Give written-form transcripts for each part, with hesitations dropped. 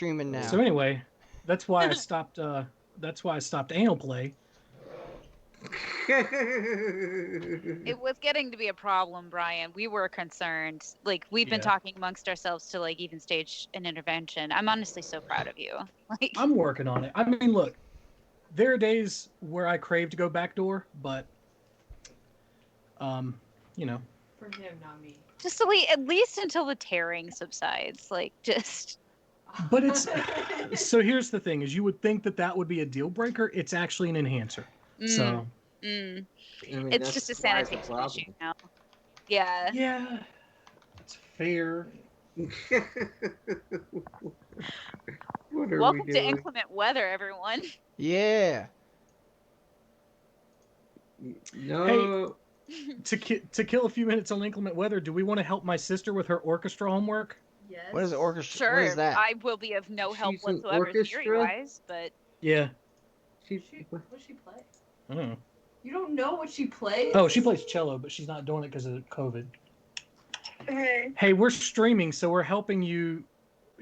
Streaming now. So anyway, that's why I stopped. That's why I stopped anal play. It was getting to be a problem, Brian. We were concerned. Like, we've been Yeah. talking amongst ourselves to, like, even stage an intervention. I'm honestly so proud of you. Like, I'm working on it. I mean, look, there are days where I crave to go backdoor, but you know, For him, not me. just at least until the tearing subsides. Like, just. but it's so here's the thing: is you would think that that would be a deal breaker. It's actually an enhancer. So I mean, I it's just a sanitation issue now. Yeah. yeah, it's fair. What are Welcome we to doing? inclement weather, everyone. Yeah. No. To kill a few minutes on inclement weather, do we want to help my sister with her orchestra homework? Yes. What is orchestra? Sure, What is that? I will be of no help She's an whatsoever orchestra? theory-wise, but Yeah. What does she play? I don't know. You don't know what she plays? Oh, she plays cello, but she's not doing it because of COVID. Okay. Hey, we're streaming, so we're helping you.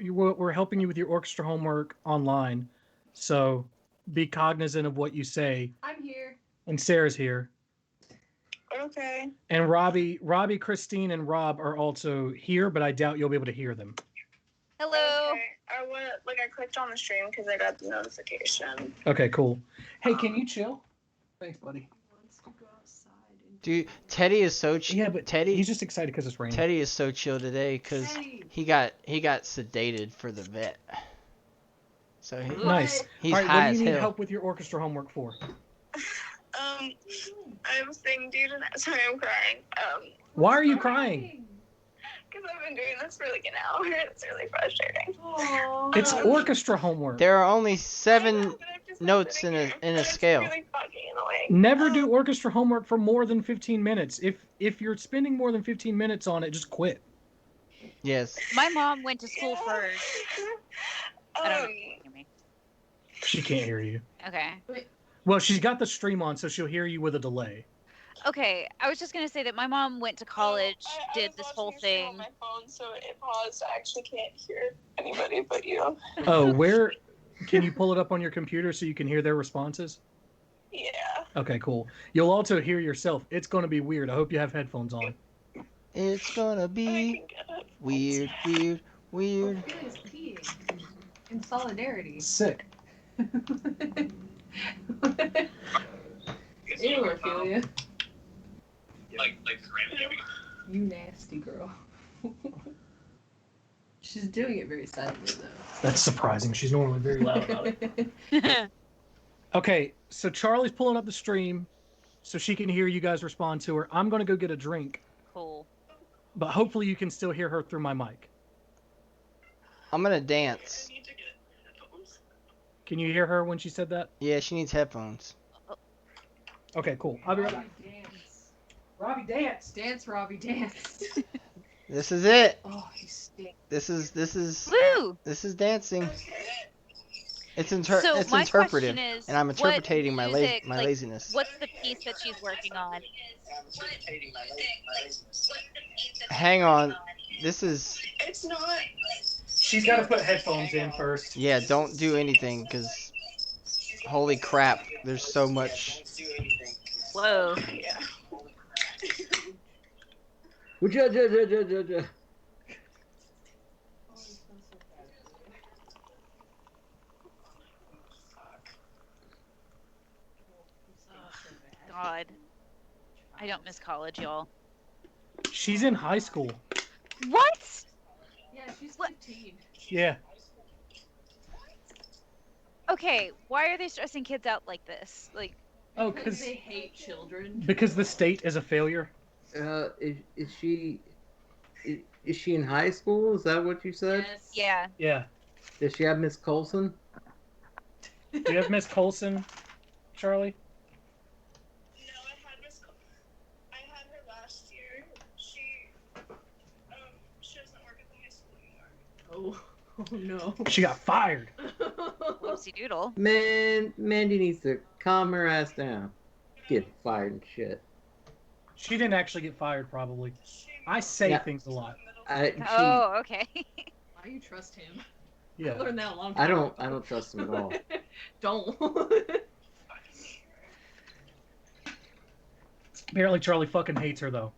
We're helping you with your orchestra homework online. So be cognizant of what you say. I'm here. And Sarah's here. Okay. And Robbie, Christine, and Rob are also here, but I doubt you'll be able to hear them. hello. Okay. I went I clicked on the stream because I got the notification. Okay, cool. Hey, can you chill? Thanks, buddy. He wants to go outside and Dude, Teddy is so chill. Yeah, but Teddy, he's just excited because it's raining. Teddy is so chill today because Teddy. he got sedated for the vet. So Nice. he's All right, high what do as you need hell. help with your orchestra homework for? I'm saying, dude, and sorry, I'm crying. Why are you crying? Because I've been doing this for like an hour. It's really frustrating. Aww. It's orchestra homework. There are only I 7 know, but I've just been notes sitting in a here, in and a it's scale. really fucking annoying. Never do orchestra homework for more than 15 minutes. If you're spending more than 15 minutes on it, just quit. Yes. My mom went to school for. I don't know. Um, If you can hear me. She can't hear you. Okay. Well, she's got the stream on, so she'll hear you with a delay. Okay. I was just gonna say that my mom went to college, I did was this watching whole a stream on thing. my phone, so it paused. I actually can't hear anybody but you. Oh, where can you pull it up on your computer so you can hear their responses? Yeah. Okay, cool. You'll also hear yourself. It's going to be weird. I hope you have headphones on. It's gonna I be can get it. weird, weird, weird. Ophelia's peeing in solidarity. Sick. Ew, Ophelia. Like random. You nasty girl. She's doing it very silently, though. That's surprising. She's normally very loud about it. Okay, so Charlie's pulling up the stream so she can hear you guys respond to her. I'm going to go get a drink, Cool. but hopefully you can still hear her through my mic. I'm gonna I dance. need to get headphones. Can you hear her when she said that? Yeah, she needs headphones. Okay, cool. I'll be right back. Robbie, dance. Robbie, dance. Dance, Robbie, dance. This is it. Oh, he stinks. This is Woo! dancing. Okay. It's So it's my interpretive, question is, and I'm what interpreting my music, like, laziness. What's the piece that she's working on? Hang on. This is It's not. She's got to put headphones in first. yeah. Don't do anything, cause holy crap, there's so much. Whoa. Yeah. God. I don't miss college, y'all. She's in high school. What? Yeah, she's What? 15. Yeah. Okay, why are they stressing kids out like this? Like, Oh, Because because they hate children. the state is a failure. Is she in high school? Is that what you said? Yes. yeah. Yeah. Does she have Miss Colson? Do you have Miss Colson, Charlie? No, I had her last year. She doesn't work at the high school anymore. Oh no. She got fired. Whoopsie doodle. Man, Mandy needs to calm her ass down. Get fired and shit. She didn't actually get fired, probably. I say Yeah. things a lot. She, Oh, okay. Why you trust him? Yeah. I learned that a long I time ago. don't trust him at all. Don't. Apparently, Charlie fucking hates her though.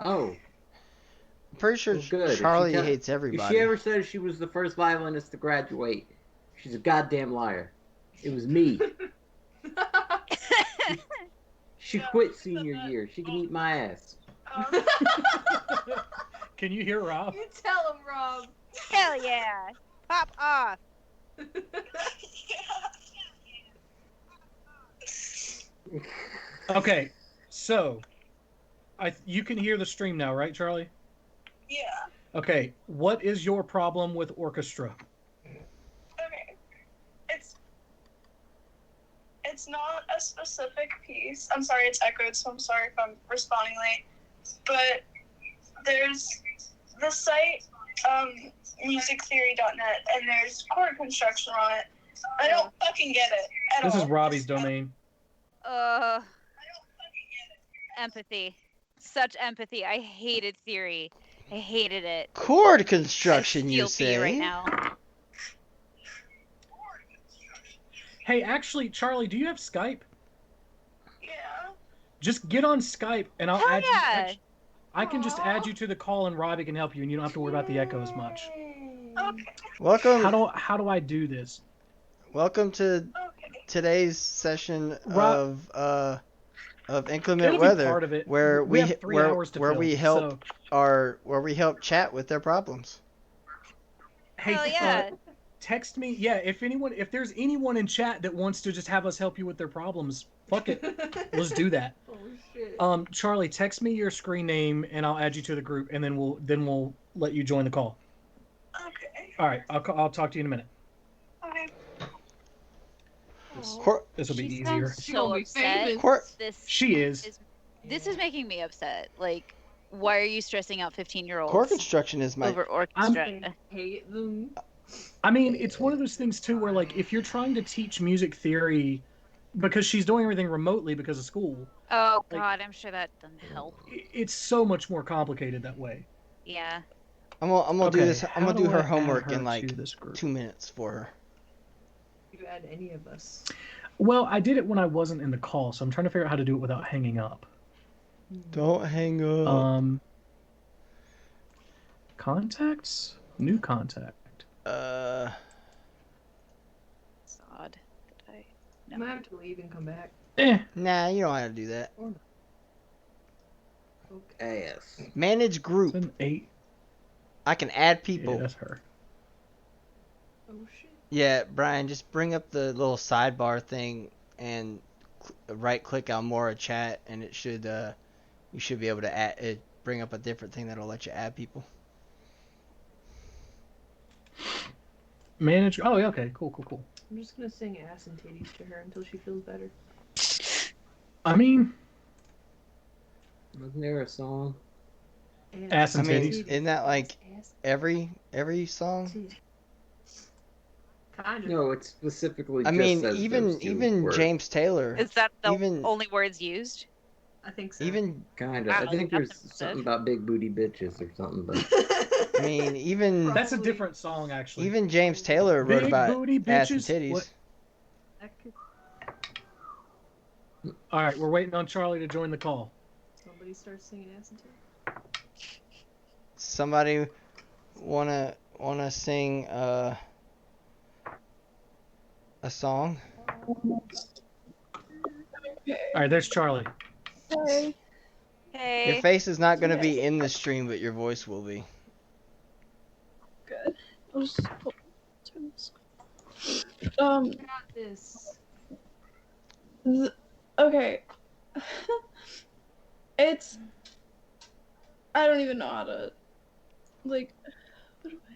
Oh, I'm pretty sure well, good. Charlie hates If everybody. she ever says she was the first violinist to graduate, she's a goddamn liar. It was me. She quit senior year. She can eat my ass. Can you hear Rob? You tell him, Rob. Hell yeah! Pop off. Okay, so you can hear the stream now, right, Charlie? Yeah. Okay, what is your problem with orchestra? Okay. It's not a specific piece. I'm sorry it's echoed, so I'm sorry if I'm responding late. But there's the site, musictheory.net, and there's chord construction on it. I don't fucking get it at This all. is Robbie's domain. Empathy. Such empathy. I hated theory. I hated it. Chord I construction, you feel for you say? right now. Hey, actually, Charlie, do you have Skype? Yeah. Just get on Skype, and I'll Hell add yeah. you. I can just add you to the call, and Robbie can help you, and you don't have to worry about the echo as much. Okay. Welcome, How do I do this? welcome to Okay. today's session Rob- of inclement It'll weather, be part of it. where we have 3 hours to where fill, we help so- where we help chat with their problems. Hey, Hell yeah. text me. Yeah, if there's anyone in chat that wants to just have us help you with their problems, fuck it. Let's do that. Oh shit. Charlie, text me your screen name and I'll add you to the group, and then we'll let you join the call. Okay. All right, I'll talk to you in a minute. Okay. This will be She easier. sounds She so gonna be upset. famous. This She is. This is making me upset. Like, why are you stressing out 15-year-olds Chord construction is my over orchestra? I hate them. I mean, it's one of those things too where, like, if you're trying to teach music theory, because she's doing everything remotely because of school, Oh like- God, I'm sure that doesn't help. it's so much more complicated that way. Yeah. I'm gonna do Okay, this. I'm how gonna do do I her add homework her in like to this group? 2 minutes for her. You add any of us. Well, I did it when I wasn't in the call, so I'm trying to figure out how to do it without hanging up. Don't hang up. Contacts? New contact. Uh, It's odd that I. You might have to leave and come back. nah, you don't have to do that. Okay. Ass. Manage It's group. an 8. I can add Yeah, people. that's her. Oh shit. Yeah, Brian, just bring up the little sidebar thing and right click on more chat, and it should you should be able to add it. Bring up a different thing that'll let you add people. Manager. Oh, yeah, okay. Cool. I'm just gonna sing ass and titties to her until she feels better. I mean, Wasn't there a song? Ass I and mean, titties. isn't that like Ass, every song? titties. Kind of. No, it specifically. I just mean, says even those two words. James Taylor. Is that the Even- only words used? I think so. Even Kind of. Wow, I think that's there's impressive. something about big booty bitches or something, but I mean even That's a different song, actually. even James Taylor wrote Big about booty ass and bitches. titties. What? That could- All right, we're waiting on Charlie to join the call. Somebody starts singing ass and titties. Somebody wanna sing a song? All right, there's Charlie. Hey. Your face is not gonna be in the stream, but your voice will be. Good. I'll just turn this. Got this. Okay. It's. I don't even know how to. Like. What do I.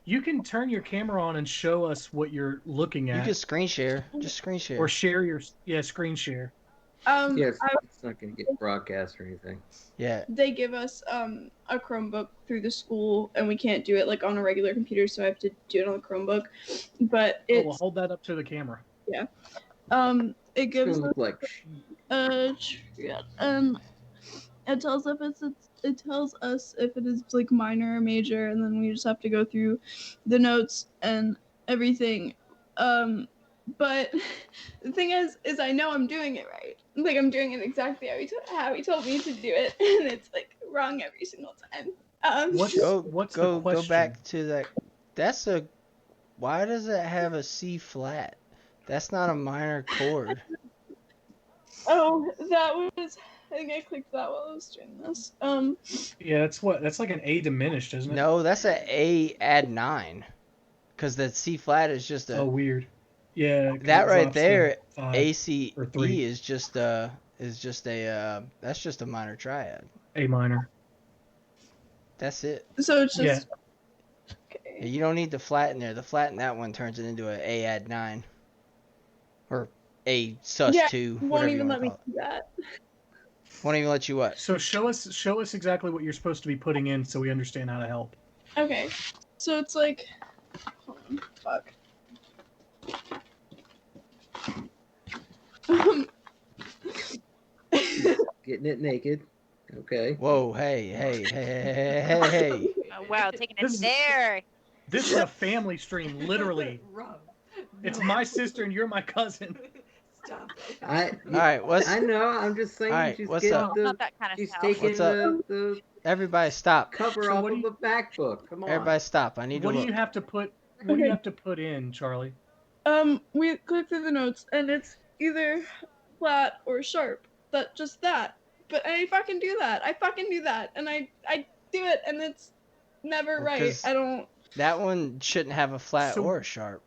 You can turn your camera on and show us what you're looking You at, can screen share. Just screen share. or share your screen share. yes, I, it's not going to get broadcast or anything. Yeah. they give us a Chromebook through the school, and we can't do it like on a regular computer, so I have to do it on the Chromebook. But Oh, it's well, hold that up to the camera. it It's going gives to us look like yeah, It tells it tells us if it is like minor or major, and then we just have to go through the notes and everything. But the thing is I know I'm doing it right. Like I'm doing it exactly how he told me to do it, and it's like wrong every single time. What's the Go question? back to that. That's a. Why does it have a C flat? That's not a minor chord. Oh, that was. I think I clicked that while I was doing this. Yeah, that's like an A diminished, isn't it? No, that's a A add 9. Because the C flat is just Oh, a. weird. Yeah, 'cause That it right drops to there, 5 A C or E 3. is just a that's just a minor triad. A minor. That's it. So it's Yeah. just. Yeah, Okay. you don't need the flat in there. The flat in that one turns it into an A add 9. Or A sus Yeah, 2, won't whatever you even want let to me call do that. it. Won't even let you what? So show us exactly what you're supposed to be putting in so we understand how to help. Okay, so it's like. Hold on, fuck. Getting it naked. Okay. Whoa, hey. Oh, wow, taking it This is- there. This is a family stream, literally. Rob. It's No. my sister and you're my cousin. Stop it. Alright, what's. I know. I'm just saying Alright, she's what's getting up? the. Not that kind of She's stuff. taking What's up? the Everybody stop. cover So off what do of you- a back book. Come on. Everybody stop. I need What to do look. you have to put? What do you have to put in, Charlie? We click through the notes, and it's either flat or sharp. Just that. But I fucking do that. And I do it, and it's never Well, right. 'cause I don't. That one shouldn't have a flat So- or a sharp.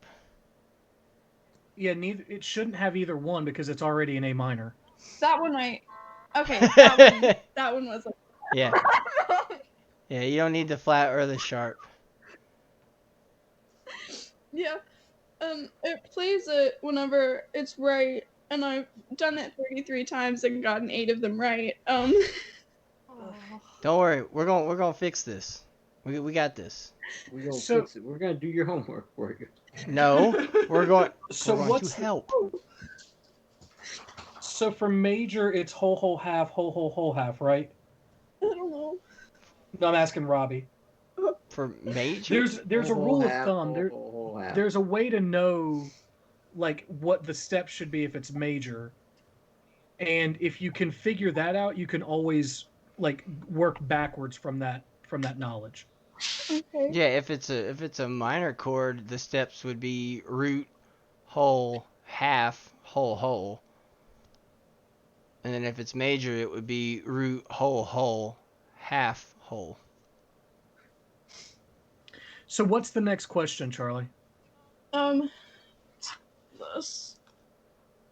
Yeah, neither. It shouldn't have either one because it's already an A minor. That one I. Okay, that one was like. Yeah. Yeah, you don't need the flat or the sharp. Yeah. It plays it whenever it's right, and I've done it 33 times and gotten 8 of them right. Oh. Don't worry, we're gonna fix this. We got this. We're gonna So- fix it. We're gonna do your homework for you. No, we're going. So we're going what's to help. So for major, it's whole half, whole half, right? I don't know. No, I'm asking Robbie. For major. There's a Whole rule of half, thumb. whole half. There's a way to know, like, what the steps should be if it's major, and if you can figure that out, you can always like work backwards from that knowledge. Okay. Yeah, if it's a minor chord, the steps would be root, whole, half, whole. And then if it's major, it would be root, whole, half, whole. So what's the next question, Charlie? This.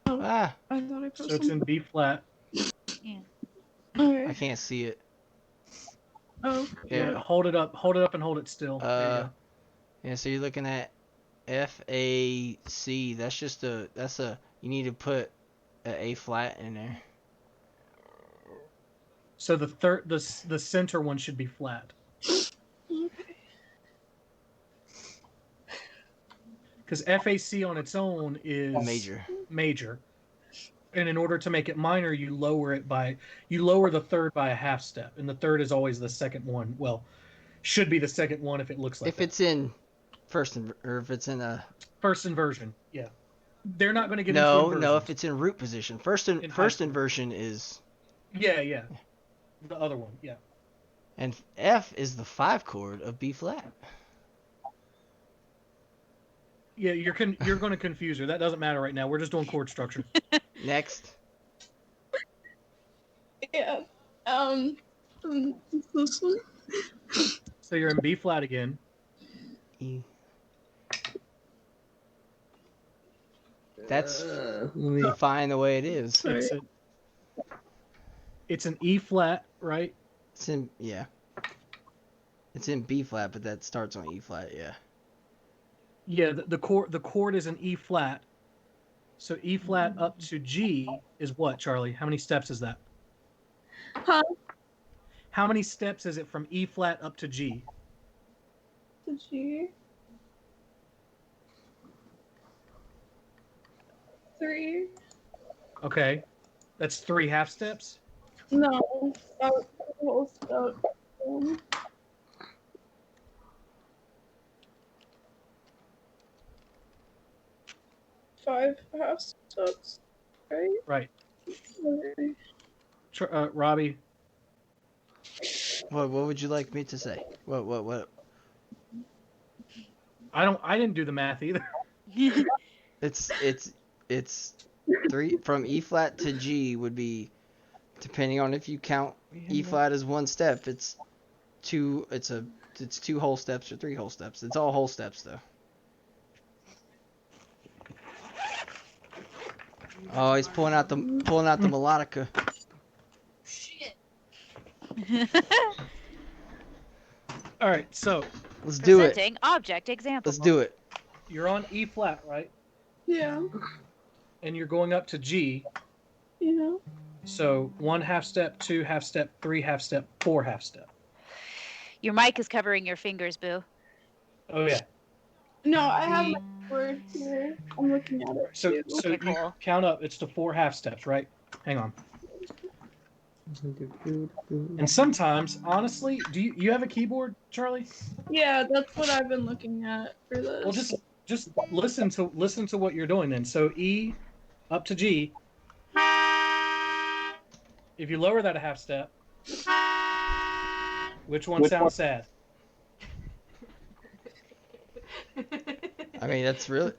Ah, I thought I So posted. it's in B flat. Okay. I can't see it. Oh. Yeah. Hold it up, and hold it still. There you go. Yeah, so you're looking at FAC. That's a you need to put an A flat in there. So the center one should be flat. Okay. Because FAC on its own is Major. And in order to make it minor, you lower the third by a half step, and the third is always the second one. Well, should be the second one if it looks like If that. it's in if it's in a First inversion, yeah. They're not going to get into no, inversions. if it's in root position. First inversion is Yeah. The other one, yeah. and F is the 5 chord of B flat. Yeah, you're going to confuse her. That doesn't matter right now. We're just doing chord structure. Next. Yeah. This one. So you're in B flat again. E. That's Let me. fine the way it is. Sorry. It's an E flat, right? It's in It's in B flat, but that starts on E flat. Yeah. Yeah, the chord is an E flat. So E flat up to G is what, Charlie? How many steps is that? Huh? How many steps is it from E flat up to G? The G. 3. Okay. That's 3 half steps? No, whole step. 5 half steps, right? Right. Okay. Robbie. What would you like me to say? What? I didn't do the math either. It's 3 from E flat to G would be, depending on if you count E flat as one step, it's 2 whole steps or 3 whole steps. It's all whole steps though. Oh, he's pulling out the melodica. Shit. All right, so Let's do it. Presenting object example. Let's do it. you're on E flat, right? Yeah. And you're going up to G. Yeah. So 1 half step, 2 half step, 3 half step, 4 half step. Your mic is covering your fingers, Boo. Oh yeah. No, I have my word here. I'm looking at it. So too. so Okay, you cool. count up. It's to 4 half steps, right? Hang on. And sometimes, honestly, do you have a keyboard, Charlie? Yeah, that's what I've been looking at for this. Well, just listen to what you're doing then. So E up to G. If you lower that a half step, which one sounds sad? I mean, that's really.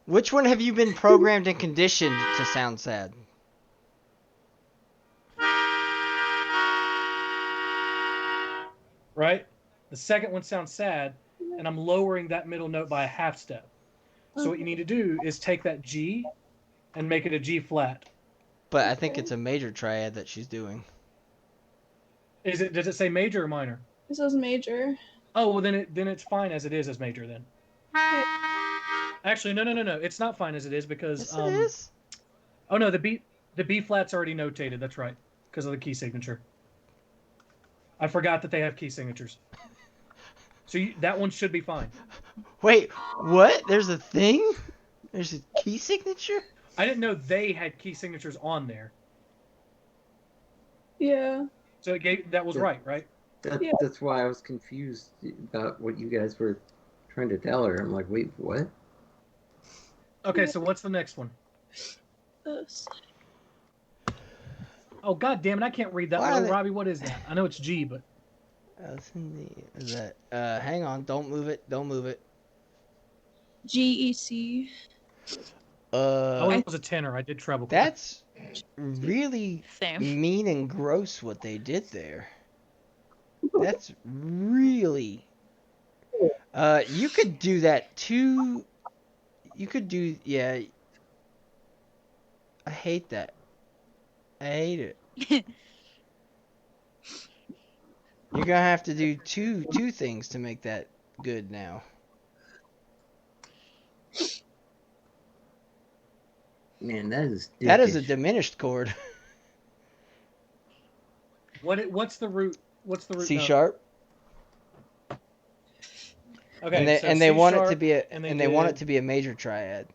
Which one have you been programmed and conditioned to sound sad? Right? The second one sounds sad, and I'm lowering that middle note by a half step. So what you need to do is take that G and make it a G flat. But I think it's a major triad that she's doing. Does it say major or minor? It says major. Oh, well then it's fine as it is as major then. Actually, no. It's not fine as it is because Yes, it is. oh no, the B flat's already notated. That's right, because of the key signature. I forgot that they have key signatures. So that one should be fine. Wait, what? There's a thing? There's a key signature? I didn't know they had key signatures on there. Yeah. So that was right? Yeah. That's why I was confused about what you guys were trying to tell her. I'm like, wait, what? Okay, so what's the next one? This. Oh god damn it! I can't read that. Why are they- Robbie, what is that? I know it's G, but Is that? Hang on. Don't move it. Don't move it. GEC. oh, it was a tenor. I did treble. That's really Same. mean and gross what they did there. That's really. You could do that too. You could do, yeah. I hate that. I hate it. You're gonna have to do two things to make that good now. Man, that is dickish. That is a diminished chord. What's the root? What's the root? C note? sharp. Okay, And they so and they C want it sharp, to be a and they want it to be a major triad.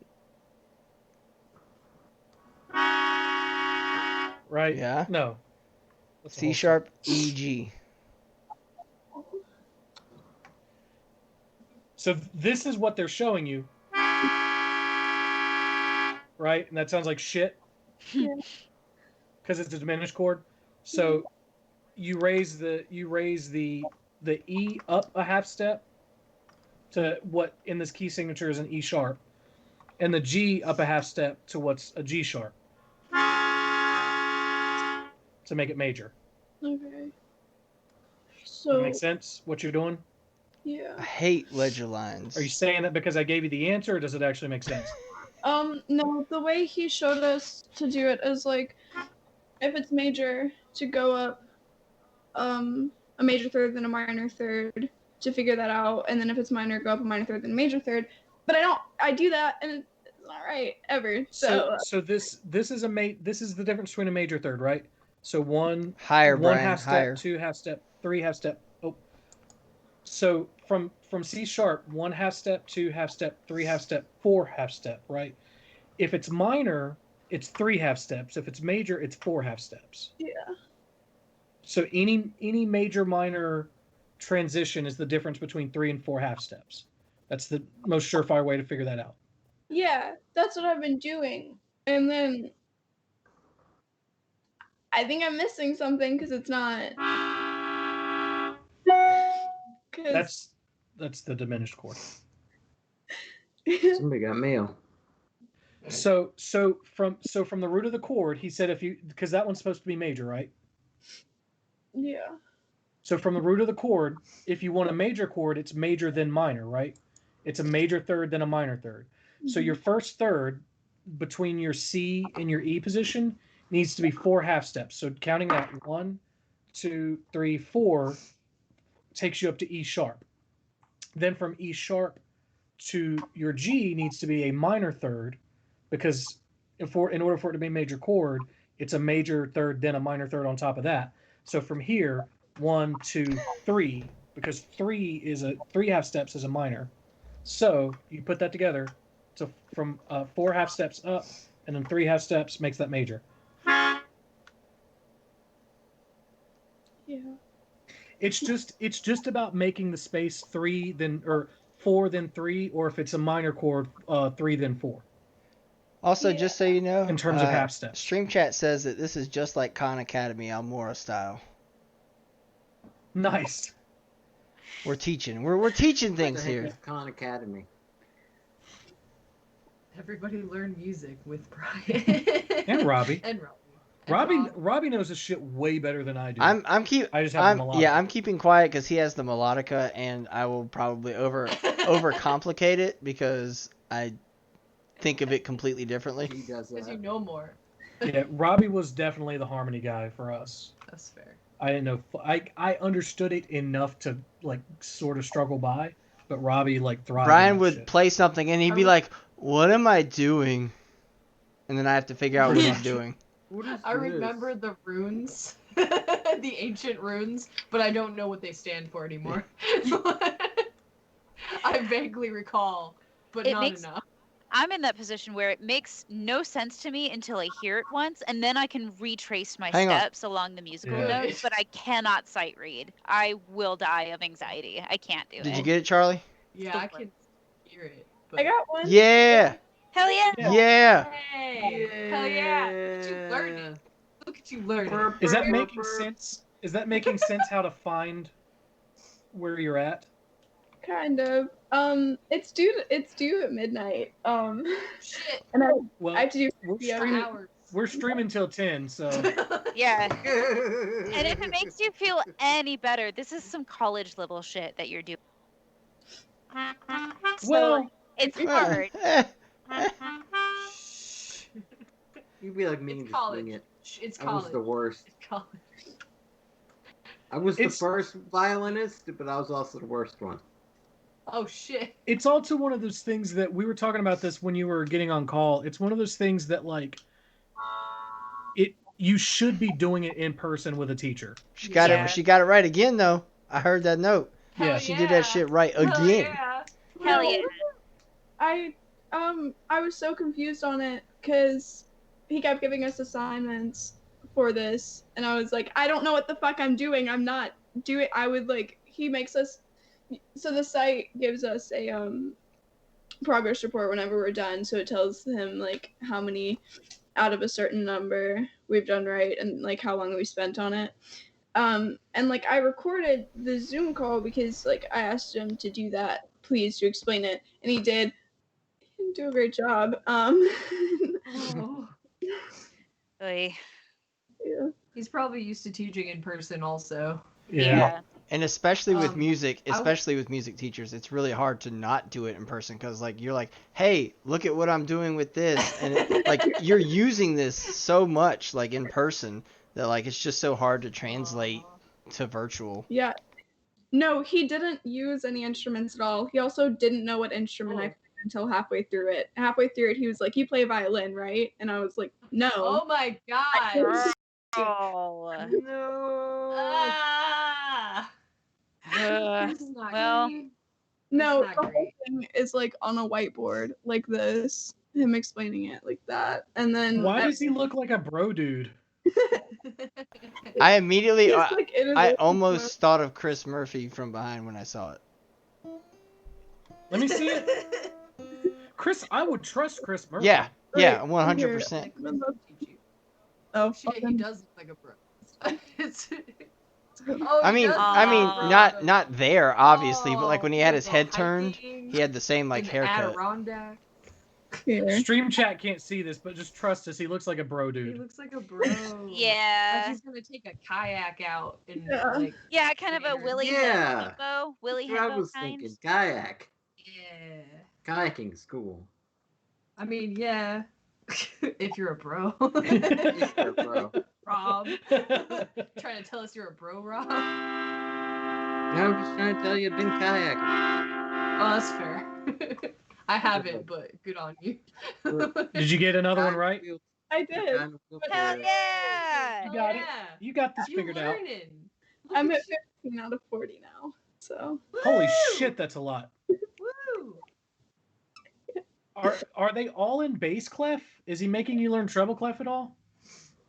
right? Yeah. No. That's the C whole sharp, E, G. So this is what they're showing you, right? And that sounds like shit Yeah. because it's a diminished chord. So you raise the E up a half step to what in this key signature is an E sharp, and the G up a half step to what's a G sharp to make it major. Okay. Does So that make sense? What you're doing? I yeah. hate ledger lines. Are you saying that because I gave you the answer, or does it actually make sense? No, the way he showed us to do it is like if it's major to go up a major third then a minor third to figure that out, and then if it's minor go up a minor third then a major third. But I do that and it's not right ever. So So this is the difference between a major third, right? So one Higher, one Brian, half step, higher. 2 half step, 3 half step. Oh, so from C sharp, 1 half step, 2 half step, 3 half step, 4 half step, right? If it's minor, it's 3 half steps. If it's major, it's 4 half steps. yeah. So any major minor transition is the difference between 3 and 4 half steps. That's the most surefire way to figure that out. Yeah, that's what I've been doing. And then I think I'm missing something because it's not. That's the diminished chord. Somebody got mail. So from the root of the chord, he said because that one's supposed to be major, right? Yeah. So from the root of the chord, if you want a major chord, it's major then minor, right? It's a major third then a minor third. So your first third between your C and your E position needs to be 4 half steps. So counting that 1, 2, 3, 4 takes you up to E sharp. Then from E sharp to your G needs to be a minor third, because in order for it to be a major chord, it's a major third then a minor third on top of that. So from here, 1, 2, 3, because 3 half steps is a minor. So you put that together. So from 4 half steps up, and then 3 half steps makes that major. Yeah. It's just about making the space 3 then or 4 then 3, or if it's a minor chord, 3 then 4. Also, Yeah. just so you know, In terms of half steps. Stream Chat says that this is just like Khan Academy Almora style. Nice. We're teaching. We're teaching What the things heck here. is Khan Academy? Everybody learn music with Brian. And Robbie. And Robbie. And Rob. Robbie knows this shit way better than I do. I'm I just have the melodica. I'm keeping quiet because he has the melodica, and I will probably overcomplicate it because I think of it completely differently. He does Because you that. know more. Yeah, Robbie was definitely the harmony guy for us. That's fair. I didn't know. I understood it enough to like sort of struggle by, but Robbie like thrived. Brian on that would shit. play something, and he'd be like, "What am I doing?" And then I have to figure out what he's doing. What is I this? remember the runes, the ancient runes, but I don't know what they stand for anymore. I vaguely recall, but not enough. I'm in that position where it makes no sense to me until I hear it once, and then I can retrace my Hang on. steps along the musical Yeah. notes, but I cannot sight read. I will die of anxiety. I can't do it. Did you get it, Charlie? Yeah, I can hear it. But... I got one. Yeah. Hell yeah! Yeah. Hey! Hell yeah! Look at you learning. Look at you learning. Is that making sense? Is that making sense how to find where you're at? Kind of. It's due at midnight. Shit. And Well, I have to do we're video. streaming. Hours. We're streaming till 10, so Yeah. And if it makes you feel any better, this is some college level shit that you're doing. So well, it's hard. You'd be like me It's and just college. wing it. It's I was college. the worst. It's college. I was the It's- first violinist, but I was also the worst one. Oh shit. it's also one of those things that we were talking about this when you were getting on call. It's one of those things that like you should be doing it in person with a teacher. She got Yeah. it. She got it right again, though. I heard that note. Yeah, She did that shit right Hell again. yeah. Hell yeah. I was so confused on it because he kept giving us assignments for this, and I was like, I don't know what the fuck I'm doing. I'm not doing. I would like he makes us. So the site gives us a progress report whenever we're done. So it tells him like how many out of a certain number we've done right and like how long we spent on it. And like I recorded the Zoom call because like I asked him to do that, please, to explain it, and he did. He didn't do a great job. Oh. Oy. Yeah. He's probably used to teaching in person also. Yeah. And especially with Um, music, I w- especially with music teachers, it's really hard to not do it in person because, like, you're like, hey, look at what I'm doing with this, and like you're using this so much, like in person, that like it's just so hard to translate to virtual. Yeah. No, he didn't use any instruments at all. He also didn't know what instrument I played until halfway through it. Halfway through it, he was like, "You play violin, right?" And I was like, "No." Oh my god. Oh. No. Ah. This is not Well, great. No, That's the not whole great. thing is like on a whiteboard, like this. Him explaining it like that, and then Why does he look like a bro dude? I immediately, It's like I innovative. almost thought of Chris Murphy from behind when I saw it. Let me see it. Chris, I would trust Chris Murphy. Yeah, yeah, Wait, 100%. Oh, Shit, fuck he him. does look like a bro. Oh, I he mean, does look I like mean, a bro. not there, obviously, but like when he had with his the head turned, hiking he had the same like in the haircut. Adirondack. Here. Stream chat can't see this, but just trust us. He looks like a bro He dude. looks like a bro. Like Yeah. he's gonna take a kayak out and Yeah. like. Yeah, kind of a there. Willy Yeah. Himbo. Willy That's what I Himbo was kind. thinking. Kayak. Yeah. Kayaking school. I mean, yeah. If you're a bro. If you're a bro. Rob. Trying to tell us you're a bro, Rob? No, I'm just trying to tell you I've been kayaking. Oh, that's fair. I haven't, but good on you. Did you get another one right? I did. Hell yeah! You got it. You got this You figured out. learning. Look I'm at at 15 out of 40 now. So Holy Woo! shit, that's a lot. Woo! Are they all in bass clef? Is he making you learn treble clef at all?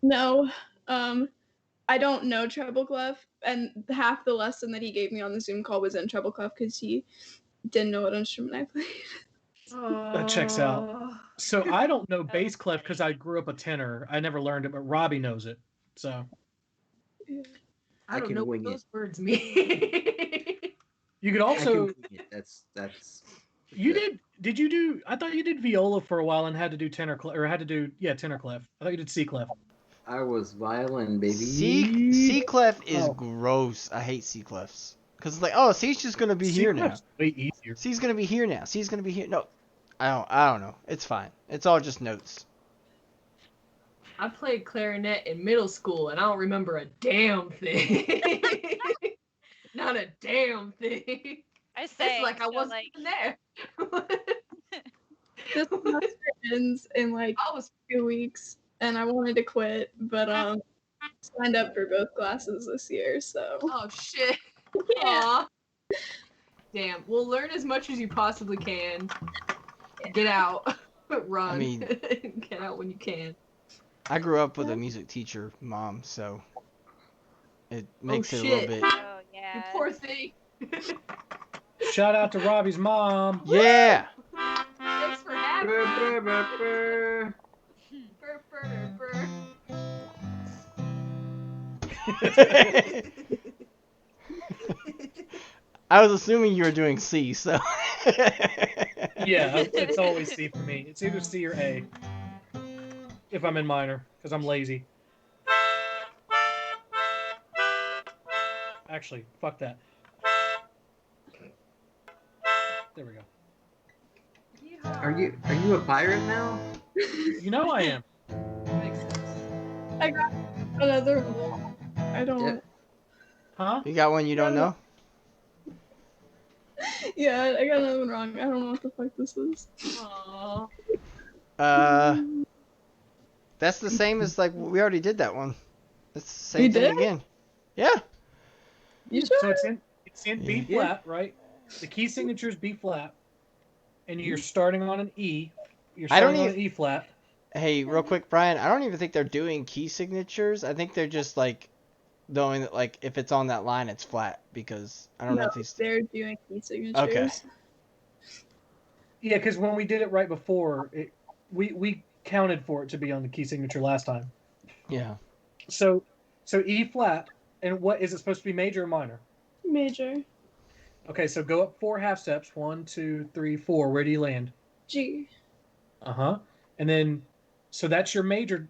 no, I don't know treble clef, and half the lesson that he gave me on the Zoom call was in treble clef because he didn't know what instrument I played. That checks out. Oh. So I don't know bass clef because I grew up a tenor. I never learned it, but Robbie knows it. So I don't can know what wing it. those words mean. you could I also can wing it. That's. you did you do? I thought you did viola for a while and had to do tenor clef or had to do tenor clef. I thought you did C clef. I was violin, baby. C clef is Oh. gross. I hate C clefs because it's like, oh, C's just gonna be here now. clef's way easier. C's gonna be here now. C's gonna be here. No, I don't know. It's fine. It's all just notes. I played clarinet in middle school, and I don't remember a damn thing. Not a damn thing. I say, It's like I so, wasn't like, even there. This semester ends in like I was 2 weeks, and I wanted to quit, but signed up for both classes this year. So oh shit. yeah. Aw. Damn. Well, learn as much as you possibly can. Get out. Run. I mean- get out when you can. I grew up with a music teacher mom, so it makes it a shit. little bit. oh You yeah. poor thing. Shout out to Robbie's mom. Yeah. Thanks for having Brr, me. brr, brr, brr. Brr, brr, brr. I was assuming you were doing C, so. Yeah, it's always C for me. It's either C or A. If I'm in minor, because I'm lazy. Actually, fuck that. There we go. Yeehaw. Are you a pirate now? You know I am. Makes sense. I got another one. I don't. Yeah. Huh? You got one you don't know? Yeah, I got another one wrong. I don't know what the fuck this is. Aw. That's the same as like we already did that one. It's the We same thing did? again. Yeah. You sure? So it's in B Yeah. flat, right? The key signature is B flat, and you're starting on an E. You're I don't starting on an E flat. Hey, real quick, Brian. I don't even think they're doing key signatures. I think they're just like knowing that like if it's on that line, it's flat because I don't know No, if these. they're doing key signatures. Okay. Yeah, because when we did it right before, we counted for it to be on the key signature last time. Yeah. So E flat, and what is it supposed to be, major or minor? Major. Okay, so go up 4 half steps. 1, 2, 3, 4. Where do you land? G. And then, so that's your major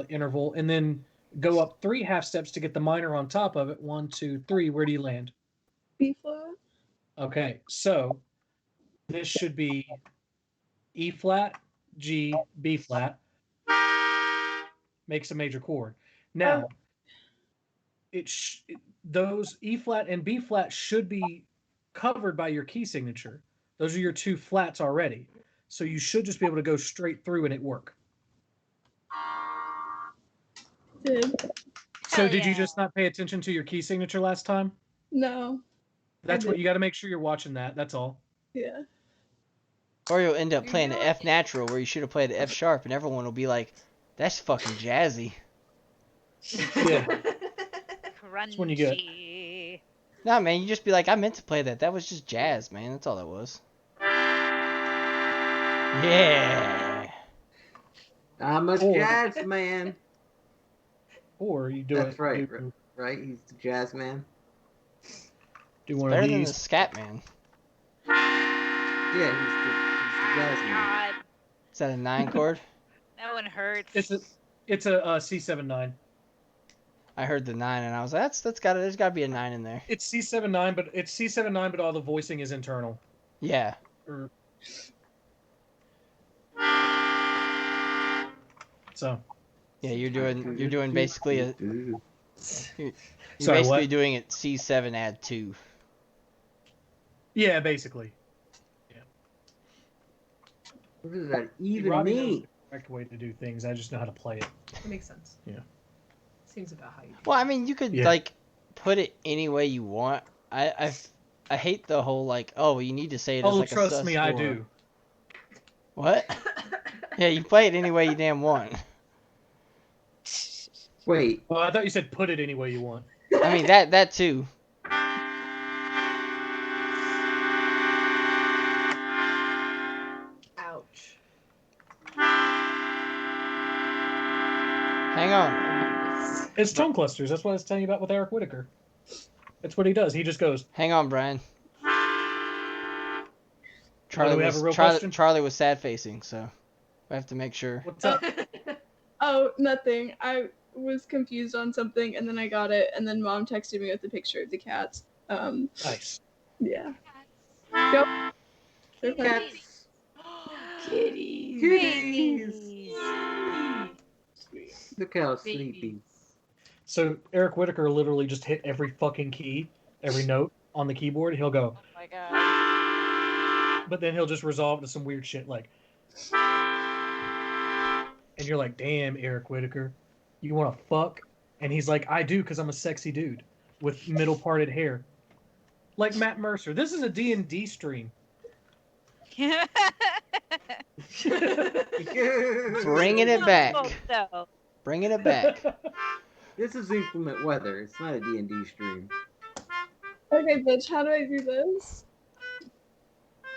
interval, and then go up 3 half steps to get the minor on top of it. 1, 2, 3. Where do you land? B flat. Okay, so this should be E flat, G, B flat. Makes a major chord. Now, those E flat and B flat should be covered by your key signature. Those are your 2 flats already. So you should just be able to go straight through and it work. Did. So Hell did you yeah. just not pay attention to your key signature last time? No. That's I what did. you got to make sure you're watching that. That's all. Yeah. Or you'll end up You playing know an F natural where you should have played an F sharp, and everyone will be like, "That's fucking jazzy." Yeah. Crunchy. when you get- Nah, man, you just be like, I meant to play that. That was just jazz, man. That's all that was. Yeah. I'm a Or- jazz man. Or you do That's it. right, Do, right? He's the jazz man. do one Better of than the these. scat man. Yeah, he's the jazz man. God, Is that a 9 chord? that one hurts. It's a C7-9. I heard the 9 and I was like, that's got there's got to be a 9 in there. It's C7-9, but it's C7-9, but all the voicing is internal. Yeah. Or... So. Yeah, you're doing basically a you're Sorry, basically what? doing it C7 add 2. Yeah, basically. What does that even Robbie knows mean? the correct way to do things. I just know how to play it. That makes sense. Yeah. Seems about how you. Well, I mean, you could Yeah. like put it any way you want. I hate the whole like, oh, you need to say it as Oh, like a trust sus me, I or- do. What? Yeah, you play it any way you damn want. Wait, Well, I thought you said put it any way you want. I mean that too. Ouch. Hang on. It's tone clusters. That's what I was telling you about with Eric Whitaker. That's what he does. He just goes, Hang on, Brian. do Charlie we have was a real question? Charlie was sad facing, so I have to make sure. what's up? Oh, nothing. I was confused on something, and then I got it, and then Mom texted me with a picture of the cats. Nice. Yeah. Go. They're fine. cats. Kitties. Kitties. Look how Babies. sleepy. So Eric Whitaker literally just hit every fucking key, every note on the keyboard. He'll go, Oh my god. but then he'll just resolve to some weird shit like, and you're like, damn, Eric Whitaker, you want to fuck? And he's like, I do, because I'm a sexy dude with middle parted hair, like Matt Mercer. This is a D&D stream. Bringing it back. So, Bringing it back. This is inclement weather. It's not a D&D stream. Okay, bitch, how do I do this?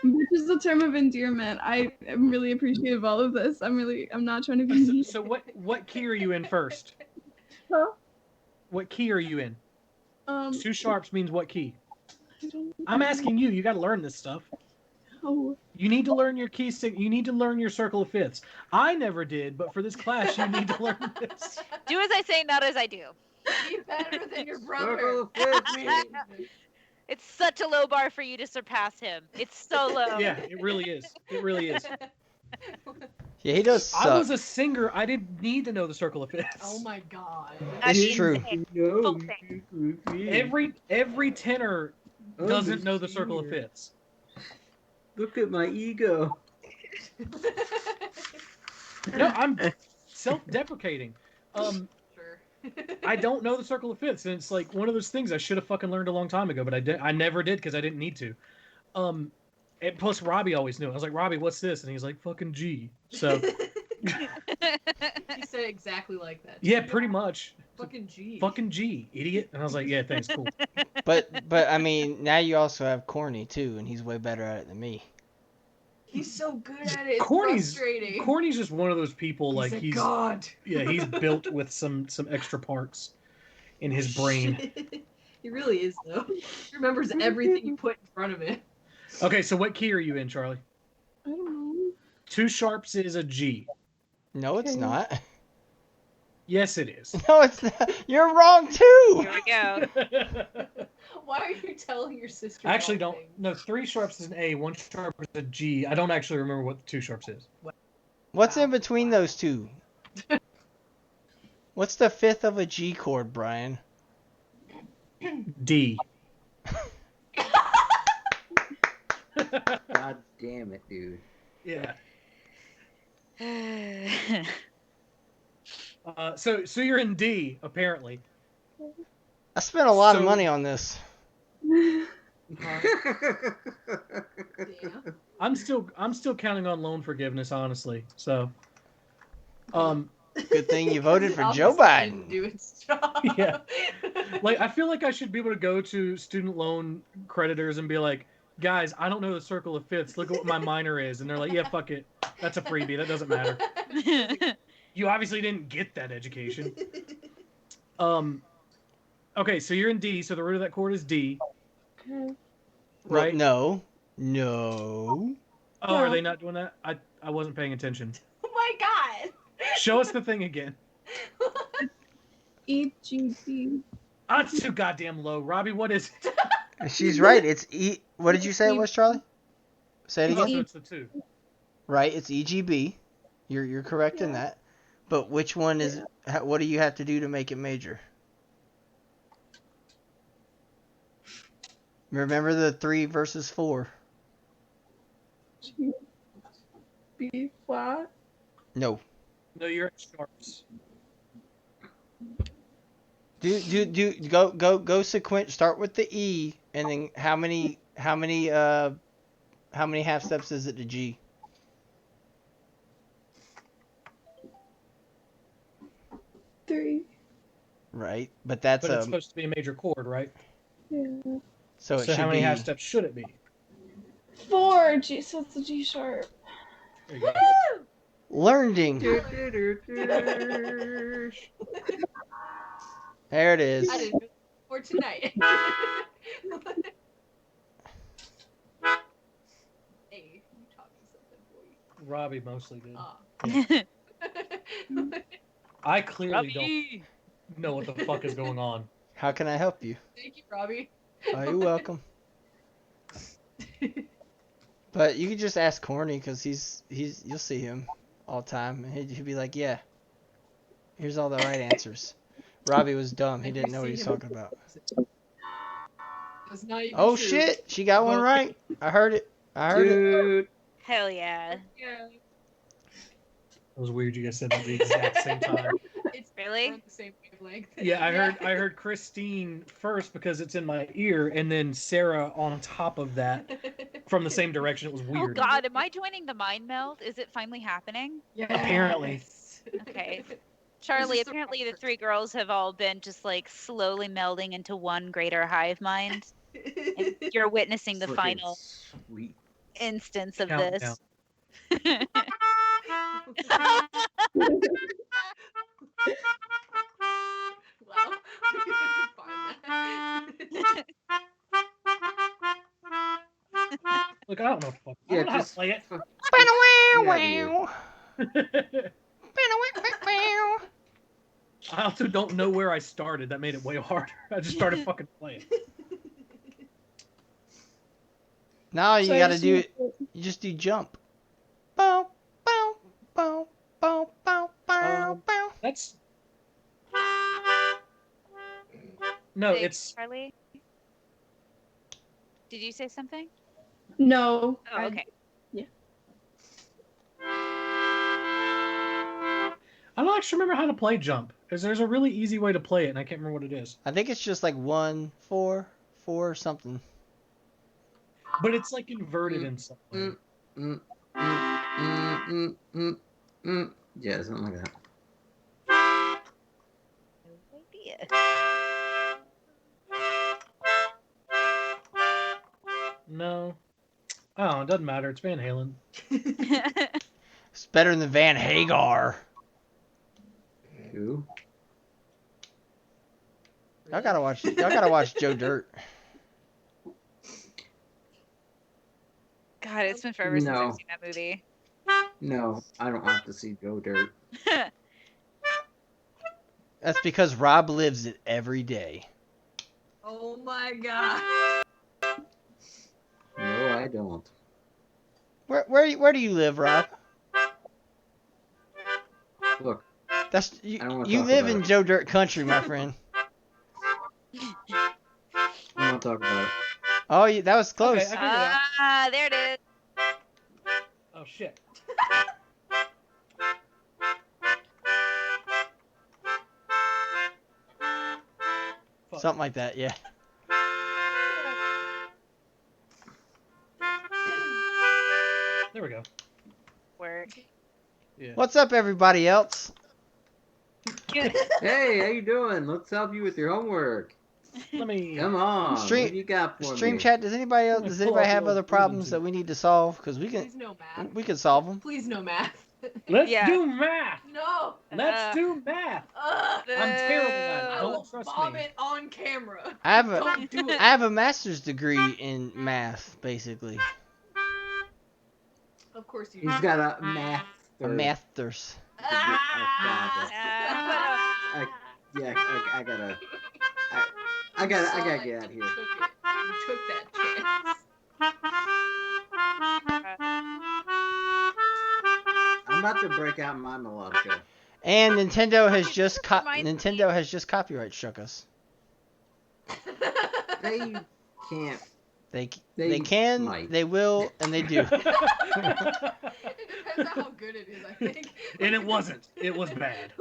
Bitch is the term of endearment. I am really appreciative of all of this. I'm not trying to be mean. So what key are you in first? Huh? What key are you in? 2 sharps means what key? I don't I'm asking you. You got to learn this stuff. know. You need to learn your key. You need to learn your circle of fifths. I never did, but for this class, you need to learn this. do as I say, not as I do. Be better than your brother. Circle of fifths. It's such a low bar for you to surpass him. It's so low. Yeah, it really is. It really is. Yeah, he does suck. I was a singer. I didn't need to know the circle of fifths. Oh my god. That's It's true. insane. No, Full thing. Every tenor doesn't know the circle of fifths. Look at my ego. No, I'm self-deprecating. Sure. I don't know the circle of fifths, and it's like one of those things I should have fucking learned a long time ago, but I never did because I didn't need to. And plus, Robbie always knew. I was like, Robbie, what's this? And he's like, fucking G. So He said it exactly like that. yeah, pretty much. Fucking G. Fucking G, idiot. And I was like, yeah, thanks, cool. But I mean, now you also have Corny too, and he's way better at it than me. He's so good at it. It's Corny's frustrating. Corny's just one of those people like a he's god. yeah, he's built with some extra parts in his brain. He really is though. He remembers everything you put in front of it. Okay, so what key are you in, Charlie? I don't know. 2 sharps is a G. No, it's Okay. not. Yes, it is. No, it's not. You're wrong too. Here we go. Why are you telling your sister? I actually all don't. things? No, 3 sharps is an A, 1 sharp is a G. I don't actually remember what 2 sharps is. What's in between those two? What's the 5th of a G chord, Brian? D. God damn it, dude. Yeah. So you're in D apparently. I spent a lot of So- money on this. Damn. I'm still counting on loan forgiveness, honestly. So, Good thing you voted for Office Joe didn't Biden. do its job. Yeah. Like, I feel like I should be able to go to student loan creditors and be like, guys, I don't know the circle of fifths. Look at what my minor is. And they're like, yeah, fuck it. That's a freebie. That doesn't matter. You obviously didn't get that education. Okay, so you're in D, so the root of that chord is D. Well, Right? no. Oh, are they not doing that? I wasn't paying attention. Oh my god. Show us the thing again. E G B. Oh, it's too goddamn low. Robbie, what is it? She's right. It's E. What did you say it was, Charlie? Say it Oh, again. so it's the 2. Right. It's EGB. You're correct in that. But which one is? What do you have to do to make it major? Remember the 3 versus 4. B flat. No. No, you're at sharps. Go sequence. Start with the E, and then how many half steps is it to G? 3. Right, but that's But it's supposed to be a major chord, right? Yeah. so it So should how many be half steps should it be? 4. G. So it's a G sharp. There you go. learning. There it is. I didn't do it for tonight. Hey, you taught me something, boy. Robbie mostly did. Ah. I clearly Robbie. don't know what the fuck is going on. How can I help you? Thank you, Robbie. Oh, you're welcome. But you can just ask Corny because he's you'll see him all the time, and he'll be like, yeah, here's all the right answers. Robbie was dumb. He didn't know what he was talking about. That's not even Oh true. shit, she got one right. I heard it. Dude. Hell yeah. Yeah, It was weird you guys said that at the exact same time. it's Really? we're on the same wavelength. Yeah, I heard Christine first because it's in my ear, and then Sarah on top of that from the same direction. It was Oh weird. god, am I joining the mind meld? Is it finally happening? Yes. Apparently. Okay. Charlie, This is the apparently the Roberts. 3 girls have all been just like slowly melding into one greater hive mind. And you're witnessing the Fucking final Sweet. instance of Countdown. this. Wow. We didn't find that. Look, I don't know what the fuck. I Yeah, don't know how to just play it. fuck- get out of here. I also don't know where I started. That made it way harder. I just started fucking playing. Now you So I gotta just do need it. You just do jump. Bow, bow, bow, bow, bow, bow, bow. That's no, Thanks, it's Charlie. Did you say something? No. Oh, okay. I don't actually remember how to play jump. Because there's a really easy way to play it, and I can't remember what it is. I think it's just like 1, 4, 4 something. But it's like inverted in some way. Yeah, something like that. No idea. No. Oh, it doesn't matter. It's Van Halen. It's better than Van Hagar. Who? Y'all gotta watch Joe Dirt. God, it's been forever since No. I've seen that movie. No, I don't have to see Joe Dirt. That's because Rob lives it every day. Oh my god. No, I don't. Where do you live, Rob? Look, That's I don't wanna you talk live about in it. Joe Dirt country, my friend. I don't want to talk about it. Oh, that was close. Okay, I figured it out. Ah, there it is. Oh, shit. Fuck. Something like that, yeah. There we go. Work. Yeah. What's up, everybody else? Hey, how you doing? Let's help you with your homework. Let me. Come on. Stream- What do you got for Stream me? chat. Does anybody else? I'm gonna Does pull anybody out the have old other freedom problems suit. that we need to solve? Because we Please no math. can solve them. Please no math. Let's Yeah. do math. No. Let's do math. Ugh. I'm terrible at it. I Don't will trust me. vomit on camera. I have a Don't do it. I have a master's degree in math, basically. Of course you. He's got a math. A master's. Yeah, I gotta. I gotta get out of here. You took that chance. I'm about to break out my melodica. And Nintendo has Dude, just this reminds me- copyright struck us. They can't. They can, might. they will, and they do. It depends on how good it is, I think. And it wasn't. It was bad.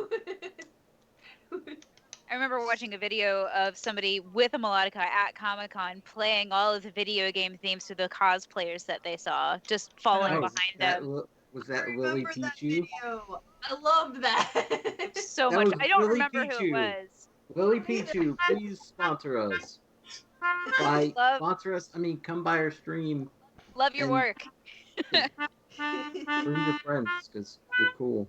I remember watching a video of somebody with a melodica at Comic-Con playing all of the video game themes to the cosplayers that they saw, just following Oh, behind them. Was that Lily Pichu? I loved that. So That much. was I don't Lily remember who it Pichu. was. Lily Pichu, please sponsor us. Sponsor us. I mean, come by our stream. Love your And- work. Bring your friends, because you're cool.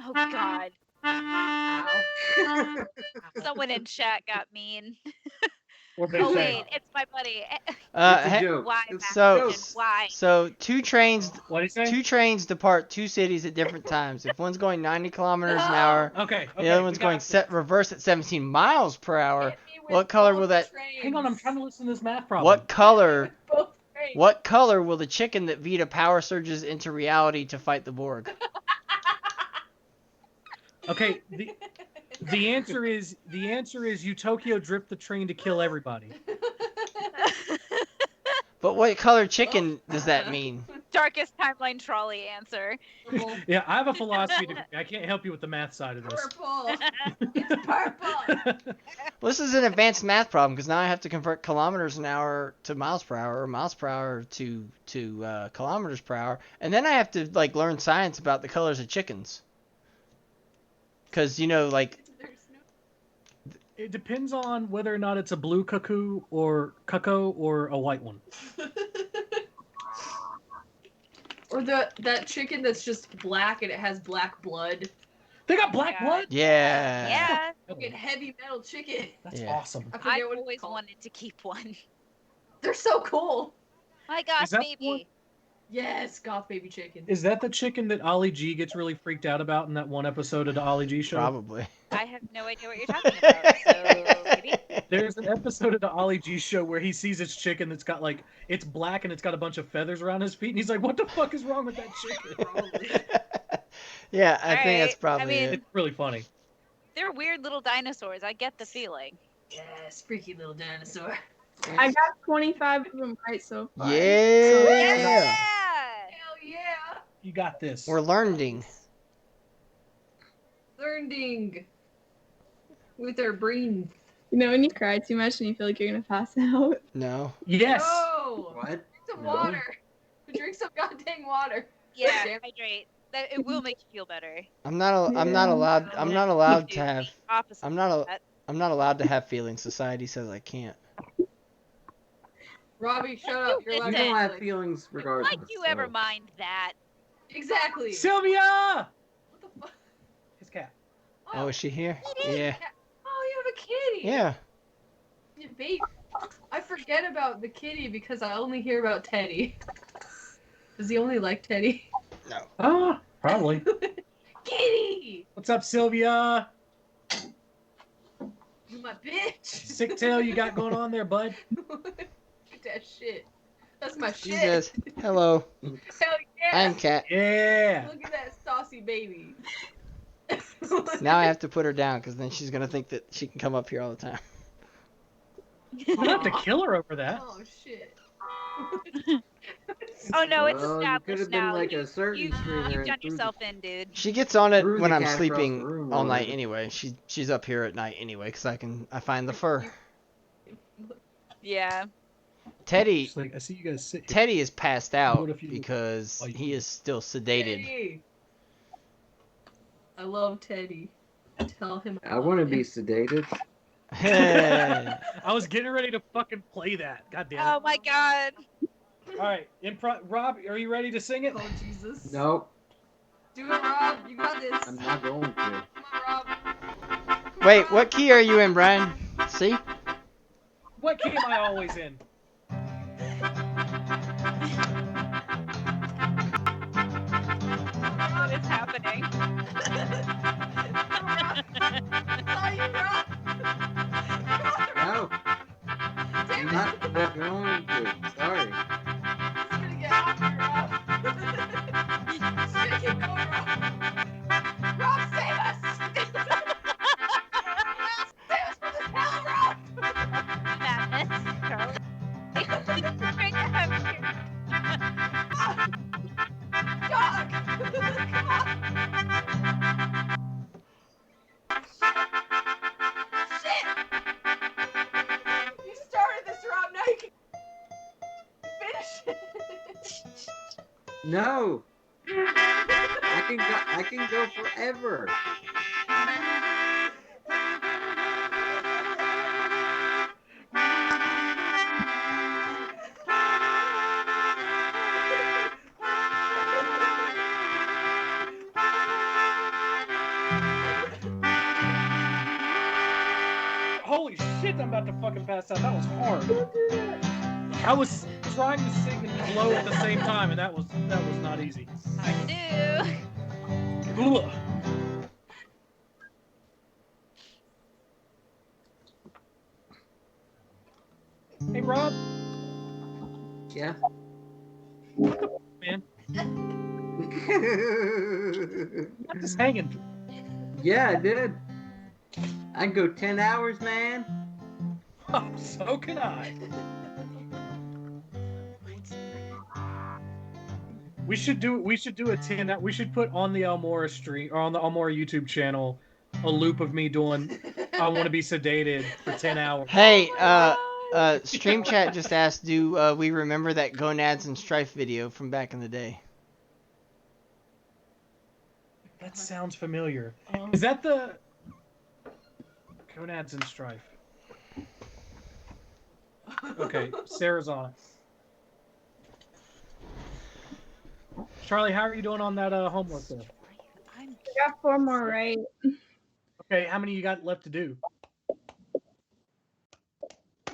Oh God. Ow. Someone in chat got mean. What they Oh say? wait, it's my buddy. It's a joke. Why, It's a So- joke. Why? So two trains What do you say? depart two cities at different times. If one's going 90 kilometers an hour, Okay. the other one's going reverse at 17 miles per hour. Hit me with What color both will that- trains. Hang on, I'm trying to listen to this math problem. What color? Both trains. What color will the chicken that Vita power surges into reality to fight the Borg? Okay. The answer is you Tokyo drift the train to kill everybody. But what color chicken does that mean? Darkest timeline trolley answer. Purple. Yeah, I have a philosophy degree. I can't help you with the math side of this. Purple. It's purple. Well, this is an advanced math problem because now I have to convert kilometers an hour to miles per hour, or miles per hour to kilometers per hour, and then I have to like learn science about the colors of chickens. Because like There's no- It depends on whether or not it's a blue cuckoo or a white one. Or that chicken that's just black and it has black blood. They got black Yeah. blood? yeah. Yeah, Fucking heavy metal chicken. That's Yeah. awesome. I forget I've what always it's called. wanted to keep one. They're so cool. My gosh, Is that the one- baby. Yes, goth baby chicken. Is that the chicken that Ollie G gets really freaked out about in that one episode of the Ollie G show? Probably. I have no idea what you're talking about. So maybe. There's an episode of the Ollie G show where he sees this chicken that's got it's black and it's got a bunch of feathers around his feet, and he's like, "What the fuck is wrong with that chicken?" Probably. Yeah, I think that's Alright, probably I mean- it. It's really funny. They're weird little dinosaurs. I get the feeling. Yes, freaky little dinosaur. I got 25 of them right so far. Yeah. Hell yeah. You got this. We're learning. Learning with our brains. You know when you cry too much and you feel like you're gonna pass out? No. Yes. No. What? Drink some No. water. Drink some goddamn water. Yeah, Damn. hydrate. It will make you feel better. I'm not allowed to have Opposite. I'm not of a- that. I'm not allowed to have feelings. Society says I can't. Robbie, shut up. You're allowed You to don't have feelings. feelings regardless. Like you ever so. mind that? Exactly. Sylvia! What the fuck? His cat. Oh, is she here? Kitty. Yeah. Oh, you have a kitty. Yeah. Yeah, babe. I forget about the kitty because I only hear about Teddy. Does he only like Teddy? No. Ah, probably. Kitty! What's up, Sylvia? You my bitch! Sick tail you got going on there, bud? Get that shit. That's my She shit. says, "Hello, Hell yeah! I'm Cat." Yeah. Look at that saucy baby. Now I have to put her down because then she's gonna think that she can come up here all the time. You don't have to kill her over that. Oh shit. Oh no, it's Well, you could established have been now. like a certain You've streamer and done yourself in, dude. She gets on it threw when the I'm cat across the sleeping room all or night whatever. anyway. She's up here at night anyway because I find the fur. Yeah. Teddy Just like I see you guys sit here. Teddy is passed out What if you because like he you? is still sedated. Teddy. I love Teddy. Tell him I want to be sedated. I was getting ready to fucking play that. God damn it. Oh my god. All right, Rob, are you ready to sing it? Oh Jesus. Nope, Do it, Rob. You got this. I'm not going to. Come on, Rob. Wait, what key are you in, Brian? See? What key am I always in? What is happening? Saw you, Rob. No, I'm not going to. Sorry. It's gonna get happier, Rob. It's gonna keep going, Rob. Rob, save us! Save us from this hell, Rob! Madness, Charlie. Bring them here. Dog! Come on! Shit! You started this, Rob. Now you can finish it. No, I can go forever. Holy shit, I'm about to fucking pass out. That was hard. I was trying to sing and blow at the same time, and that was not easy. Hard to do. Ugh. Hey, Rob. Yeah. Man, I'm just hanging. Yeah, I did. I can go 10 hours, man. Oh, so can I. We should do a 10. We should put on the Almora stream or on the Almora YouTube channel a loop of me doing I want to be sedated for 10 hours. Hey, Stream Chat just asked, do we remember that Gonads and Strife video from back in the day? That sounds familiar. Is that the Gonads and Strife? Okay, Sarah's on it. Charlie, how are you doing on that homework there? I got 4 more right. Okay, how many you got left to do?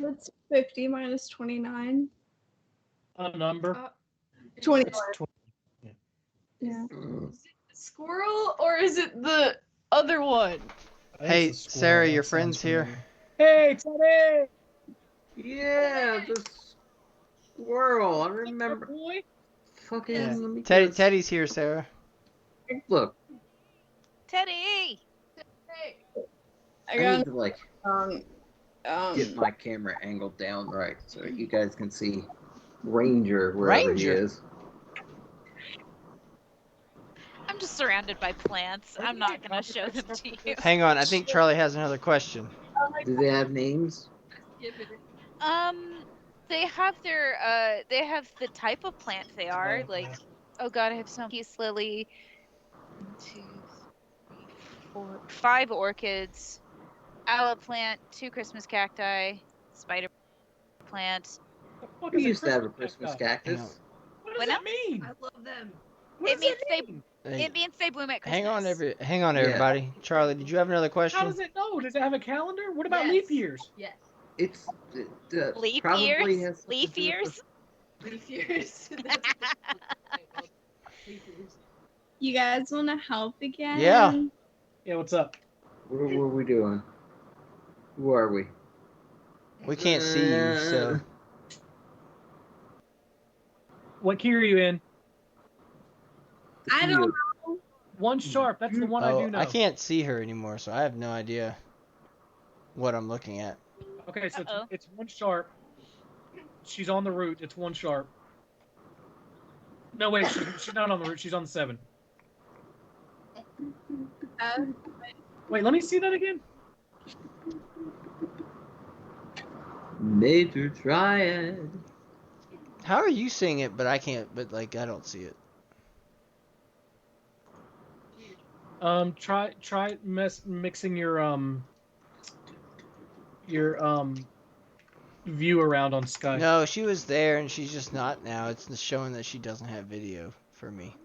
That's 50 minus 29. A number? 21. Yeah. Yeah. Squirrel, or is it the other one? I think Hey, it's a squirrel. Sarah, That your sounds friend's here. familiar. Hey, Teddy! Yeah, the squirrel. I remember. Boy. Fucking. Yeah. Let me guess. Teddy's here, Sarah. Look, Teddy! I I got need to like um get my camera angled down right so you guys can see Ranger wherever he Ranger? is. I'm just surrounded by plants. I'm not gonna show them to you. Hang on, I think Charlie has another question. Do they have names? They have the type of plant they are. Like, oh god, I have some peace lily. 1, 2, 3, 4, 5 orchids, aloe plant, 2 Christmas cacti, spider plant. What We is a used to have a Christmas Christmas cacti? cactus. What does What that mean? I love them. What It does means that mean? It means they bloom at Christmas. Hang on, Yeah. everybody. Charlie, did you have another How question? does it know? Does it have a calendar? What about Yes. leap years? Yes. It's Leap probably years? has something Leaf to do with years? Leaf years. Leaf years. you guys want to help again? Yeah. Yeah, what's up? What are we doing? Who are we? We can't see you, so. What key are you in? I don't know. 1 sharp. That's the one I Oh, do know. I can't see her anymore, so I have no idea what I'm looking at. Okay, so Uh-oh. it's 1 sharp. she's on the root. It's 1 sharp. No, wait, she's not on the root. She's on the 7. Wait, let me see that again. Major triad. How are you seeing it, but I can't? But like, I don't see it. Try mixing your view around on Sky. No, she was there and she's just not now. It's showing that she doesn't have video for me.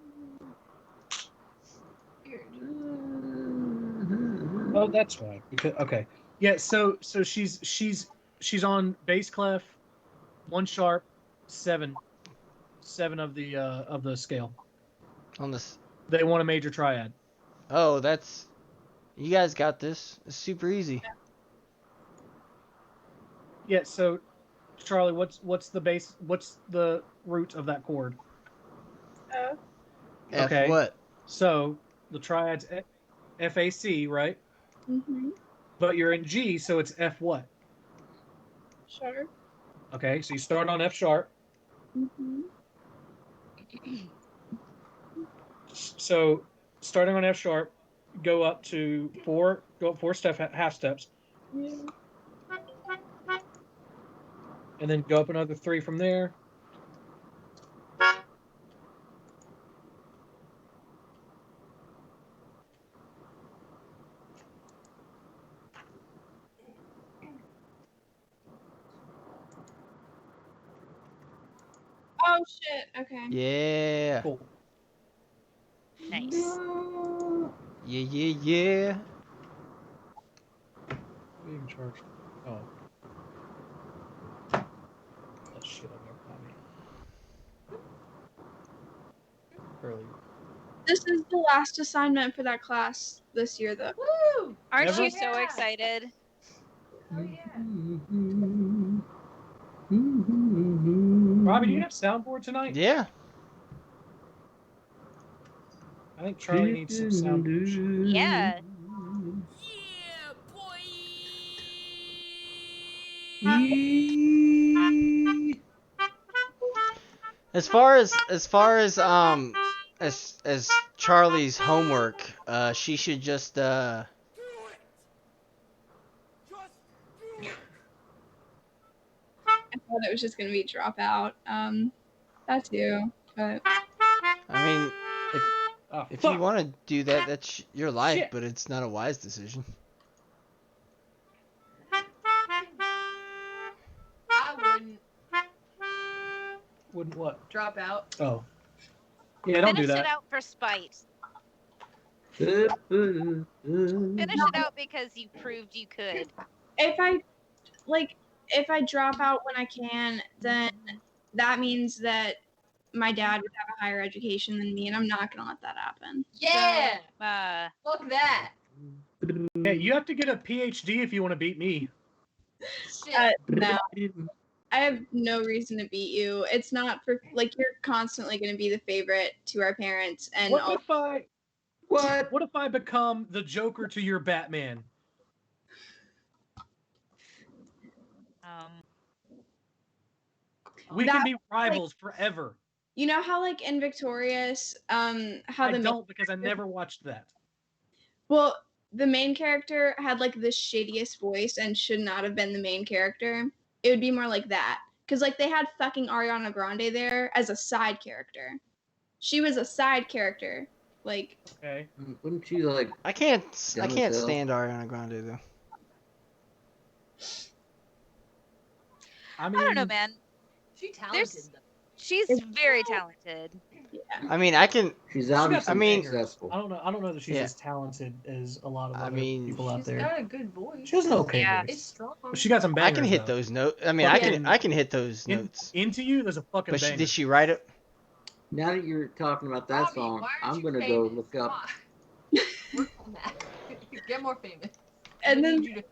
Oh, that's why. Okay. Yeah. So she's on bass clef, 1 sharp, 7 of the scale. On this. They want a major triad. Oh, that's. You guys got this. It's super easy. Yeah. So, Charlie, what's the bass? What's the root of that chord? F. F Okay. what? So the triad's FAC, right? Mm-hmm. But you're in G, so it's F what? Sharp. Okay, so you start on F sharp. Mm-hmm. So starting on F sharp, go up 4 half steps, Yeah. and then go up another 3 from there. Oh shit. Okay. Yeah. Cool. Nice. Yeah. Even charge. Oh. That shit on there, Bobby. Early. This is the last assignment for that class this year, though. Woo! Aren't Ever? you so excited? Oh yeah. Robbie, do you have soundboard tonight? Yeah. I think Charlie needs some soundboard. Yeah. As far as as Charlie's homework, she should just I thought it was just gonna be dropout. That too. But I mean, Oh, if fuck. you want to do that, that's your life, Shit. but it's not a wise decision. I wouldn't Wouldn't what? drop out. Oh. Yeah, don't do Finish it that. out for spite. Finish it out because you proved you could. if I drop out when I can, then that means that my dad would have a higher education than me, and I'm not gonna let that happen. Yeah. So, Fuck that. Yeah, you have to get a PhD if you want to beat me. Shit. No, I have no reason to beat you. It's not for you're constantly gonna be the favorite to our parents, and What if I become the Joker to your Batman? We can be rivals forever. You know how in Victorious, how I the don't because I never watched that. well, the main character had the shittiest voice and should not have been the main character. It would be more like that. Because they had fucking Ariana Grande there as a side character. She was a side character. Okay. Wouldn't you I can't stand Ariana Grande though. I mean, I don't know, man. She's talented though. She's very talented. Yeah. I mean, I can. She's got obviously some bangers. successful. I don't know that she's Yeah. as talented as a lot of I other mean, people out She's there. got a good voice. She has an okay Yeah. voice. It's strong. But she got some I bangers. can hit though. those notes. I mean, Fucking- I can hit those In- notes. Into You, there's a fucking But banger. did she write it? Now that you're talking about that Robbie, song, why aren't I'm you gonna go famous? look Come up. on. Work on that. Get more famous. And We then- need you to hit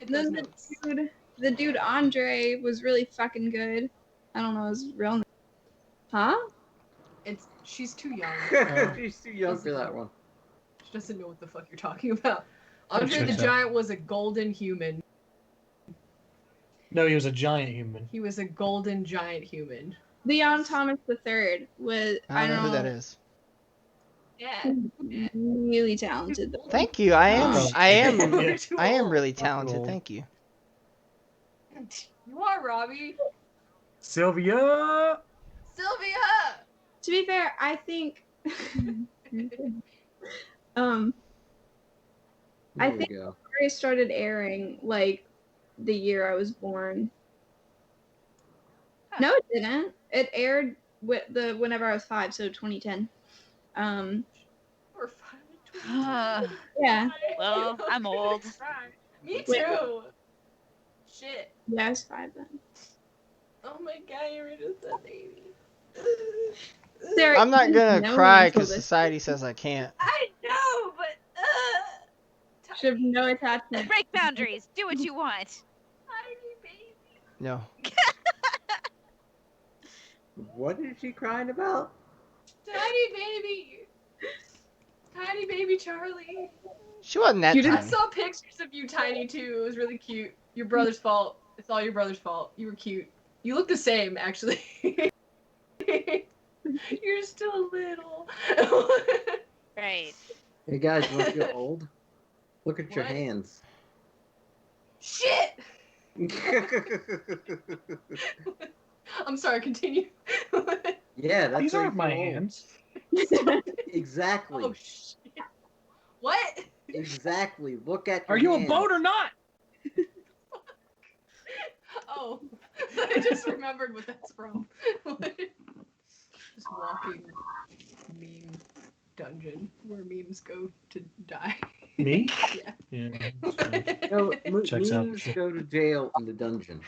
And those then notes. the dude Andre was really fucking good. I don't know his real name. Huh? She's too young. She's too young for that one. She doesn't know what the fuck you're talking about. That Andre the checks out. Giant was a golden human. No, he was a giant human. He was a golden giant human. Leon Thomas III was, I don't know who that is. Yeah. really talented. Though. Thank you. I am Yeah. really talented. Thank you. You are, Robbie. Sylvia. Sylvia. To be fair, I think I think Story started airing like the year I was born. Huh. No, it didn't. It aired whenever I was 5, so 2010. We're 5. Yeah. Well, I'm old. Me too. Shit. Yeah, I was 5 then. Oh my god, you're just a baby. Sarah, I'm not gonna no cry one told because us. society says I can't. I know, but Should have no attachment. Break boundaries. Do what you want. tiny baby. No. What is she crying about? Tiny baby. Tiny baby Charlie. She wasn't that You I tiny. saw pictures of you tiny too. It was really cute. Your brother's fault. It's all your brother's fault. You were cute. You look the same, actually. You're still little. Right. Hey guys, you want to feel old? Look at your What? hands. Shit! I'm sorry, continue. Yeah, that's These how you aren't my feel old. hands. Exactly. Oh, shit. What? Exactly. Look at your Are you hands. a boat or not? Oh, I just remembered what that's from. Just walking meme dungeon where memes go to die. Me? Yeah. Yeah. No, Checks out. memes go to jail in the dungeon.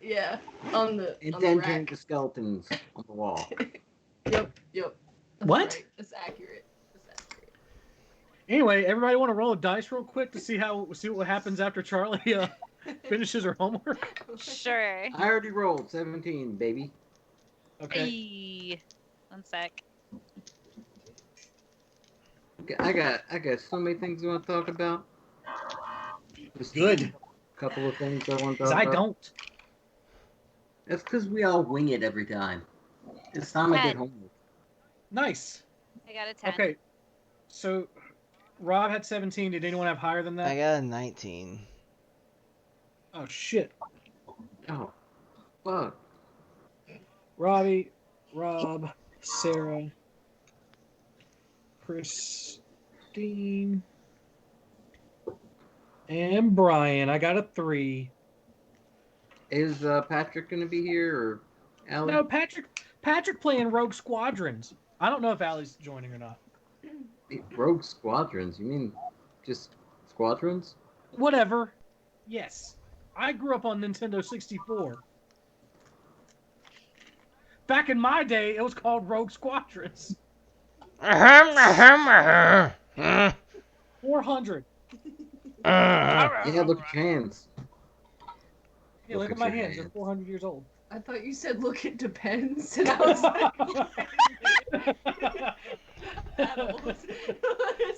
Yeah. On the Indenting rack. the skeletons on the wall. Yep. That's What? right. That's accurate. Anyway, everybody want to roll a dice real quick to see what happens after Charlie finishes her homework? Sure. I already rolled 17, baby. Okay. Hey. One sec. I got so many things I want to talk about. Just Good. a couple of things I want to Because talk I about. don't. That's because we all wing it every time. It's time I did 10. homework. Nice. I got a 10. Okay. So, Rob had 17. Did anyone have higher than that? I got a 19. Oh, shit. Oh, fuck. Robbie, Rob, Sarah, Christine, and Brian. I got a 3. Is Patrick going to be here or Allie? No, Patrick playing Rogue Squadrons. I don't know if Allie's joining or not. Rogue Squadrons? You mean just Squadrons? Whatever. Yes. I grew up on Nintendo 64. Back in my day, it was called Rogue Squadrons. 400. Yeah, look at your hands. Yeah, look at my hands. They're 400 years old. I thought you said look, it depends, and I was like,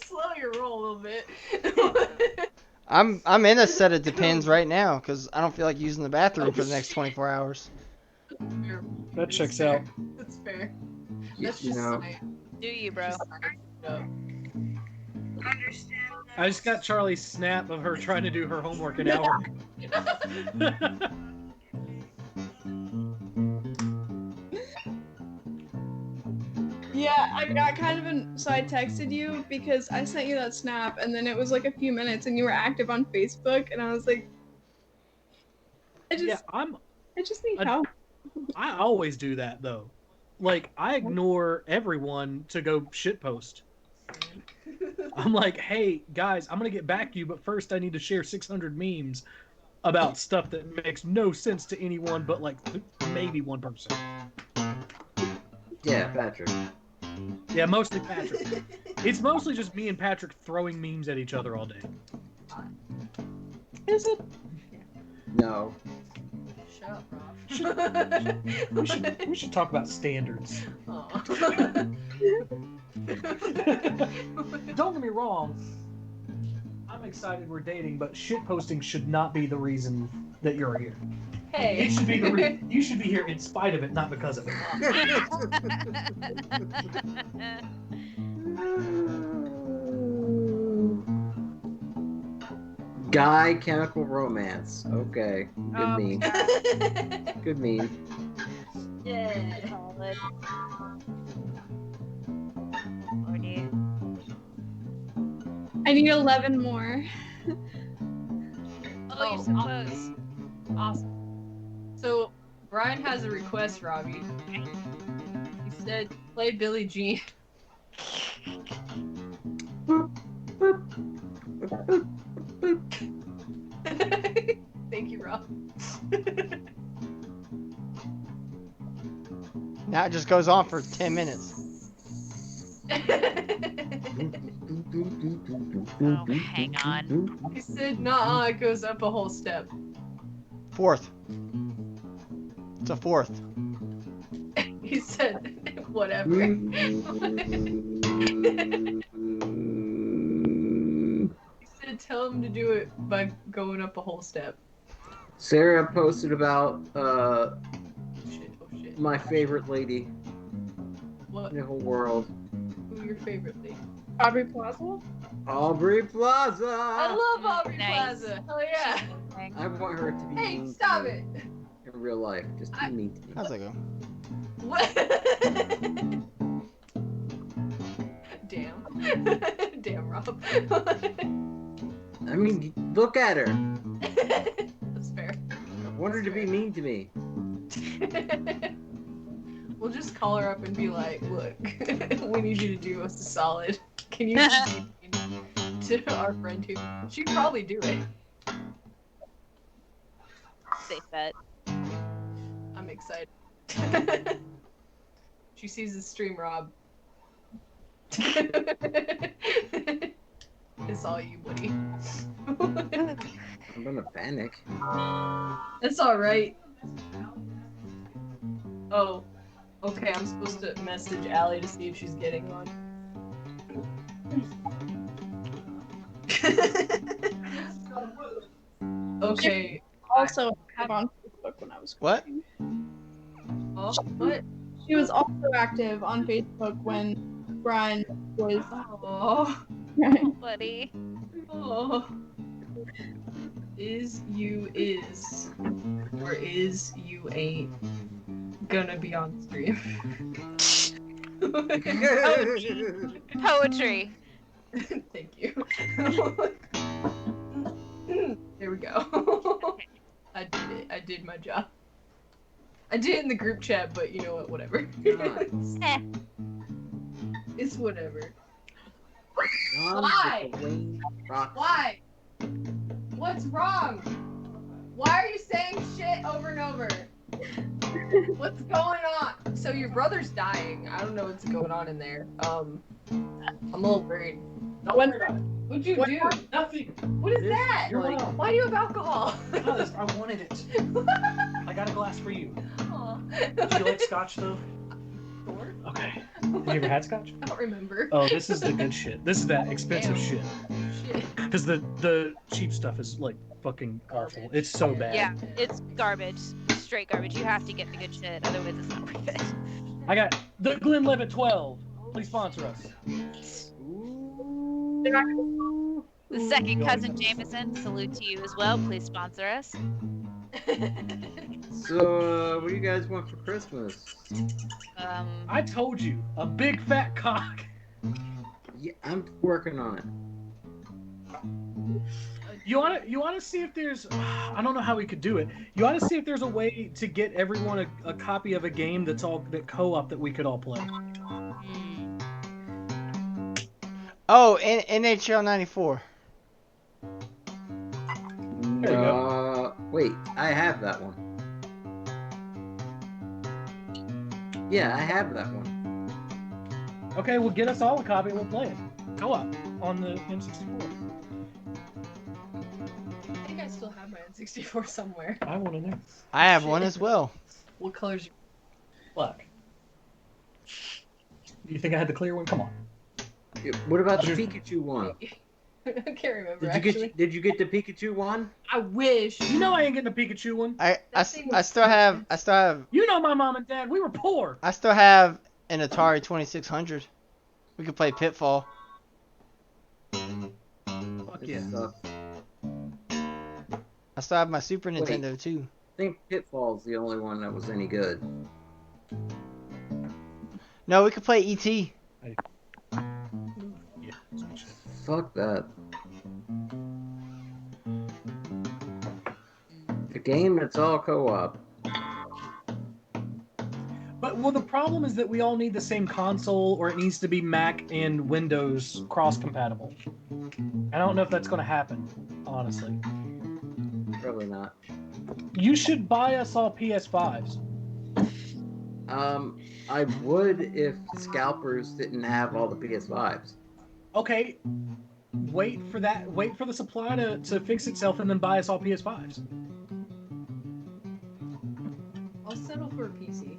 slow your roll a little bit. I'm in a set of depends right now because I don't feel like using the bathroom for the next 24 hours. That checks out. That's fair. You That's just know, science. Do you, bro? No. Understand that. I just got Charlie's snap of her trying to do her homework an hour. Yeah, I got kind of so I texted you because I sent you that snap and then it was like a few minutes and you were active on Facebook and I was like, I just need help. I always do that though. Like I ignore everyone to go shitpost. I'm like, hey guys, I'm gonna get back to you, but first I need to share 600 memes about stuff that makes no sense to anyone but like maybe one person. yeah, Patrick. Yeah, mostly Patrick. It's mostly just me and Patrick throwing memes at each other all day. Is it? No. Shut up, Rob. We should talk about standards. Aw. Don't get me wrong. I'm excited we're dating, but shitposting should not be the reason that you're here. Hey. You should be here in spite of it, not because of it. Guy chemical romance. Okay. Good meme. Good meme. Yeah. Solid. Lordy. I need 11 more. Oh, you're so close. Awesome. So Brian has a request, Robbie. He said, "Play Billie Jean." Thank you, Rob. Now it just goes on for 10 minutes. Oh, hang on. He said, "Nah, it goes up a whole step." Fourth. It's a fourth. He said, "Whatever." He said, "Tell him to do it by going up a whole step." Sarah posted about Shit. my favorite lady What? in the whole world. Who your favorite lady? Aubrey Plaza? Aubrey Plaza. I love Aubrey Nice. Plaza. Hell yeah. I want her to be Hey, mean stop to it. me in real life. Just be mean to me. How's that go? What? Damn. Damn, Rob. I mean, look at her. That's fair. I want her to be mean to me. We'll just call her up and be like, "Look, we need you to do us a solid. Can you just be mean to our friend who she'd probably do it?" Safe bet. I'm excited. She sees the stream, Rob. It's all you, buddy. I'm gonna panic. That's all right. Oh, okay. I'm supposed to message Allie to see if she's getting one. Okay. Also active on Facebook when I was What? cooking. Oh, what? She was also active on Facebook when Brian was Oh, Buddy. oh. Is you is, or is you ain't gonna be on stream? Poetry. Thank you. There we go. I did it. I did my job. I did it in the group chat, but you know what? Whatever. Eh. It's whatever. John Why? with the Wayne Rock. Why? What's wrong? Why are you saying shit over and over? What's going on? So your brother's dying. I don't know what's going on in there. I'm a little worried. Don't worry about it. What'd you do? Nothing. What is that? Your mom. Why do you have alcohol? Because I wanted it. I got a glass for you. Aw. Do you like scotch though? Sure. Okay. Have you ever had scotch? I don't remember. Oh, this is the good shit. This is that expensive Damn. shit. Shit. Because the cheap stuff is like fucking awful. It's so bad. Yeah, it's garbage. Straight garbage. You have to get the good shit, otherwise it's not worth it. I got the Glenlivet 12. Please sponsor us. The second cousin Jameson, salute to you as well. Please sponsor us. So, what do you guys want for Christmas? I told you, a big fat cock. Yeah, I'm working on it. You wanna see if there's I don't know how we could do it. You wanna see if there's a way to get everyone a copy of a game that co-op that we could all play. Oh, NHL 94. There you go. Wait, I have that one. Yeah, I have that one. Okay, well get us all a copy and we'll play it. Co-op on the N64. I think I still have my N64 somewhere. I want to know. I have one as well. What color's your... Black. Do you think I had the clear one? Come on. What about the Pikachu one? I can't remember. Did you get the Pikachu one? I wish. You know I ain't getting a Pikachu one. I thing still have You know my mom and dad. We were poor. I still have an Atari 2600. We could play Pitfall. Fuck This yeah. sucks. I still have my Super Wait. Nintendo too. I think Pitfall's the only one that was any good. No, we could play E.T. Yeah. Fuck that. A game that's all co-op. But well, the problem is that we all need the same console, or it needs to be Mac and Windows cross-compatible. I don't know if that's going to happen, honestly. Probably not. You should buy us all PS5s. I would if scalpers didn't have all the PS5s. Okay, wait for that. Wait for the supply to fix itself, and then buy us all PS5s. I'll settle for a PC.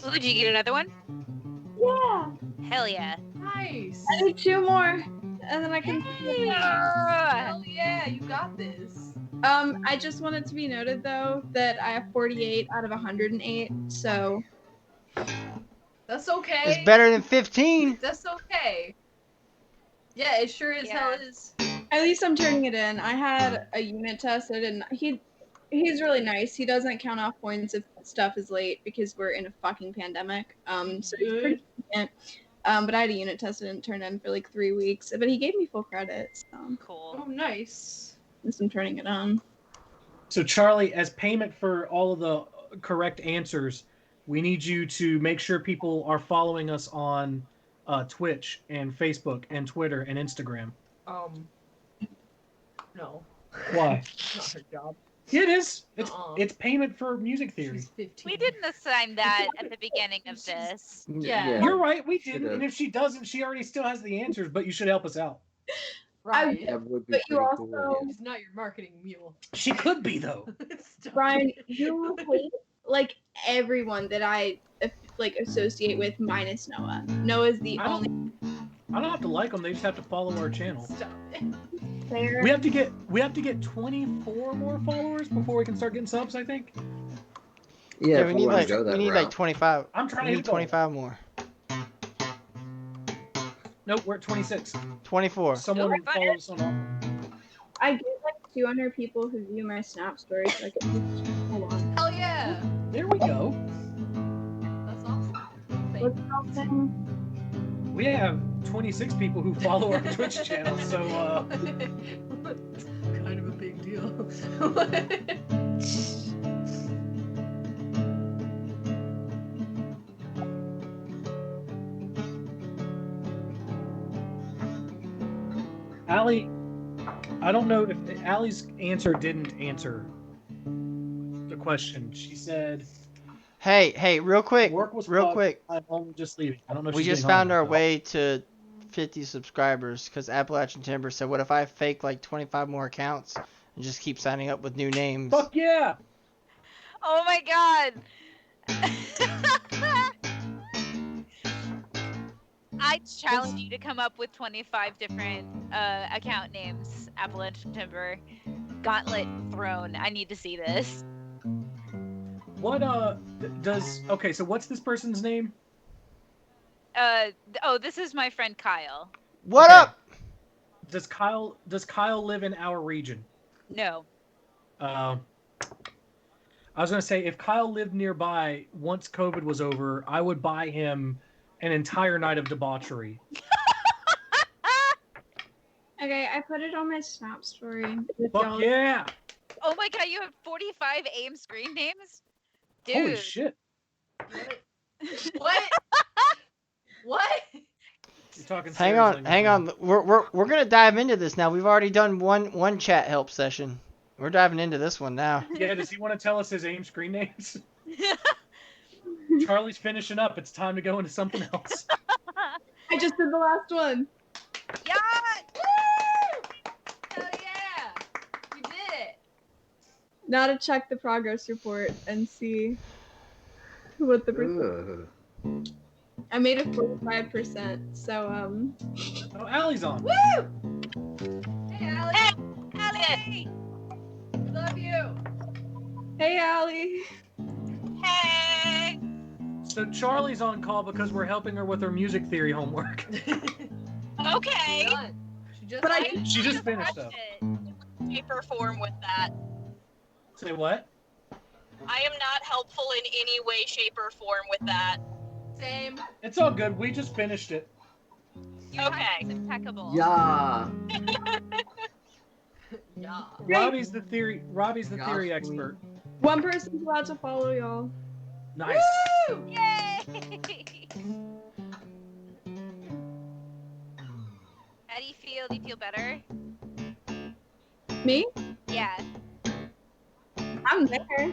Ooh, did you get another one? Yeah. Hell yeah. Nice. I need 2 more, and then I can. Hell yeah, you got this. I just wanted to be noted though that I have 48 out of 108, so That's okay. It's better than 15. That's okay. Yeah, it sure as hell is. at least I'm turning it in. I had a unit test. I didn't. He's really nice. He doesn't count off points if stuff is late because we're in a fucking pandemic. So he's pretty convenient. But I had a unit test I didn't turn in for like 3 weeks. But he gave me full credit. So Cool. Oh, nice. at least I'm turning it on. So Charlie, as payment for all of the correct answers, we need you to make sure people are following us on Twitch and Facebook and Twitter and Instagram. No. Why? Not her job. Yeah, it is. It's payment for music theory. She's 15. We didn't assign that at the beginning of this. Yeah. You're right, we didn't. Should've. And if she doesn't, she already still has the answers, but you should help us out. Right. That would be But you pretty also- cool. She's not your marketing mule. She could be, though. Stop Brian, it. you hate like everyone that I like associate with minus Noah. Noah's the I only don't have to like them, they just have to follow our channel. Stop it. player. We have to get 24 more followers before we can start getting subs, I think. Yeah, if we we need want like to go that we need route. like 25. I'm trying We to need hit a goal. 25 more. Nope, we're at 26. 24. Someone Nope. follow us on all. I get like 200 people who view my Snap stories. So I can hold on. Hell yeah. There we go. That's awesome. Thank What's you. the thing? We have 26 people who follow our Twitch channel, so Kind of a big deal. Allie, I don't know if Allie's answer didn't answer the question. She said Hey, real quick, work was real fucked, quick. I'm only just leaving. I don't know if We she's just getting found home our yet, though. way to 50 subscribers because Appalachian Timber said, "What if I fake like 25 more accounts and just keep signing up with new names?" Fuck yeah! Oh my god. I challenge you to come up with 25 different account names. Appalachian Timber. Gauntlet Throne. I need to see this. What does okay? So what's this person's name? This is my friend Kyle. What Okay. up? Does Kyle live in our region? No. I was gonna say if Kyle lived nearby, once COVID was over, I would buy him an entire night of debauchery. Okay, I put it on my Snap story. If Fuck y'all- yeah! Oh my god, you have 45 AIM screen names? Dude. Holy shit! What? What? You're talking. Hang on, seriously. hang on. We're gonna dive into this now. We've already done one chat help session. We're diving into this one now. Yeah, does he want to tell us his AIM screen names? Charlie's finishing up. It's time to go into something else. I just did the last one. Yeah! Woo! Hell yeah! You did it. Now to check the progress report and see what the Ugh. I made it 45%. So Oh, Allie's on. Woo! Hey, Allie. Allie! We love you. hey, Allie. Hey! So Charlie's on call because we're helping her with her music theory homework. Okay. Done. She just But I- finished. She just finished up. Shape or form with that. Say what? I am not helpful in any way, shape, or form with that. Same. It's all good. We just finished it. Your Okay. timing's impeccable. Yeah. Yeah. Robbie's the theory Gosh, expert. One person's allowed to follow y'all. Nice. Woo! Yay! How do you feel? Do you feel better? Me? Yeah. I'm there.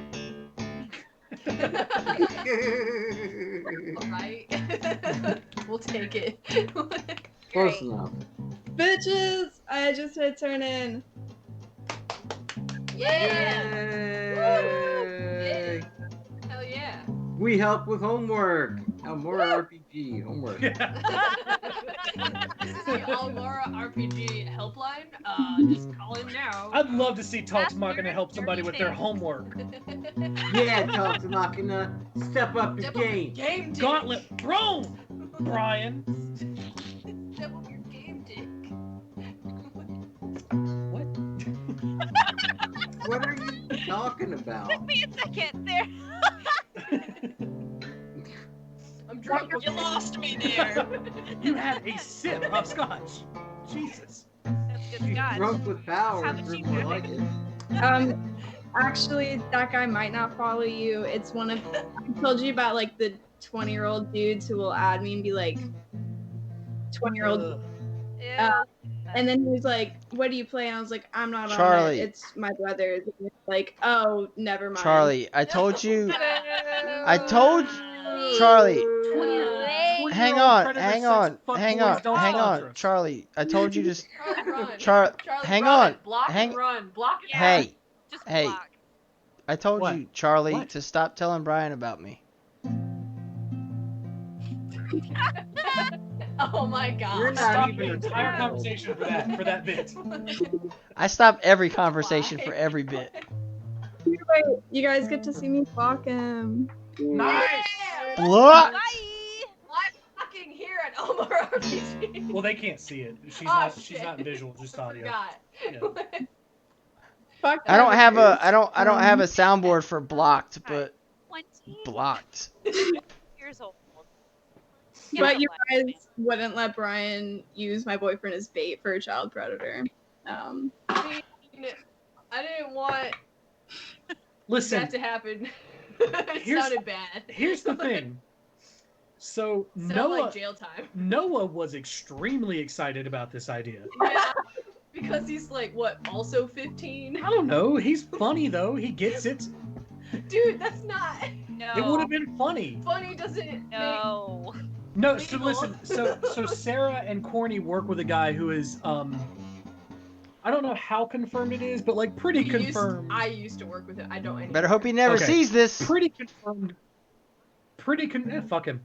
All right. We'll take it. Close Great. enough. Bitches, I just hit turn in. Yeah. Yay! Hell yeah. We help with homework. Almora RPG homework. Yeah. This is the Almora RPG helpline. Just call in now. I'd love to see Talks Ask Machina your help somebody with their things. homework. Yeah, Talks Machina, step up your Step up your game. game, dick. Gauntlet, bro, Brian. Step up your game, dick. What? What are you talking about? Took me a second there. I'm drunk. You lost me there. You had a sip of scotch. Jesus. That's good scotch. Drunk with power. Haven't It's you more been? like it. Actually, that guy might not follow you. It's one of I told you about like the 20-year-old dudes who will add me and be like 20-year-old. Ugh. Ew. And then he was like, "What do you play?" And I was like, "I'm not Charlie. on it. It's my brother." And he was like, "Oh, never mind." Charlie, I told you. I told Charlie. 20-year-old Hang on, hang on, hang on, hang on, Charlie. I told you to. Charlie, run. Charlie, Charlie, hang run. on. Block Hang- and run. Block and Hey, Just Hey. block. I told What? you, Charlie, What? to stop telling Brian about me. Oh my god. You're not Stop even the a entire child. conversation for that bit. I stop every conversation for every bit. You guys get to see me block him. Nice. Yeah. What? Bye. I'm fucking here at Almora RPG. Well, they can't see it. She's Oh, she's shit. not visual, just I audio. forgot. Yeah. Fuck I don't have a others. I don't have a soundboard for blocked, but 20 blocked. years old. But you guys wouldn't let Brian use my boyfriend as bait for a child predator. I mean, I didn't want Listen, that to happen. It Here's- sounded bad. here's the thing. So Sounded Noah like jail time. Noah was extremely excited about this idea. Yeah. Because he's like, what, also 15? I don't know. He's funny though. He gets it. Dude, that's not No. It would have been funny. funny, doesn't No. No, so Legal. listen. So Sarah and Corny work with a guy who is I don't know how confirmed it is, but like pretty confirmed. I used to work with him. I don't anymore. Better hope he never Okay. sees this. Pretty confirmed. Fuck him.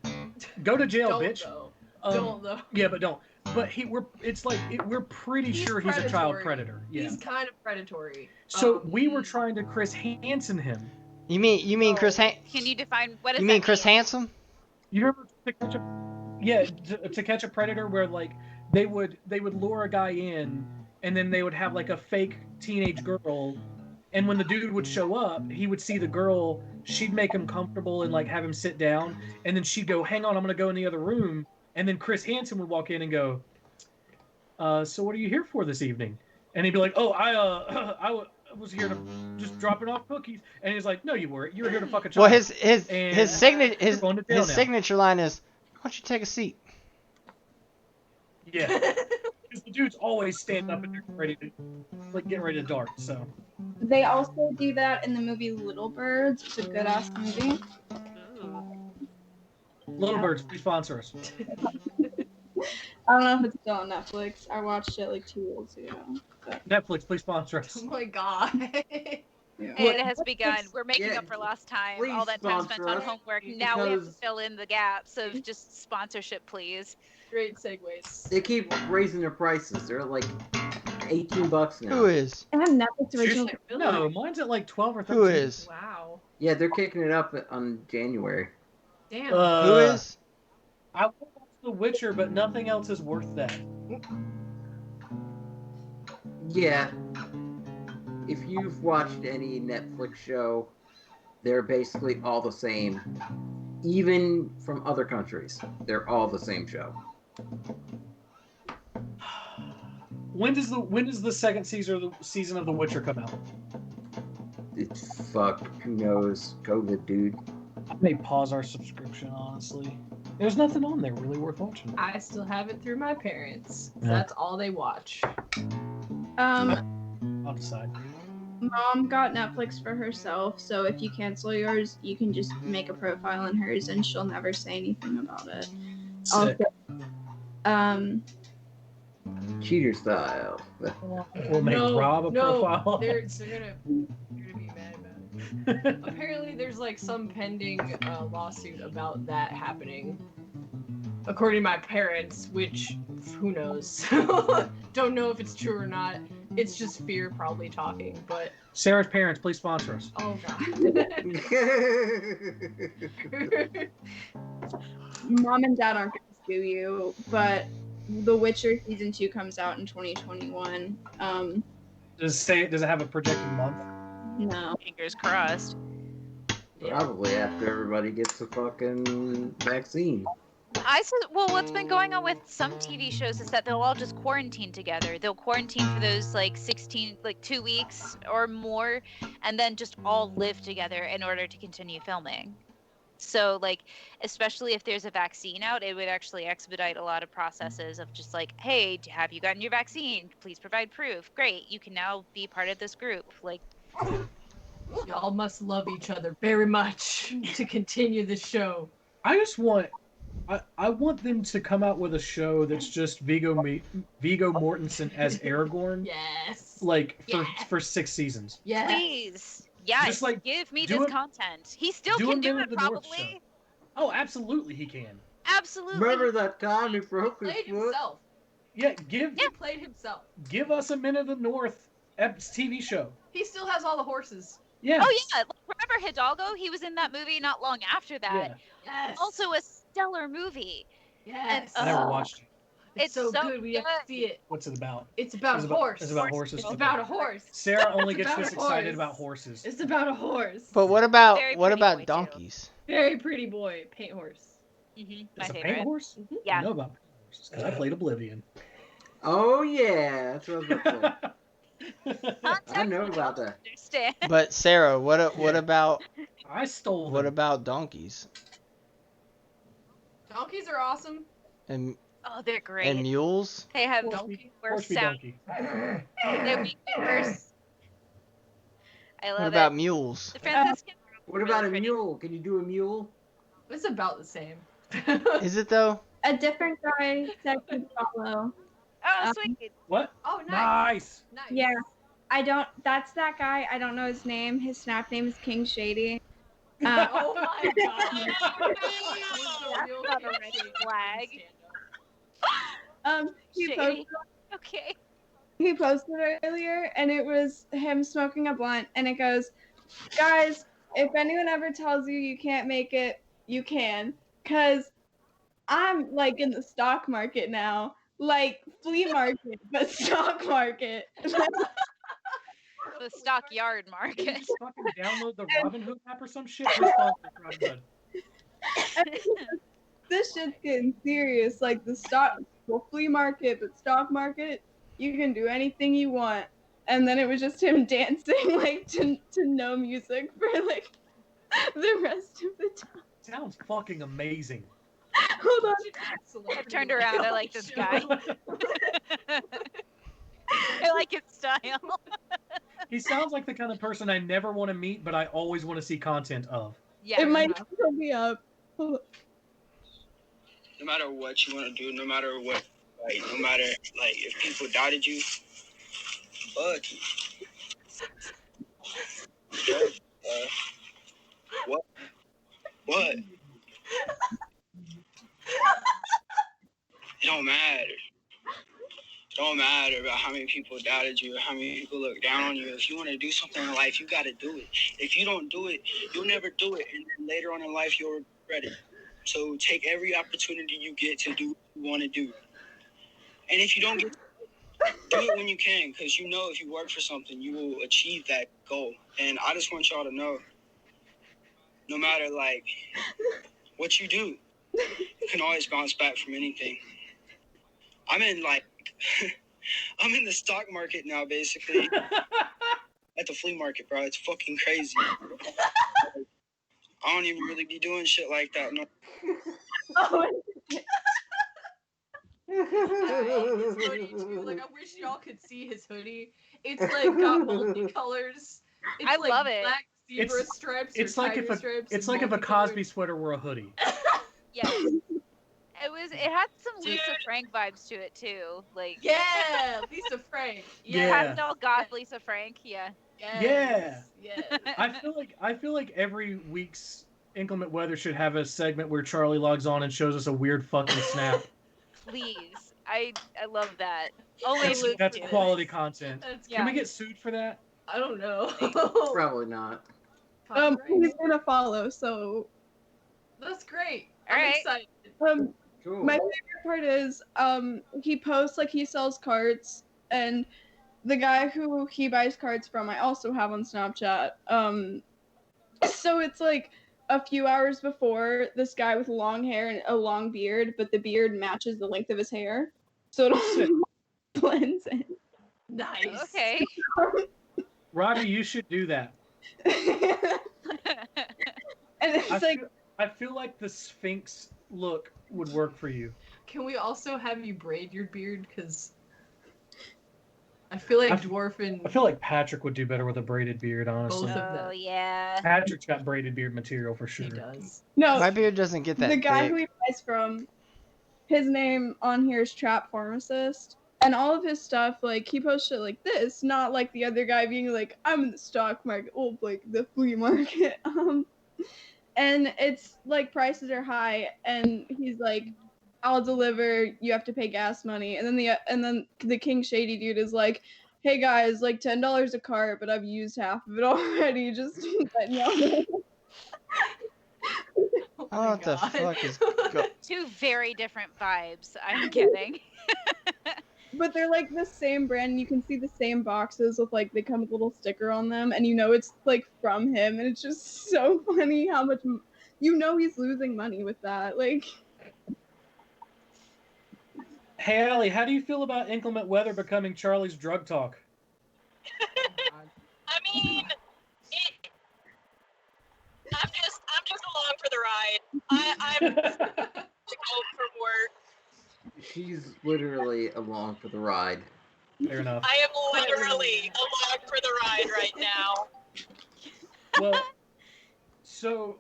Go to jail, Don't, bitch. though. Um, Don't, though. Yeah, but don't. But we're pretty He's sure he's a child predatory. predator. Yeah. He's kind of predatory. So we were trying to Chris Hansen him. You mean Chris No. Can you define what is You mean that Chris mean? Handsome? You remember to catch a predator where like they would lure a guy in and then they would have like a fake teenage girl, and when the dude would show up, he would see the girl, she'd make him comfortable and like have him sit down, and then she'd go, "Hang on, I'm gonna go in the other room," and then Chris Hansen would walk in and go, "So what are you here for this evening?" And he'd be like, "Oh, I was here to just dropping off cookies," and he's like, "No, you weren't. You were here to fuck a child." Well, his And his you're going to jail now. signature line is, "Why don't you take a seat?" Yeah. Because the dude's always standing up and getting ready to dart. So They also do that in the movie Little Birds. It's a good ass movie. Little Birds, please sponsor us. I don't know if it's still on Netflix. I watched it like 2 years ago. Netflix, please sponsor us. Oh my god. Yeah. It has begun. Netflix- We're making yeah, up for lost time. please All that time spent sponsor on us, homework. Now we have to because- fill in the gaps of just sponsorship, please. Great segues. They keep raising their prices. They're like $18 now. Who is? I have Netflix original. Seriously? No, mine's at like 12 or 13. Who is? Wow. Yeah, they're kicking it up on January. Damn. Who is? I will watch The Witcher, but nothing else is worth that. Yeah. If you've watched any Netflix show, they're basically all the same. Even from other countries, they're all the same show. When does the second season of The Witcher come out? It's fuck. Who knows? COVID, dude. I may pause our subscription, honestly. There's nothing on there really worth watching. I still have it through my parents. Yeah. That's all they watch. I'll decide. Mom got Netflix for herself, so if you cancel yours, you can just make a profile in hers, and she'll never say anything about it. Sick. Also, Cheater style. We'll make Rob a profile. They're gonna be mad about it. Apparently, there's like some pending lawsuit about that happening. According to my parents, which who knows? Don't know if it's true or not. It's just fear probably talking, but Sarah's parents, please sponsor us. oh god. Mom and Dad aren't going to sue you, but The Witcher season 2 comes out in 2021. Does it have a projected month? No. Fingers crossed. Probably after everybody gets the fucking vaccine. Well, what's been going on with some TV shows is that they'll all just quarantine together. They'll quarantine for those 2 weeks or more, and then just all live together in order to continue filming. So, especially if there's a vaccine out, it would actually expedite a lot of processes of just hey, have you gotten your vaccine? Please provide proof. Great, you can now be part of this group. Y'all must love each other very much to continue the show. I want them to come out with a show that's just Viggo Mortensen as Aragorn. Yes. For 6 seasons. Yes. Please. Yes, Just, give me this content. He still can do it, probably. Oh, absolutely he can. Absolutely. Remember that time he broke his Played foot? himself. Yeah, He played himself. give us a Men of the North TV show. He still has all the horses. Yeah. Oh yeah, remember Hidalgo? He was in that movie not long after that. Yeah. Yes. Also a stellar movie. Yes. I never watched it. It's so so good. We have to good. see it. What's it about? It's about a horse. It's about horses. It's Okay. about a horse. Sarah only It's gets about this a excited horse. about horses. It's about a horse. But what Very about pretty boy, too. donkeys? Very pretty boy, paint horse. My It's a favorite. paint horse? Yeah. I know about paint horses because I played Oblivion. Oh yeah, that's what I was gonna say. I know about that. Understand. But Sarah, what about I stole what them. about donkeys Donkeys are awesome. and Oh, they're great. and mules? They have Donkey. worse Horse be sound. donkey. They're weak worse. I love What about it. mules? The Franciscan. What about a mule? Can you do a mule? It's about the same. Is it though? A different guy that could follow. Oh, sweet. What? Oh, nice. Nice. Nice. Yeah. That's that guy. I don't know his name. His snap name is King Shady. Oh my god. That's not a red flag. He Shady. posted, Okay. he posted earlier, and it was him smoking a blunt, and it goes, guys, if anyone ever tells you you can't make it, you can, because I'm in the stock market now, flea market, but stock market. The stockyard market. Just fucking download the Robinhood app or some shit. We're sponsored Robinhood. This shit's getting serious. Flea market, but stock market, you can do anything you want. And then it was just him dancing to no music for the rest of the time. Sounds fucking amazing. Hold on. I turned around. I like this guy. I like his style. He sounds like the kind of person I never want to meet, but I always want to see content of. Yeah. It might still be up. No matter what you want to do, no matter what, no matter if people doubted you, fuck you. What? What? It don't matter. It don't matter about how many people doubted you or how many people look down on you. If you want to do something in life, you got to do it. If you don't do it, you'll never do it. And then later on in life, you'll regret it. So take every opportunity you get to do what you want to do. And if you don't get to do it when you can, because you know if you work for something, you will achieve that goal. And I just want y'all to know, no matter like what you do, you can always bounce back from anything. I'm in like, I'm in the stock market now, basically. At the flea market, bro. It's fucking crazy. I don't even really be doing shit like that. No. Oh, His hoodie too. Like I wish y'all could see his hoodie. It's like got multicolors. It's I like love it. black zebra It's- stripes. It's or like tiger if a stripes it's and like if a multicolored. Cosby sweater were a hoodie. Yes. It had some Lisa Dude. Frank vibes to it too. Like Yeah, Lisa Frank. Yeah. pastel goth Lisa Frank. Yeah. Yes. Yes. I feel like every week's Inclement Weather should have a segment where Charlie logs on and shows us a weird fucking snap. Please. I love that. Only I if live you That's for do. quality content. That's Can we Yeah. get sued for that? I don't know. Probably not. he's gonna follow. So, That's great. All I'm right. excited. Cool. my favorite part is, he posts like he sells cards, and the guy who he buys cards from, I also have on Snapchat. So it's like a few hours before, this guy with long hair and a long beard, but the beard matches the length of his hair, so it all blends in. Nice. Okay. Robbie, you should do that. And it's I feel like the Sphinx look would work for you. Can we also have you braid your beard? Because I feel like I dwarf feel like Patrick would do better with a braided beard, honestly. Both of Oh them. yeah. Patrick's got braided beard material for sure. He does. no, My beard doesn't get that the guy thick. who he buys from, his name on here is Trap Pharmacist, and all of his stuff, like, he posts shit like this, not like the other guy being like, I'm in the stock market, oh, like the flea market. And it's like prices are high, and he's like, I'll deliver, you have to pay gas money. And then the King Shady dude is like, hey guys, like $10 a cart, but I've used half of it already, just letting y'all know. Oh Oh, what the fuck is Two very different vibes. I'm getting. But they're like the same brand, and you can see the same boxes with like they come with a little sticker on them, and you know it's like from him, and it's just so funny how much he's losing money with that. Like, Hey, Allie, how do you feel about Inclement Weather becoming Charlie's drug talk? I mean, I'm just along for the ride. I'm home from work. She's literally along for the ride. Fair enough. I am literally along for the ride right now. Well, so,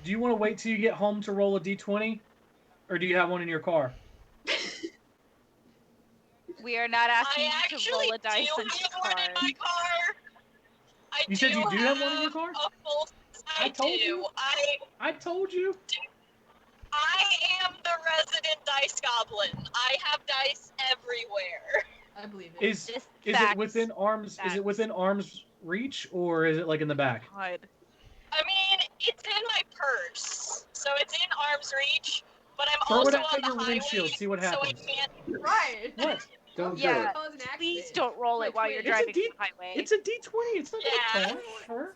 do you want to wait till you get home to roll a d20? Or do you have one in your car? We are not asking I you to actually roll a dice do on have your one card. in my car. You said you do have one in your car? A full, I told do. you. I told you. I am the resident dice goblin. I have dice everywhere. I believe it. Is Just it facts. within arms? Is it within arm's reach, or is it like in the back? God. I mean, it's in my purse, so it's in arm's reach. But I'm Throw it also at on the your highway, windshield, see what so I happens. can't. Right. What? Don't Yeah. do it. Cause an Please accident. don't roll it Like, while you're wait, driving D- the highway. It's a d20. It's not Yeah. gonna crash.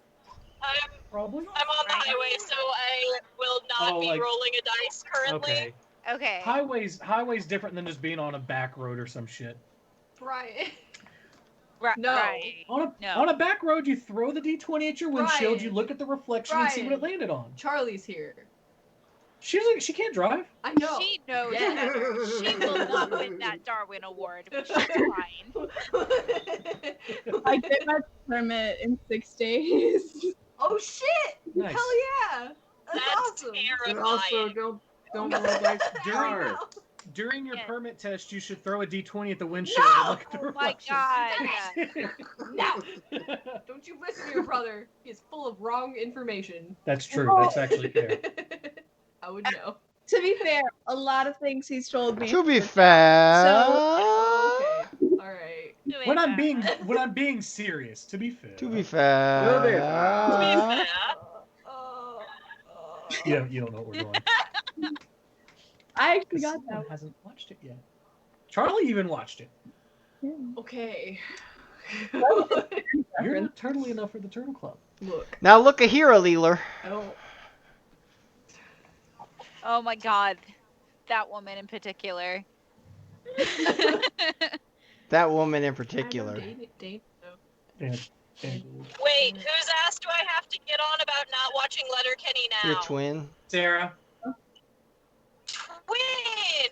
I'm Probably. on the highway, so I will not Oh, be like- rolling a dice currently. Okay. Okay. Highway's different than just being on a back road or some shit. Right. No. No. Right. On No. a back road, you throw the d20 at your windshield, you Brian. look at the reflection and see what it Brian. landed on. Charlie's here. She can't drive. I know. She knows Yeah. better. She will not win that Darwin Award, but she's fine. I get my permit in 6 days. Oh shit! Nice. Hell yeah! That's That's awesome. And terrifying. also, don't roll dice in the During- car. During your Yeah. permit test, you should throw a D20 at the windshield No! and look at the Oh my reflection. god. No! Don't you listen to your brother. He is full of wrong information. That's true. That's actually fair. I would know. To be fair, a lot of things he's told me. To be fair. Oh, okay. All right. When I'm being serious, to be fair. To be fair. To be fair. You don't know what we're doing. I actually got Someone that. hasn't watched it yet. Charlie even watched it. Okay. You're not turtly enough for the Turtle Club. Look, Now look at here, Leeler. I don't. Oh my god. That woman in particular. That woman in I don't particular. date. No. Yeah. Wait, whose ass do I have to get on about not watching Letterkenny now? Your twin. Sarah. Twin!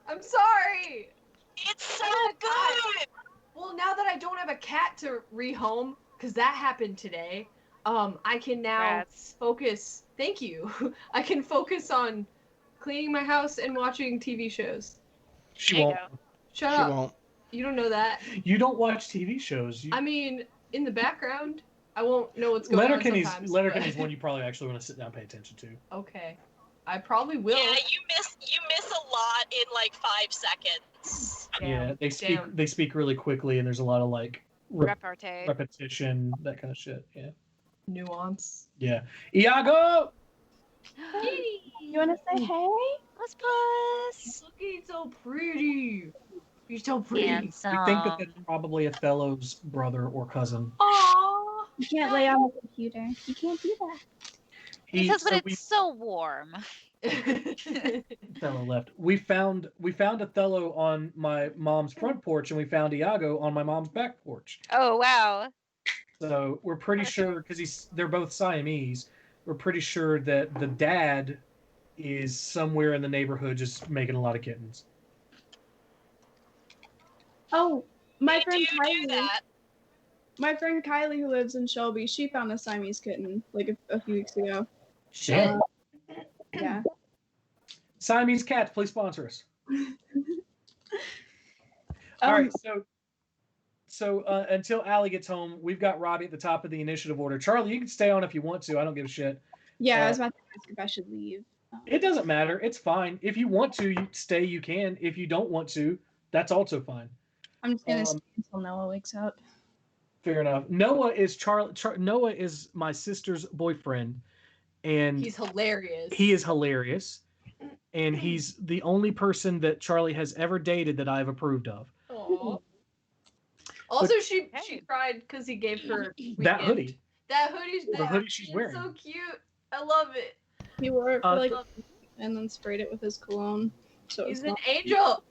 I'm sorry. It's so Oh my God. good! Well, now that I don't have a cat to rehome, because that happened today, I can now Rats. focus. Thank you. I can focus on cleaning my house and watching TV shows. She There you won't. go. Shut She up. won't. You don't know that. You don't watch TV shows. I mean, in the background, I won't know what's going on sometimes. Letterkenny's but- one you probably actually want to sit down and pay attention to. Okay. I probably will. Yeah, you miss a lot in like 5 seconds. Yeah, they speak Damn. they speak really quickly, and there's a lot of like Repartee. repetition, that kind of shit. Yeah. Nuance. Yeah. Iago. You want to say hey? Puss puss. Looking so pretty. You're so pretty. Handsome. We think that that's probably Othello's brother or cousin. Aww. You can't lay on the computer. You can't do that. Because So it's so warm. Othello left. We found Othello on my mom's front porch, and we found Iago on my mom's back porch. Oh wow. So we're pretty sure, because they're both Siamese, we're pretty sure that the dad is somewhere in the neighborhood just making a lot of kittens. Oh, my They friend do Kylie. that. My friend Kylie, who lives in Shelby, she found a Siamese kitten like a few weeks ago. Yeah. Yeah. Siamese cats, please sponsor us. All right, so until Allie gets home, we've got Robbie at the top of the initiative order. Charlie, you can stay on if you want to. I don't give a shit. Yeah, I was about to ask if I should leave. It doesn't matter. It's fine. If you want to, you stay. You can. If you don't want to, that's also fine. I'm just gonna stay until Noah wakes up. Fair enough. Noah is Noah is my sister's boyfriend, and He's hilarious. he is hilarious, and he's the only person that Charlie has ever dated that I've approved of. Aw. Also, she Hey. cried because he gave her That weekend. hoodie. That hoodie. The hoodie she's it's wearing. so cute. I love it. He wore it for like, Love and then sprayed it with his cologne. So He's it's an not. angel.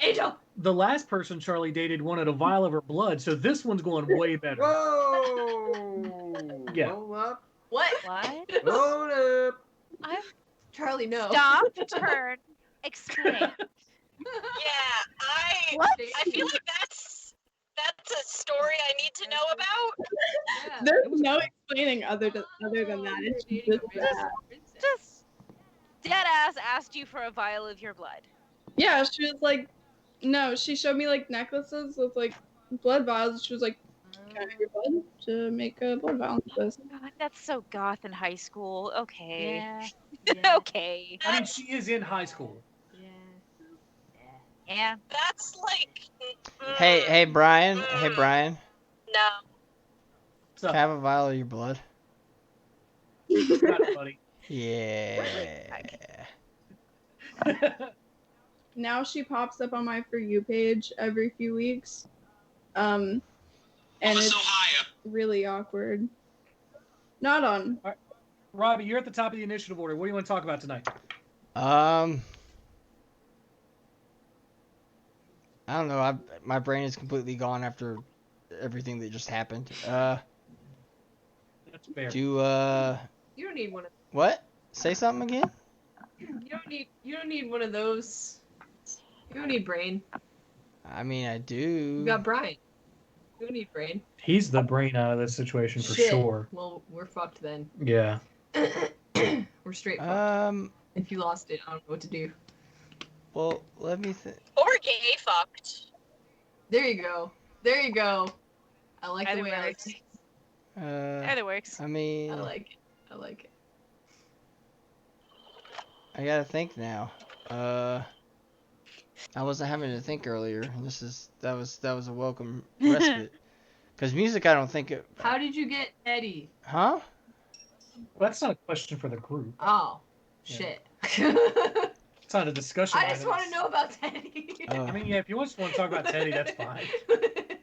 Angel. The last person Charlie dated wanted a vial of her blood, so this one's going way better. Whoa! Yeah. Hold up. What? What? Hold up. I'm Charlie, no. stop. Turn. Explain. Yeah, I feel like that's a story I need to know about. Yeah. There's no explaining other than that. It's just that. Just dead ass asked you for a vial of your blood. Yeah, she was like, no, she showed me like necklaces with like blood vials. She was like, can I have your blood to make a blood vial? God, that's so goth in high school. Okay. Yeah. Okay. I mean, she is in high school. Yeah. That's like. Hey, Brian. Hey, Brian. No. So, Can I have a vial of your blood? got it, buddy. Yeah. Now she pops up on my For You page every few weeks. And it's really awkward. Not on. Robbie, you're at the top of the initiative order. What do you want to talk about tonight? I don't know. My brain is completely gone after everything that just happened. That's fair. You don't need one of. What? Say something again? You don't need one of those. You don't need brain. I mean, I do. You got Brian. You don't need brain. He's the brain out of this situation for Shit. sure. Well, we're fucked then. Yeah. We're straight fucked. If you lost it, I don't know what to do. Well, let me think. Or gay fucked. There you go. There you go. I like the Either way works. I say Either works. I it. mean, I like it. I like it. I gotta think now. I wasn't having to think earlier. That was a welcome respite. Cause music, I don't think it. How did you get Eddie? Huh? Well, that's not a question for the group. Oh, Yeah. shit. It's not a discussion. I just want to know about Teddy. Oh. I mean, yeah, if you just want to talk about Teddy, that's fine.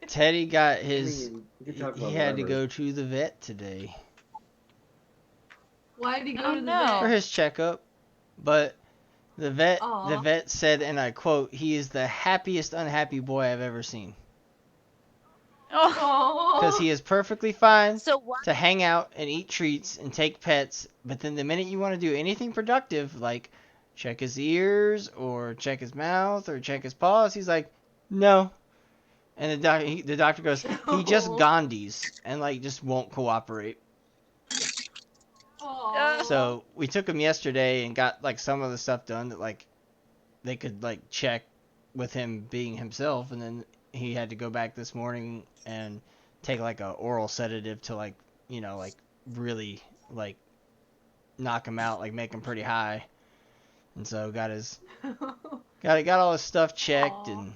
Teddy got I his. mean, you can talk He about had to whatever. go to the vet today Why did he go Oh, to the no. for vet? his checkup, but the vet Aw. said, and I quote, "He is the happiest unhappy boy I've ever seen." Oh. Because he is perfectly fine So what? to hang out and eat treats and take pets, but then the minute you want to do anything productive, like check his ears or check his mouth or check his paws, he's like, no. And the doctor goes, he just Gandhis and like just won't cooperate. Aw. So we took him yesterday and got like some of the stuff done that like they could like check with him being himself, and then he had to go back this morning and take like a oral sedative to like like really like knock him out, like make him pretty high. And so got all his stuff checked, Aw. and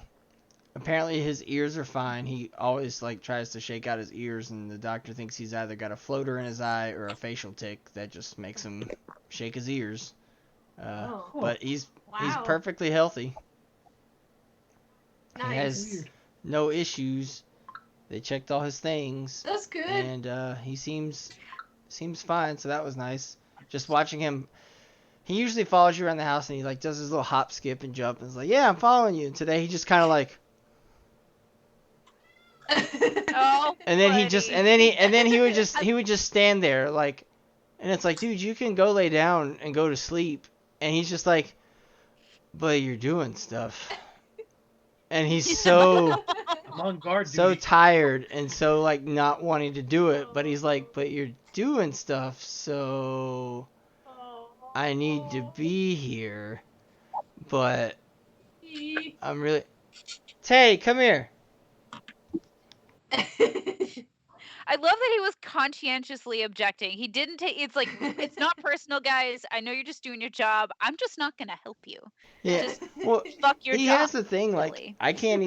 apparently his ears are fine. He always like tries to shake out his ears, and the doctor thinks he's either got a floater in his eye or a facial tic that just makes him shake his ears. Oh. But he's Wow. perfectly healthy. He Nice. has Weird. no issues. They checked all his things, That's good. and he seems fine. So that was nice. Just watching him. He usually follows you around the house, and he like does his little hop, skip, and jump, and is like, "Yeah, I'm following you." And today he just kind of like, Oh, and then he just, buddy. and then he would just stand there like, and it's like, dude, you can go lay down and go to sleep, and he's just like, but you're doing stuff, and he's so. I'm on guard So duty. tired and so like not wanting to do it, but he's like, but you're doing stuff, so I need to be here, but I'm really Tay, come here. I love that he was conscientiously objecting. He didn't take. It's like it's not personal, guys. I know you're just doing your job. I'm just not gonna help you. Yeah, Just well, fuck your he job. has the thing like really. I can't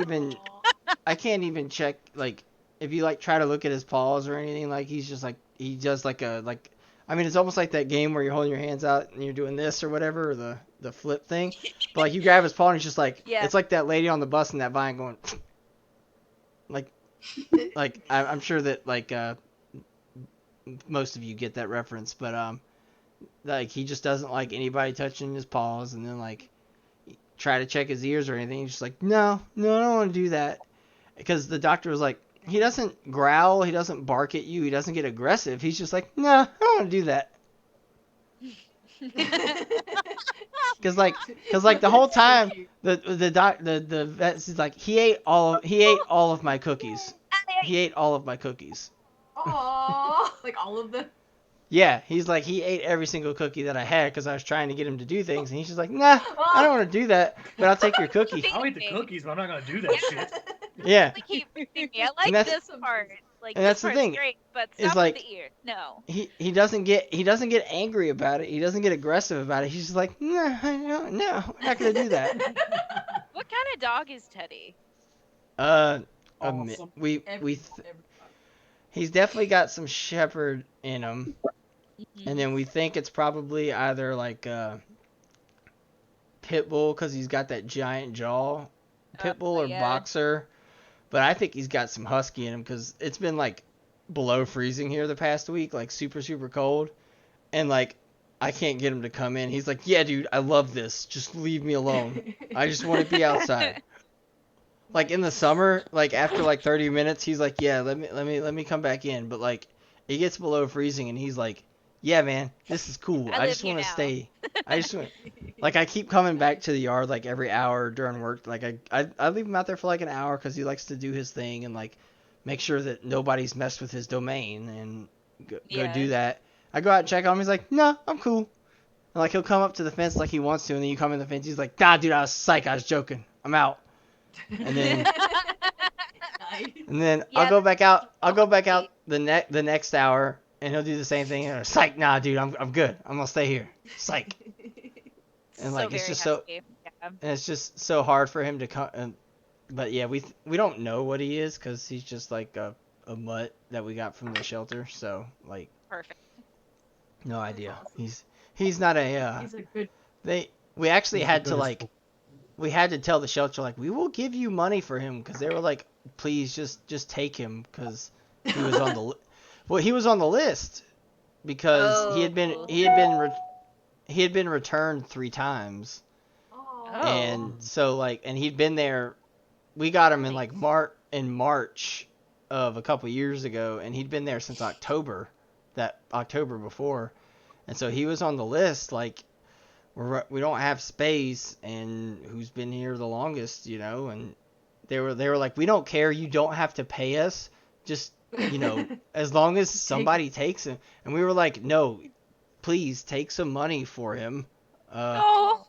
even check like if you like try to look at his paws or anything, like he's just like he does like a like I mean it's almost like that game where you're holding your hands out and you're doing this or whatever, or the flip thing, but like you grab his paw and he's just like Yeah. it's like that lady on the bus in that vine going like I'm sure that like most of you get that reference, but like he just doesn't like anybody touching his paws, and then like try to check his ears or anything. He's just like, no, I don't want to do that. Because the doctor was like, he doesn't growl, he doesn't bark at you, he doesn't get aggressive. He's just like, no, I don't want to do that. Because like the whole time the vet is like, he ate all of my cookies. He ate all of my cookies. Aww. Like all of them. Yeah, he's like, he ate every single cookie that I had because I was trying to get him to do things, and he's just like, nah, I don't want to do that, but I'll take your cookie. I'll eat the cookies, but I'm not gonna do that shit. Yeah. Like, keep feeding me. I like And that's- this part. Like and this that's the part's thing, great, but is stop like- with the ear. No. He doesn't get angry about it. He doesn't get aggressive about it. He's just like, no, I'm not gonna do that. What kind of dog is Teddy? Awesome. He's definitely got some shepherd in him, and then we think it's probably either like pit bull because he's got that giant jaw, pit bull or yeah. boxer, but I think he's got some husky in him because it's been like below freezing here the past week, like super cold, and like I can't get him to come in. He's like, yeah, dude, I love this. Just leave me alone. I just want to be outside. Like in the summer, like after like 30 minutes, he's like, yeah, let me come back in. But like it gets below freezing, and he's like, yeah, man, this is cool. I I live just here want to now." stay. I just want, like, I keep coming back to the yard like every hour during work. Like I leave him out there for like an hour because he likes to do his thing and like make sure that nobody's messed with his domain and go Yeah. do that. I go out and check on him. He's like, no, I'm cool. And like he'll come up to the fence like he wants to, and then you come in the fence, he's like, "Nah, dude, I was psych. I was joking. I'm out." And then I'll Yeah, go back out. I'll go back that's out the next hour, and he'll do the same thing. And psych, nah, dude, I'm good. I'm gonna stay here. Psych. And so like it's very just so, husky. Yeah. and it's just so hard for him to come. But yeah, we don't know what he is because he's just like a mutt that we got from the shelter. So like Perfect. no idea. awesome. He's not a He's a good. we actually He's the had to goodest like we had to tell the shelter like we will give you money for him because they were like please just take him because he was on the well he was on the list because he had been returned 3 times and Oh. so like and he'd been there. We got him in Nice. like March of a couple years ago, and he'd been there since that October before, and so he was on the list. Like we don't have space, and who's been here the longest, and they were like, we don't care, you don't have to pay us, just as long as somebody takes him, and we were like, no, please take some money for him. Oh.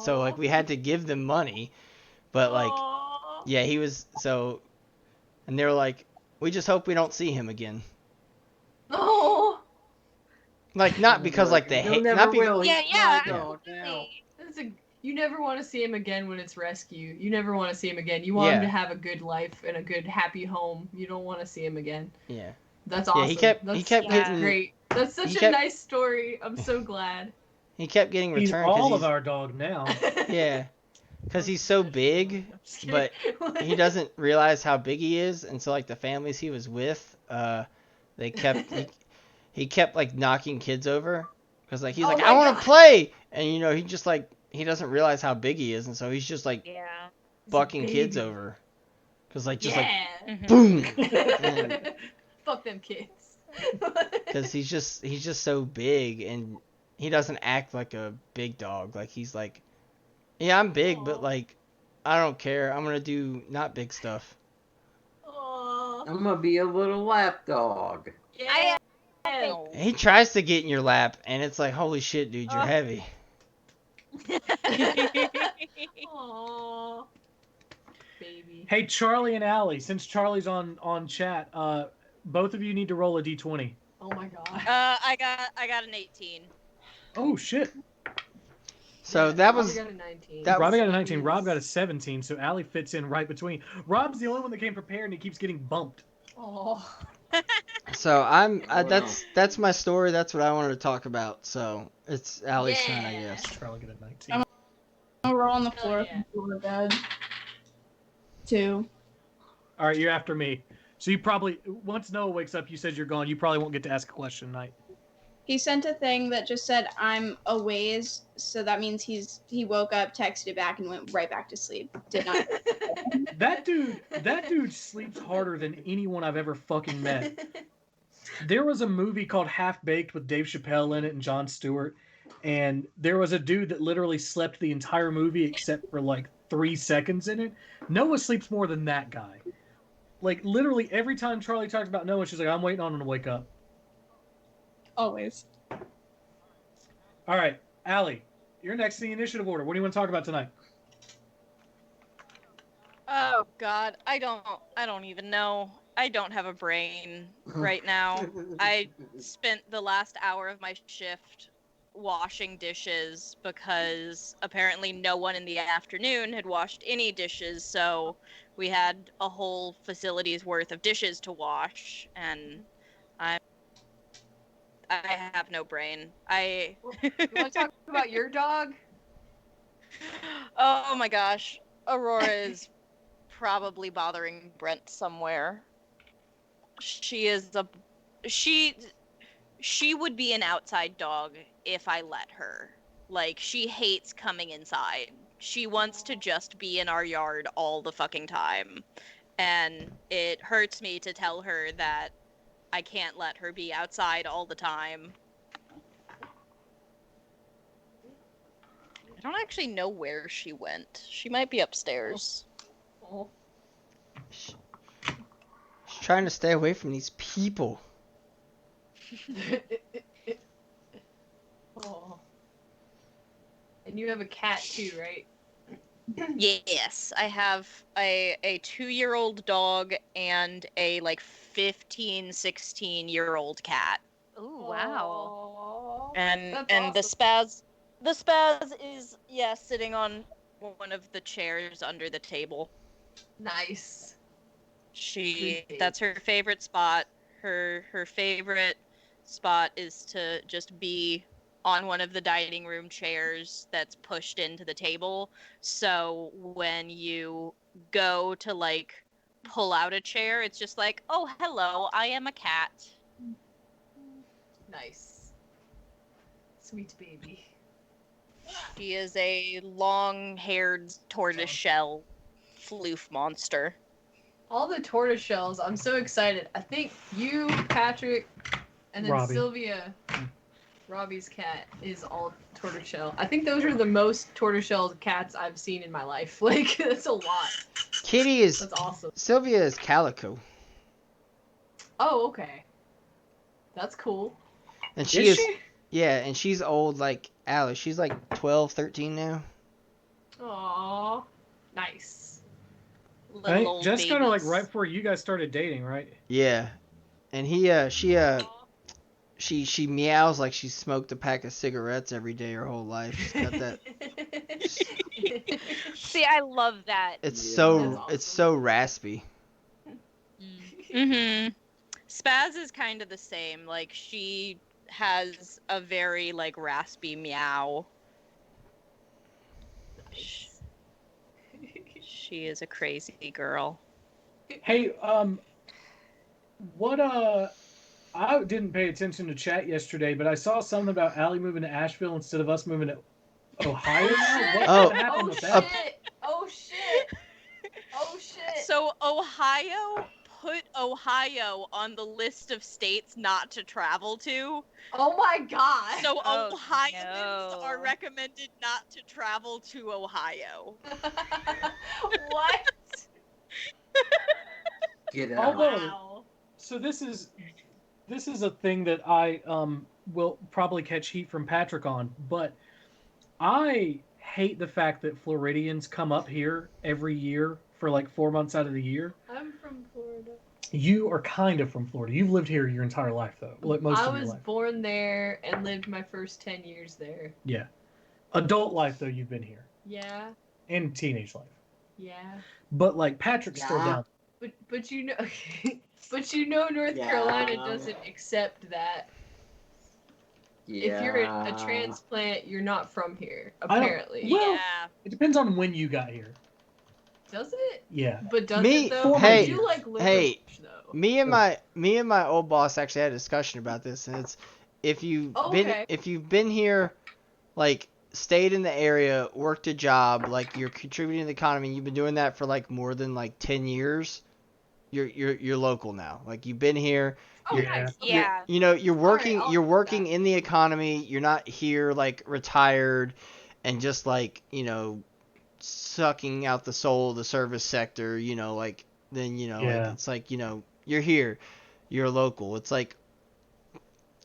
So like we had to give them money, but like. Aw. Yeah, he was so, and they were like, we just hope we don't see him again. Oh, Like not because like they You'll hate, never not because will. Yeah, He's yeah, my dog now. absolutely. you never want to see him again when it's rescue. You never want to see him again. You want him Yeah. to have a good life and a good happy home. You don't want to see him again. yeah. That's Yeah, awesome. he kept that's getting great. That's such he a kept- nice story. I'm so glad. he kept getting He's returned all because of our dog now. yeah, because he's so big, but he doesn't realize how big he is, and so like the families he was with, they kept he kept like knocking kids over because like he's Oh like my I want God. to play, and he just like he doesn't realize how big he is, and so he's just like Yeah. He's a bucking kids baby. over, because like just Yeah. like Mhm. boom, and Fuck them kids. because he's just so big and he doesn't act like a big dog. Like he's like, yeah, I'm big, but Aw. like I don't care. I'm gonna do not big stuff. Aw. I'm gonna be a little lap dog. Yeah. Oh. He tries to get in your lap, and it's like, holy shit, dude, you're heavy. Aw. Baby. Hey, Charlie and Allie, since Charlie's on chat, both of you need to roll a d20. Oh my God. I got an 18. Oh shit! So Yeah, that Robbie was got a 19. Robbie got a So 19. he's- Rob got a 17. So Allie fits in right between. Rob's the only one that came prepared, and he keeps getting bumped. Oh. so Wow. that's my story. That's what I wanted to talk about. So it's Allie's turn, I Yeah. guess. Charlie got a 19. I'll roll on the Hell floor. yeah. We're good. 2. All right, you're after me. So you probably once Noah wakes up, you said you're gone. You probably won't get to ask a question tonight. He sent a thing that just said I'm a ways, so that means he woke up, texted back, and went right back to sleep. Did not. That dude sleeps harder than anyone I've ever fucking met. There was a movie called Half Baked with Dave Chappelle in it and Jon Stewart, and there was a dude that literally slept the entire movie except for like 3 seconds in it. Noah sleeps more than that guy. Like literally every time Charlie talks about Noah, she's like, "I'm waiting on him to wake up." Always. All right, Allie, you're next in the initiative order. What do you want to talk about tonight? Oh God, I don't even know. I don't have a brain right now. I spent the last hour of my shift washing dishes because apparently no one in the afternoon had washed any dishes, so we had a whole facility's worth of dishes to wash, and I have no brain. You want to talk about your dog? Oh my gosh, Aurora is probably bothering Brent somewhere. She would be an outside dog if I let her. Like, she hates coming inside. She wants to just be in our yard all the fucking time. And it hurts me to tell her that I can't let her be outside all the time. I don't actually know where she went. She might be upstairs. Oh. She's trying to stay away from these people. Oh. And you have a cat too, right? Yes, I have a 2-year-old dog and a like 15, 16-year-old cat. Ooh, wow. Aww. And That's and awesome. the spaz is sitting on one of the chairs under the table. Nice. That's her favorite spot. Her favorite spot is to just be on one of the dining room chairs that's pushed into the table. So when you go to like pull out a chair, it's just like, "Oh, hello, I am a cat." Nice. Sweet baby. She is a long-haired tortoiseshell floof monster. All the tortoise shells. I'm so excited. I think you, Patrick, and then Robbie. Sylvia, Robbie's cat, is all tortoiseshell. I think those are the most tortoiseshell cats I've seen in my life. Like, that's a lot. Kitty is. That's awesome. Sylvia is calico. Oh, okay. That's cool. And she is. she? Yeah, and she's old like Alice. She's like 12, 13 now. Aww. Nice. Little old Just kind of like babies. right before you guys started dating, right? Yeah. And she meows like she smoked a pack of cigarettes every day her whole life. She's got that. See, I love that. It's Yeah. so That's awesome. it's so raspy. Mm-hmm. Spaz is kind of the same. Like, she has a very like raspy meow. She is a crazy girl. Hey, what I didn't pay attention to chat yesterday, but I saw something about Allie moving to Asheville instead of us moving to Ohio now. What Oh. happened Oh with that? shit! Oh shit! Oh shit! So Ohio put Ohio on the list of states not to travel to. Oh my god! So Oh, Ohioans no. are recommended not to travel to Ohio. What? Get out. Although, Wow. so this is a thing that I will probably catch heat from Patrick on, but I hate the fact that Floridians come up here every year for like 4 months out of the year. I'm from Florida. You are kind of from Florida. You've lived here your entire life, though. Like most I of your was life. born there and lived my first 10 years there. Yeah. Adult life, though, you've been here. Yeah. And teenage life. Yeah. But like Patrick's still Yeah. down. But you know but you know North Yeah. Carolina doesn't accept that. Yeah. If you're a transplant, you're not from here, I don't- apparently. Well- Yeah. It depends on when you got here. Does it? Yeah. But does Me- it though? Former Hey, You like live hey, though. Me and my old boss actually had a discussion about this, and it's if you've been here, like stayed in the area, worked a job, like you're contributing to the economy, and you've been doing that for like more than like 10 years, you're local now. Like you've been here. Oh, Yeah. nice. Okay. Yeah. You know, you're working I'll you're accept working that. in the economy. You're not here like retired and just like, sucking out the soul of the service sector, like then, like Yeah. it's like, you're here. You're local. It's like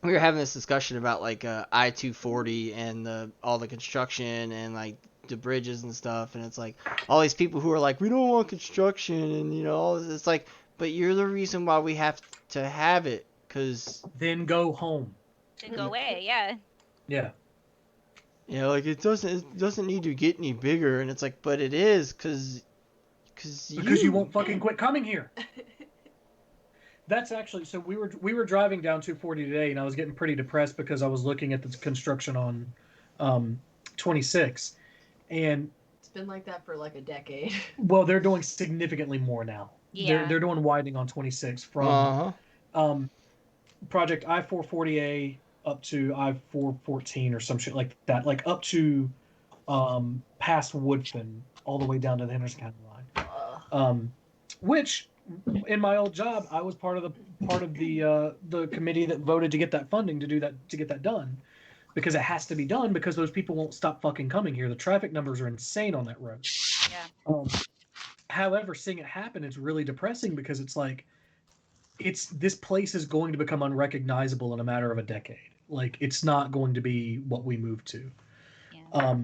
we were having this discussion about like I-240 and all the construction and like the bridges and stuff, and it's like all these people who are like, we don't want construction, and all this. It's like, but you're the reason why we have to have it, because Then go home. Then go away, yeah. Yeah. like it doesn't need to get any bigger, and it's like, but it is, because You won't fucking quit coming here. That's actually, so we were driving down 240 today, and I was getting pretty depressed because I was looking at the construction on 26, and It's been like that for like a decade. well, they're doing significantly more now. Yeah. They're doing widening on 26 from project I-440A up to I-414 or some shit like that, like up to past Woodfin all the way down to the Henderson County line. Which in my old job, I was part of the committee that voted to get that funding to get that done, because it has to be done because those people won't stop fucking coming here. The traffic numbers are insane on that road. Yeah. However, seeing it happen, it's really depressing because it's like, this place is going to become unrecognizable in a matter of a decade. Like, it's not going to be what we moved to. Yeah.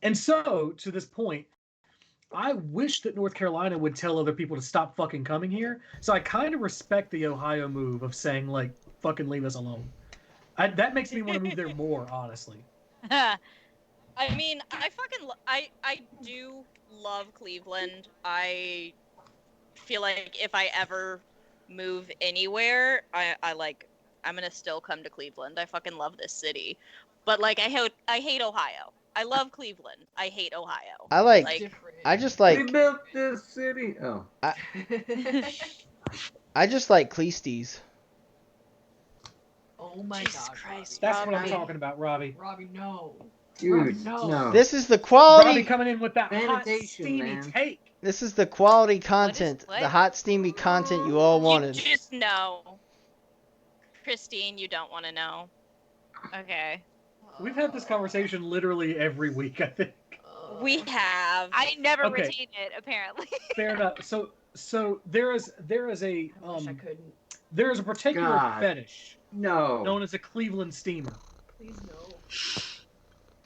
And so, to this point, I wish that North Carolina would tell other people to stop fucking coming here. So I kind of respect the Ohio move of saying, like, fucking leave us alone. That makes me want to move there more, honestly. I mean, I do love Cleveland. I feel like if I ever move anywhere, I'm gonna still come to Cleveland. I fucking love this city. But like I hate Ohio. I love Cleveland. I hate Ohio. I just like We built this city. Oh. I just like Cleasties. Oh my Jesus God, Christ, That's Robbie. what I'm talking about, Robbie. Robbie, no. Dude, No. no. This is the quality. Robbie coming in with that hot, Sanitation, steamy man. take. This is the quality content, what? the hot steamy content you all wanted. You just know. Christine, you don't want to know. Okay. We've had this conversation literally every week, I think. We have. I never Okay. retain it, apparently. Fair enough. So there is a I wish I couldn't. there is a particular God. fetish No. known as a Cleveland steamer. Please no.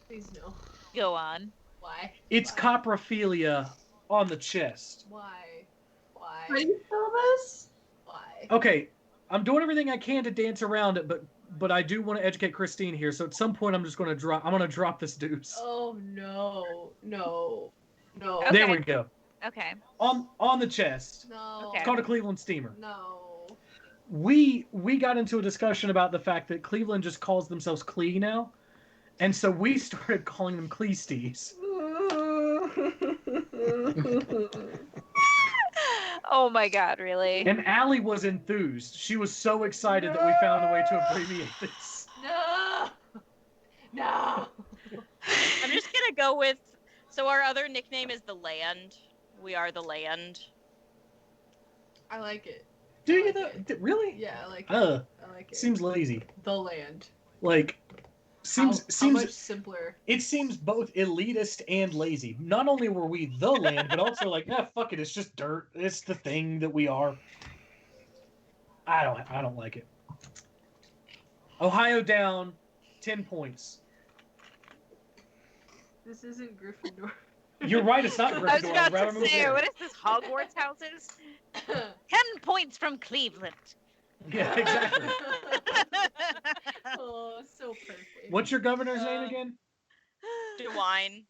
Please no. Go on. Why? It's Why? coprophilia on the chest. Why? How do Why? you spell this? Why? Okay, I'm doing everything I can to dance around it, but I do want to educate Christine here. So at some point, I'm going to drop this deuce. Oh no. No. No. Okay. There we go. Okay. On the chest. No. Okay. It's called a Cleveland steamer. No. We got into a discussion about the fact that Cleveland just calls themselves Clee now, and so we started calling them Cleasties. Oh my God, really? And Allie was enthused. She was so excited that we found a way to abbreviate this. No. No. I'm just gonna go with. So our other nickname is the Land. We are the Land. I like it. Do I you like though? it. Really? Yeah, I like it. I like it. seems lazy. The land. Like seems How much simpler. it seems both elitist and lazy. Not only were we the land, but also like, fuck it, it's just dirt. It's the thing that we are. I don't like it. Ohio down 10 points. This isn't Gryffindor. You're right, it's not I was Gryffindor. I'd about rather to move say, there. what is this, Hogwarts houses? 10 points from Cleveland. Yeah, exactly. Oh, so perfect. What's your governor's name again? DeWine.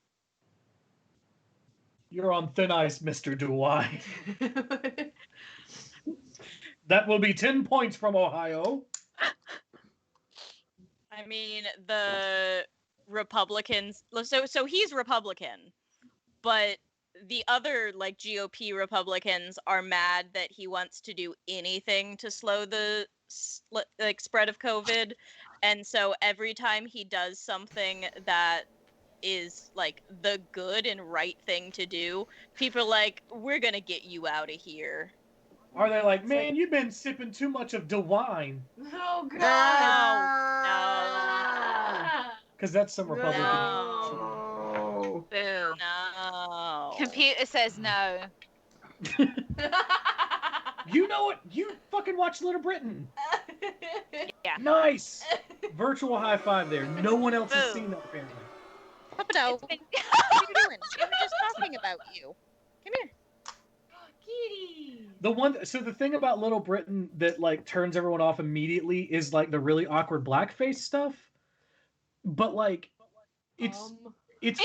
You're on thin ice, Mr. DeWine. That will be 10 points from Ohio. I mean, the Republicans. So he's Republican, but the other like GOP Republicans are mad that he wants to do anything to slow the spread of COVID, and so every time he does something that is like the good and right thing to do, people are like, we're gonna get you out of here. Are they like, man, you've been sipping too much of DeWine? Oh God. No. Because that's some Republican. No. Boo. No. Computer says no. You know what? You fucking watch Little Britain. Yeah. Nice. Virtual high five there. No one else has Boo. seen that apparently. Rapido, It's been- what are you doing? We were just talking about you. Come here. Kitty. So the thing about Little Britain that like turns everyone off immediately is like the really awkward blackface stuff. But like it's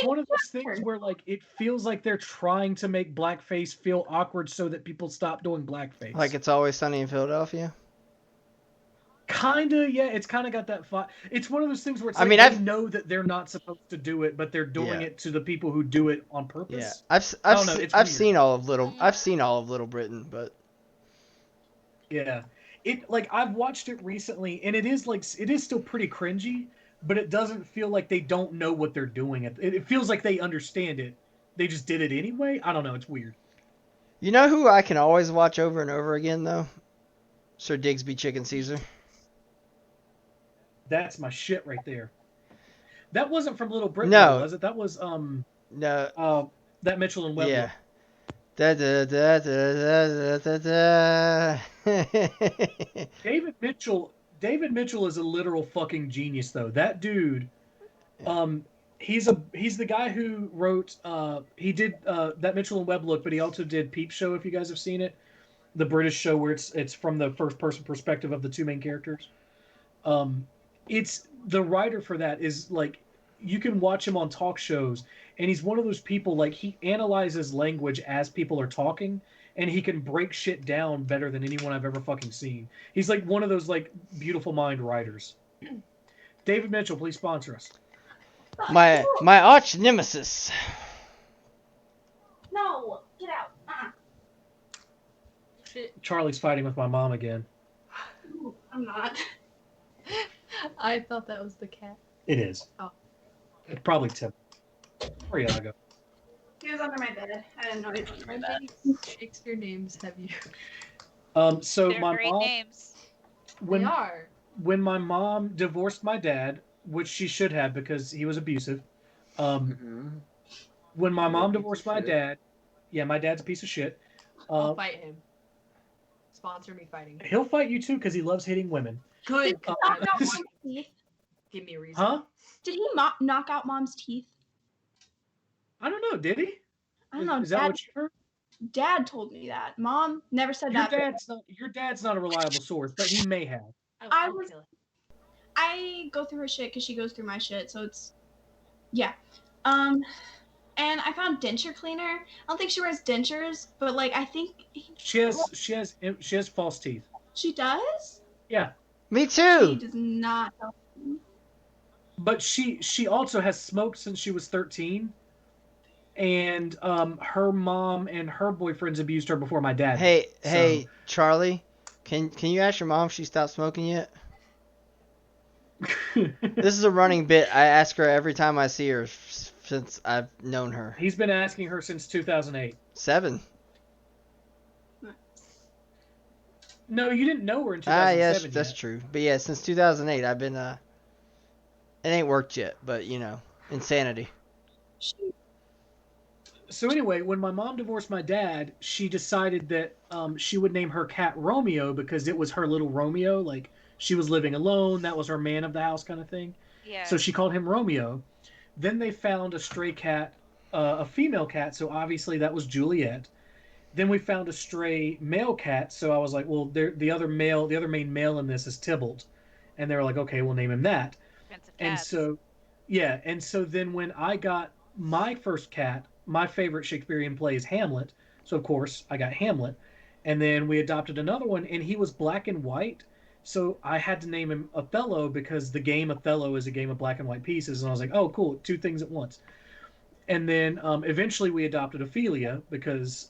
one of those things where like it feels like they're trying to make blackface feel awkward so that people stop doing blackface. Like It's Always Sunny in Philadelphia. Kinda, yeah. It's kind of got that. It's one of those things where it's I like mean, they I've- know that they're not supposed to do it, but they're doing Yeah. it to the people who do it on Yeah, purpose. I've don't know, it's I've weird. seen all of Little Britain, but Yeah, I've watched it recently, and it is still pretty cringy, but it doesn't feel like they don't know what they're doing. It feels like they understand it. They just did it anyway. I don't know. It's weird. you know who I can always watch over and over again though? Sir Digsby Chicken Caesar. That's my shit right there. That wasn't from Little Britain, No. was it? That was No, that Mitchell and Webb. yeah. Da, da, da, da, da, da, da. David Mitchell is a literal fucking genius though. That dude, He's the guy who wrote. He did that Mitchell and Webb look, but he also did Peep Show. If you guys have seen it, the British show where it's from the first person perspective of the two main characters. Um, it's the writer for that is like you can watch him on talk shows, and he's one of those people like he analyzes language as people are talking, and he can break shit down better than anyone I've ever fucking seen. He's like one of those like beautiful mind writers. David Mitchell, please sponsor us. My arch nemesis. No, get out. Charlie's fighting with my mom again. I'm not. I thought that was the cat. It is. Oh. It's probably Tim. Or Iago. He was under my bed. I didn't know he was under my How bed. many Shakespeare names have you? So They're my great mom, names. when They are. when my mom divorced my dad, which she should have because he was abusive. When my mom divorced my dad, yeah, my dad's a piece of shit. I'll fight him. Sponsor me fighting him. He'll fight you too because he loves hitting women. Good. Knock out mom's teeth. Give me a reason. Huh? Did he knock out mom's teeth? I don't know. Did he? I don't know. Is that what you heard? Dad told me that. Mom never said Your that. dad's not a reliable source, but he may have. I'll kill him. I go through her shit because she goes through my shit, so it's yeah. And I found denture cleaner. I don't think she wears dentures, but like I think She has false teeth. she does. Yeah. Me She too. does not. But she also has smoked since she was 13. And her mom and her boyfriends abused her before my dad. Hey, Charlie, can you ask your mom if she stopped smoking yet? This is a running bit. I ask her every time I see her since I've known her. He's been asking her since 2008. 7. No, you didn't know her in 2007. Yes, yet. that's true. But yeah, since 2008, I've been it ain't worked yet, but insanity. So anyway, when my mom divorced my dad, she decided that she would name her cat Romeo because it was her little Romeo. Like she was living alone, that was her man of the house kind of thing. Yeah. So she called him Romeo. Then they found a stray cat, a female cat. So obviously that was Juliet. Then we found a stray male cat. So I was like, well, the other main male in this is Tybalt, and they were like, okay, we'll name him that. And so, yeah, and so then when I got my first cat, my favorite Shakespearean play is Hamlet. So of course I got Hamlet, and then we adopted another one, and he was black and white. So I had to name him Othello because the game Othello is a game of black and white pieces, and I was like, oh, cool, 2 things at once. And then eventually we adopted Ophelia because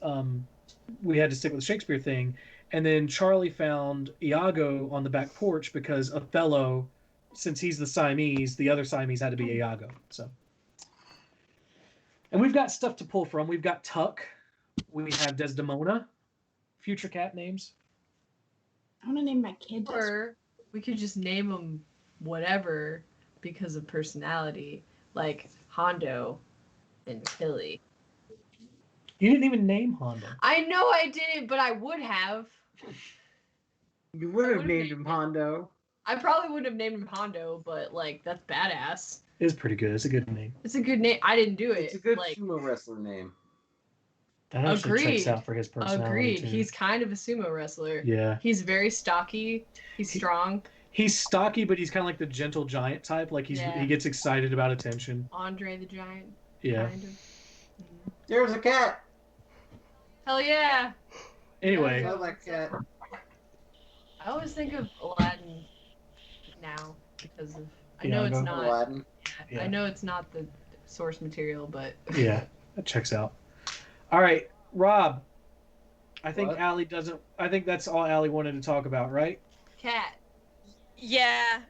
we had to stick with the Shakespeare thing. And then Charlie found Iago on the back porch because Othello, since he's the Siamese, the other Siamese had to be Iago. So, and we've got stuff to pull from. We've got Tuck. We have Desdemona. Future cat names. I want to name my kid. Or we could just name them whatever because of personality, like Hondo and Philly. You didn't even name Hondo. I know I didn't, but I would have. You would have named him Hondo. I probably wouldn't have named him Hondo, but like that's badass. It is pretty good. It's a good name. It's a good name. I didn't do it. It's a good like, sumo wrestler name. That actually Agreed. checks out for his personality. Agreed. Too. He's kind of a sumo wrestler. Yeah. He's very stocky. He's strong. He's stocky, but he's kind of like the gentle giant type. Like he gets excited about attention. Andre the Giant. Yeah. Kind of. There's a cat. Hell yeah. Anyway. I like cat. I always think of Aladdin now because of I know it's not Aladdin. Yeah. I know it's not the source material, but Yeah, that checks out. All right, Rob. I think What? Allie doesn't. I think that's all Allie wanted to talk about, right? cat. Yeah,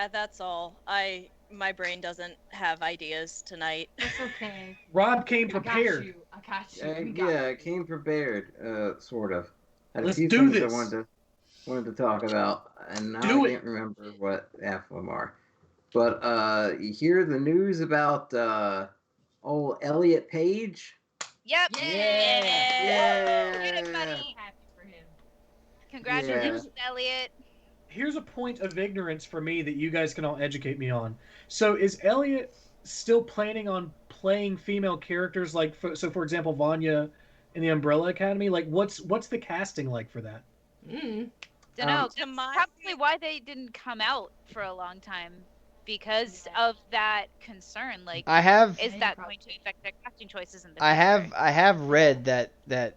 that's all. My brain doesn't have ideas tonight. That's okay. Rob came prepared. I got you. We got Yeah, I you. came prepared, sort of. Had Let's a few do things this. I wanted to talk about, and now Do I it. can't remember what half of them are. But you hear the news about old Elliot Page? Yep. Yeah. Get it, buddy. Happy for him. Congratulations, Elliot. Here's a point of ignorance for me that you guys can all educate me on. So is Elliot still planning on playing female characters? Like, so for example, Vanya in the Umbrella Academy. Like, what's the casting like for that? Mm. Don't know. to my Probably why they didn't come out for a long time because of that concern. Like, I have is Yeah, that probably. going to affect their casting choices in the I future? have read that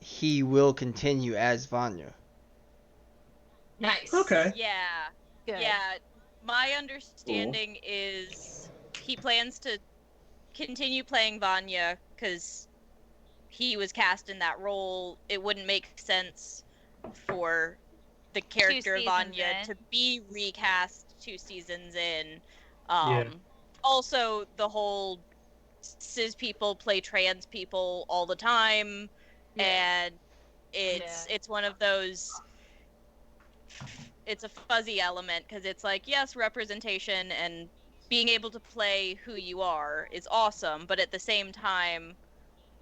he will continue as Vanya. Nice. Okay. yeah. Good. Yeah, my understanding is he plans to continue playing Vanya because he was cast in that role. It wouldn't make sense for the character seasons Vanya in. to be recast 2 seasons in. Yeah. Also, the whole cis people play trans people all the time, Yeah. and it's one of those. It's a fuzzy element because it's like, yes, representation and being able to play who you are is awesome, but at the same time,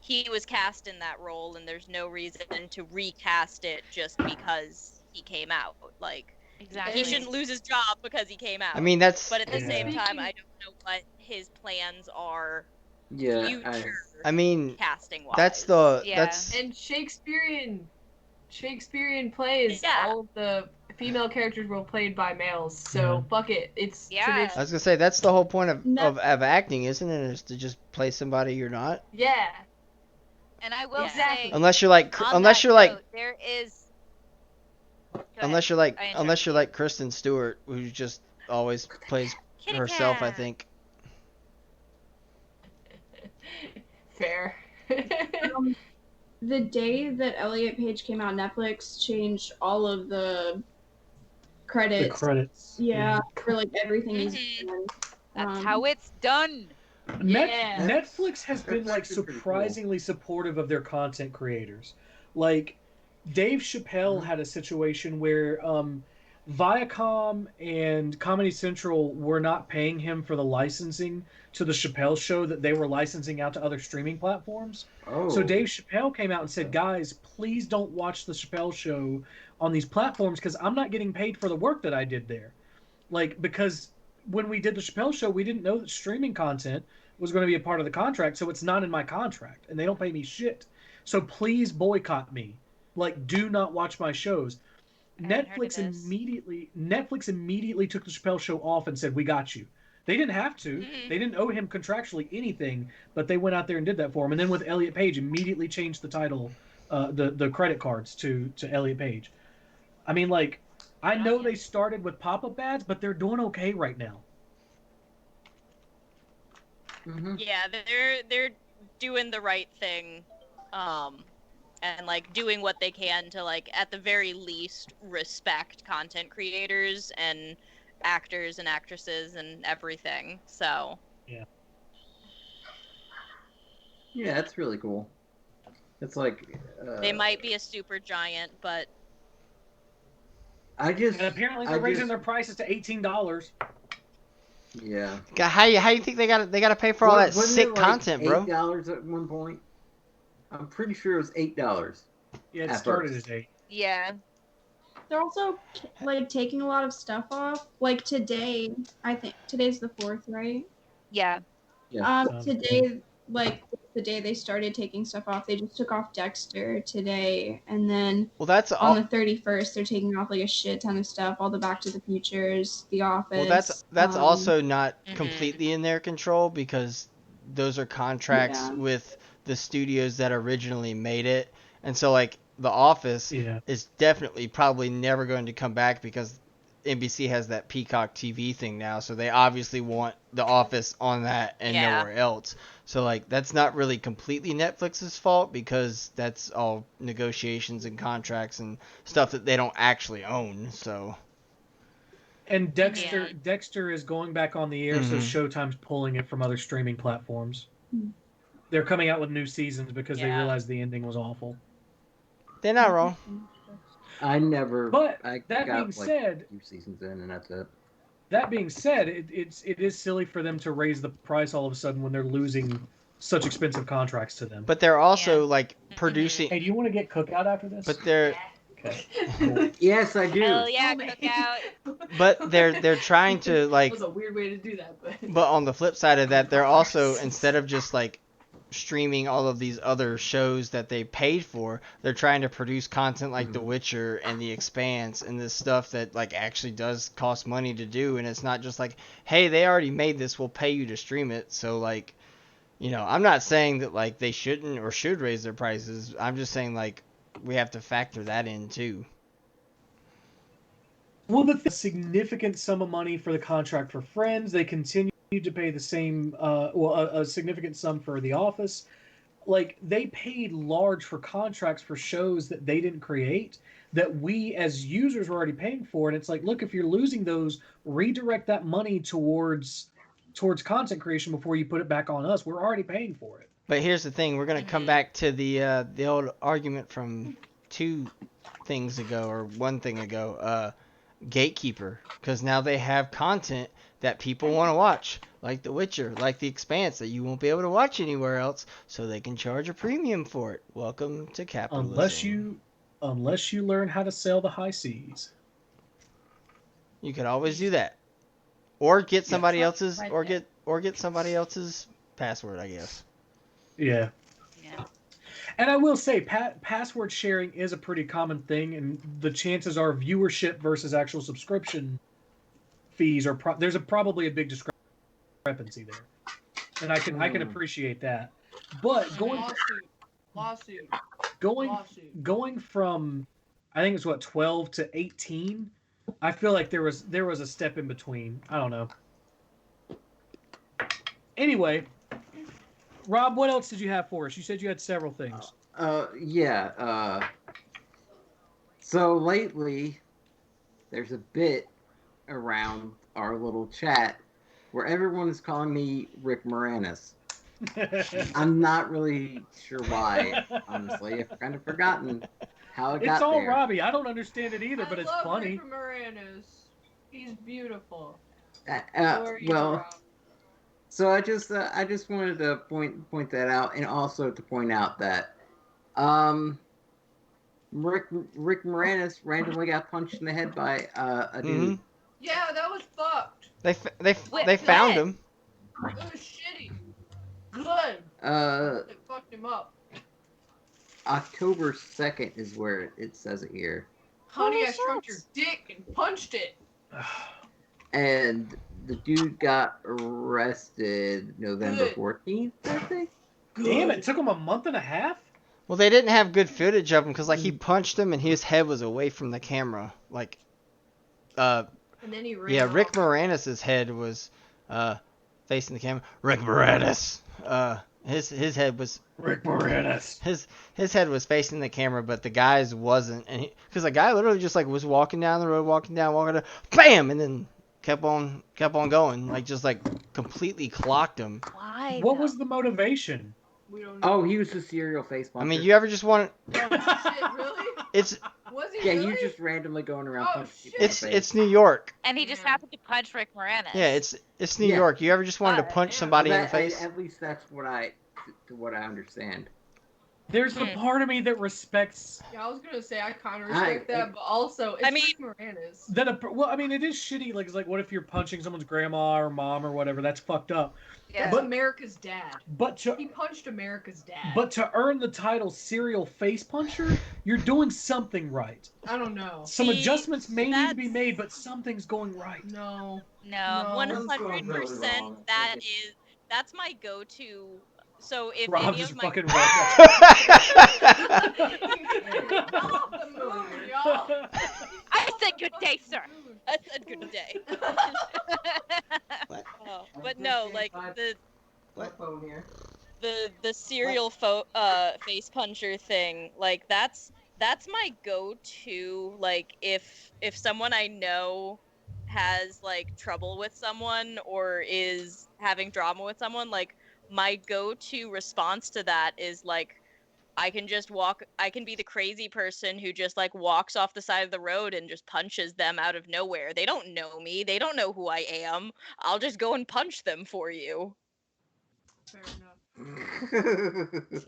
he was cast in that role and there's no reason to recast it just because he came out. Like, Exactly. he shouldn't lose his job because he came out. I mean, that's But at the Yeah. same time, Speaking- I don't know what his plans are Yeah, future I mean casting wise. that's the Yeah. that's And Shakespearean plays, Yeah. all of the female characters were played by males. So Yeah. fuck it, it's Yeah. tradition. I was gonna say that's the whole point of, No. of acting, isn't it? Is to just play somebody you're not. Yeah. And I will Exactly. say, Unless you're like on unless that you're like note, there is. Go unless ahead. you're like I unless you're interrupted like Kristen Stewart, who just always plays Kitty herself. I cat. think. Fair. The day that Elliot Page came out, Netflix changed all of the credits. The credits. Yeah, for like everything he's Mhm. done. That's how it's done. Yeah. Netflix has been That's like actually pretty cool. surprisingly supportive of their content creators. Like Dave Chappelle Mhm. had a situation where Viacom and Comedy Central were not paying him for the licensing to the Chappelle show that they were licensing out to other streaming platforms. Oh. So Dave Chappelle came out and said, "Guys, please don't watch the Chappelle show on these platforms because I'm not getting paid for the work that I did there." Like, because when we did the Chappelle show, we didn't know that streaming content was going to be a part of the contract, so it's not in my contract, and they don't pay me shit. So please boycott me. Like, do not watch my shows. I haven't heard of Netflix this. immediately took the Chappelle show off and said, "We got you." They didn't have to. Mhm. They didn't owe him contractually anything, but they went out there and did that for him. And then with Elliot Page, immediately changed the title, the credit cards to Elliot Page. I mean, like, I know they started with pop-up ads, but they're doing okay right now. Mm-hmm. Yeah, they're doing the right thing, and like doing what they can to, like, at the very least respect content creators and actors and actresses and everything. So Yeah, that's really cool. It's like they might be a super giant, but I just And apparently they're raising their prices to $18. Yeah. God, how you think they gotta pay for all that Wasn't sick it like content, bro? $8 at one point? I'm pretty sure it was $8. Yeah, it At started first. as 8. Yeah. They're also like taking a lot of stuff off. Like today, I think today's the 4th, right? Yeah. Yeah. Today, like the day they started taking stuff off, they just took off Dexter today, and then Well, that's on all. the 31st, they're taking off like a shit ton of stuff, all the Back to the Futures, The Office. Well, that's also not Mhm. completely in their control because those are contracts Yeah. with the studios that originally made it, and so like The Office Yeah. is definitely probably never going to come back because NBC has that Peacock TV thing now, so they obviously want The Office on that and Yeah. nowhere else. So like that's not really completely Netflix's fault because that's all negotiations and contracts and stuff that they don't actually own. So And Yeah. Dexter is going back on the air, so Mhm. Showtime's pulling it from other streaming platforms. Hmm. They're coming out with new seasons because they Yeah. realized the ending was awful. they're not wrong. I never. But I that got being like said, a few seasons in, and that's it. it is silly for them to raise the price all of a sudden when they're losing such expensive contracts to them. But they're also Yeah. like producing. Hey, do you want to get cookout after this? But they're Okay. Cool. Yes, I do. Hell yeah, Oh, man. cookout. But they're trying to That like. was a weird way to do that, but. But on the flip side of that, they're also, instead of just like streaming all of these other shows that they paid for, they're trying to produce content like The Witcher and The Expanse and this stuff that like actually does cost money to do, and it's not just like, hey, they already made this, we'll pay you to stream it. So like, I'm not saying that like they shouldn't or should raise their prices. I'm just saying like we have to factor that in too. Well, a significant sum of money for the contract for Friends. They continue to pay the same, a significant sum for The Office. Like, they paid large for contracts for shows that they didn't create, that we as users were already paying for. And it's like, look, if you're losing those, redirect that money towards content creation before you put it back on us. We're already paying for it. But here's the thing: we're gonna come back to the old argument from 2 things ago or 1 thing ago. Gatekeeper, because now they have content that people want to watch, like The Witcher, like The Expanse, that you won't be able to watch anywhere else, so they can charge a premium for it. Welcome to capitalism. Unless you learn how to sail the high seas. You could always do that, or get somebody else's, or get somebody else's password, I guess. Yeah. Yeah. And I will say, password sharing is a pretty common thing, and the chances are viewership versus actual subscription fees are there's probably a big discrepancy there, and I can appreciate that. But Lawsuit. going from, I think it's what, 12 to 18. I feel like there was a step in between. I don't know. Anyway, Rob, what else did you have for us? You said you had several things. Yeah. So lately, there's a bit around our little chat where everyone is calling me Rick Moranis. I'm not really sure why, honestly. I've kind of forgotten how it got there. It's all Robbie. I don't understand it either, but it's funny. Rick Moranis. He's beautiful. Well, so I just wanted to point that out, and also to point out that Rick Moranis randomly got punched in the head by a dude. Yeah, that was fucked. They found him. It was shitty. Good. It fucked him up. October 2nd is where it says it here. Honey, I shrunk your dick and punched it. And the dude got arrested November 14th, I think. Damn, it took him a month and a half? Well, they didn't have good footage of him because like he punched him and his head was away from the camera. Like, and then he ran off. Rick Moranis' head was facing the camera. Rick Moranis. His head was Rick Moranis. His head was facing the camera, but the guy's wasn't, and because the guy literally just like was walking down the road, walking down, bam, and then kept on going, like just like completely clocked him. Why? What was the motivation? We don't know. Oh, he was a serial face puncher. I mean, you ever just want? Oh, shit, really? It's. Was he Yeah, really? he was just randomly going around punching people. It's New York. And he just happened to punch Rick Moranis. Yeah, it's New York. You ever just wanted to punch somebody in the face? At least that's what I understand. There's a part of me that respects. Yeah, I was gonna say I kind of respect that, but also it's Rick Moranis. Well, I mean, it is shitty. Like, it's like, what if you're punching someone's grandma or mom or whatever? That's fucked up. Yeah, but America's dad. He punched America's dad. But to earn the title serial face puncher, you're doing something right. I don't know. Some adjustments may need to be made, but something's going right. No, 100%. That's my go-to. So if Rob any just of my fucking I said good day, sir. I said good day. But no, like the serial face puncher thing, like that's my go-to. Like if someone I know has like trouble with someone or is having drama with someone, like my go-to response to that is like I can be the crazy person who just like walks off the side of the road and just punches them out of nowhere. They don't know me. They don't know who I am. I'll just go and punch them for you. Fair enough.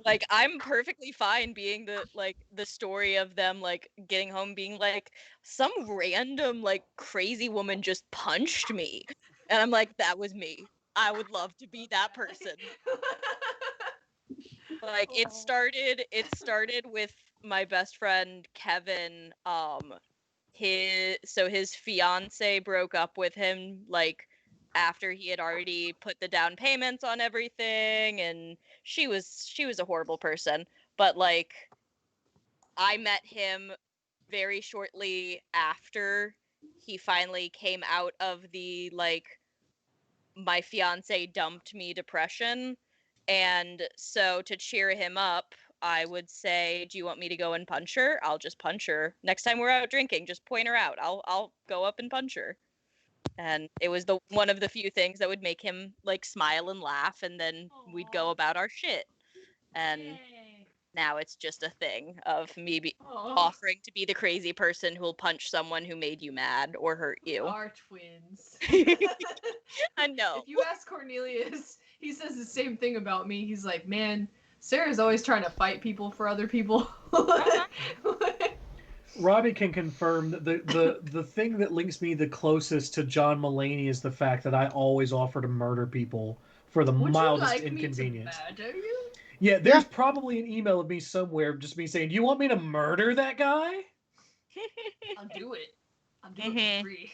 Like, I'm perfectly fine being the story of them like getting home being like, some random like crazy woman just punched me, and I'm like, that was me. I would love to be that person. Like, it started with my best friend Kevin. His fiance broke up with him like after he had already put the down payments on everything, and she was a horrible person. But like, I met him very shortly after he finally came out of the like, my fiance dumped me depression. And so to cheer him up, I would say, do you want me to go and punch her? I'll just punch her. Next time we're out drinking, just point her out. I'll go up and punch her. And it was the one of the few things that would make him like smile and laugh, and then we'd go about our shit. And now it's just a thing of me offering to be the crazy person who'll punch someone who made you mad or hurt We you. are twins. I know. If you ask Cornelius, he says the same thing about me. He's like, man, Sarah's always trying to fight people for other people. Robbie can confirm that the thing that links me the closest to John Mulaney is the fact that I always offer to murder people for the Would mildest you like inconvenience. me to murder you? Yeah, there's probably an email of me somewhere just me saying, "Do you want me to murder that guy?" I'll do it. I'll do it for free.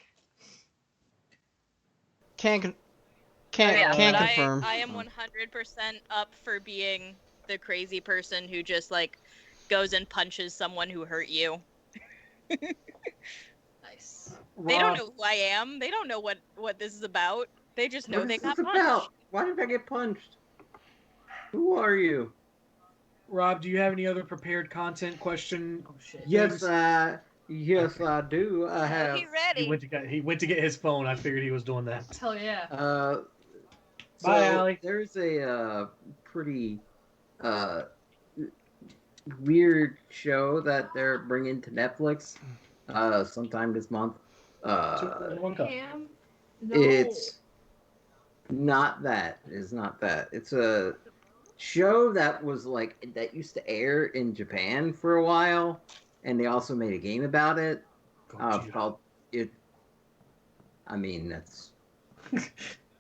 Can't But confirm. I am 100% up for being the crazy person who just like goes and punches someone who hurt you. Nice. They don't know who I am. They don't know what this is about. They just know What they is got this punched. about? Why did I get punched? Who are you? Rob, do you have any other prepared content question? Oh shit. Yes, I do. I have. He ready. He went to get his phone. I figured he was doing that. Hell yeah. Bye, Allie. There's a pretty weird show that they're bringing to Netflix sometime this month. Ham? No. It's not that. It's not that. It's a show that was like that used to air in Japan for a while, and they also made a game about it called it. I mean, that's.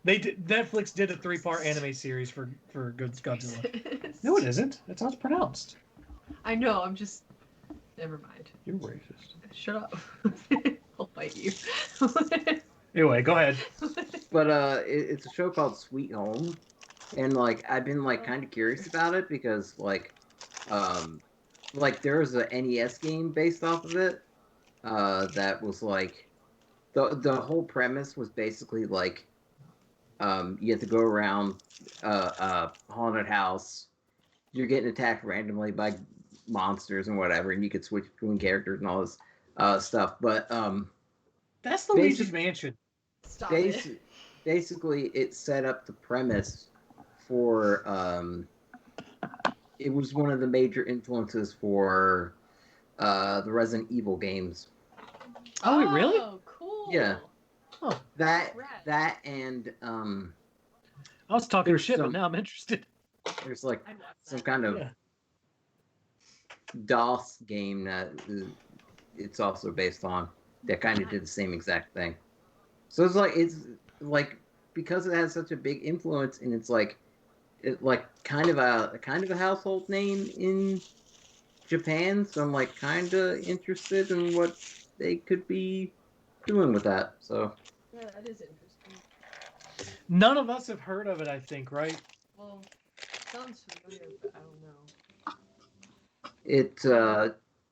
Netflix did a 3-part anime series for Godzilla. No, it isn't. That's how it's pronounced. I know. I'm just. Never mind. You're racist. Shut up. I'll bite you. Anyway, go ahead. But it's a show called Sweet Home, and like I've been like kind of curious about it because like there was a NES game based off of it that was like the whole premise was basically like you have to go around a haunted house, you're getting attacked randomly by monsters and whatever, and you could switch between characters and all this stuff. But that's Luigi's Mansion. Stop it. Basically, it set up the premise for it was one of the major influences for the Resident Evil games. Oh, really? Oh, cool. Yeah. Oh, that and I was talking shit, but now I'm interested. There's like some kind of DOS game that it's also based on that kind of did the same exact thing. So it's like because it has such a big influence, and it's like kind of a household name in Japan. So I'm like kind of interested in what they could be doing with that. So yeah, that is interesting. None of us have heard of it, I think, right? Well, sounds familiar, but I don't know. It's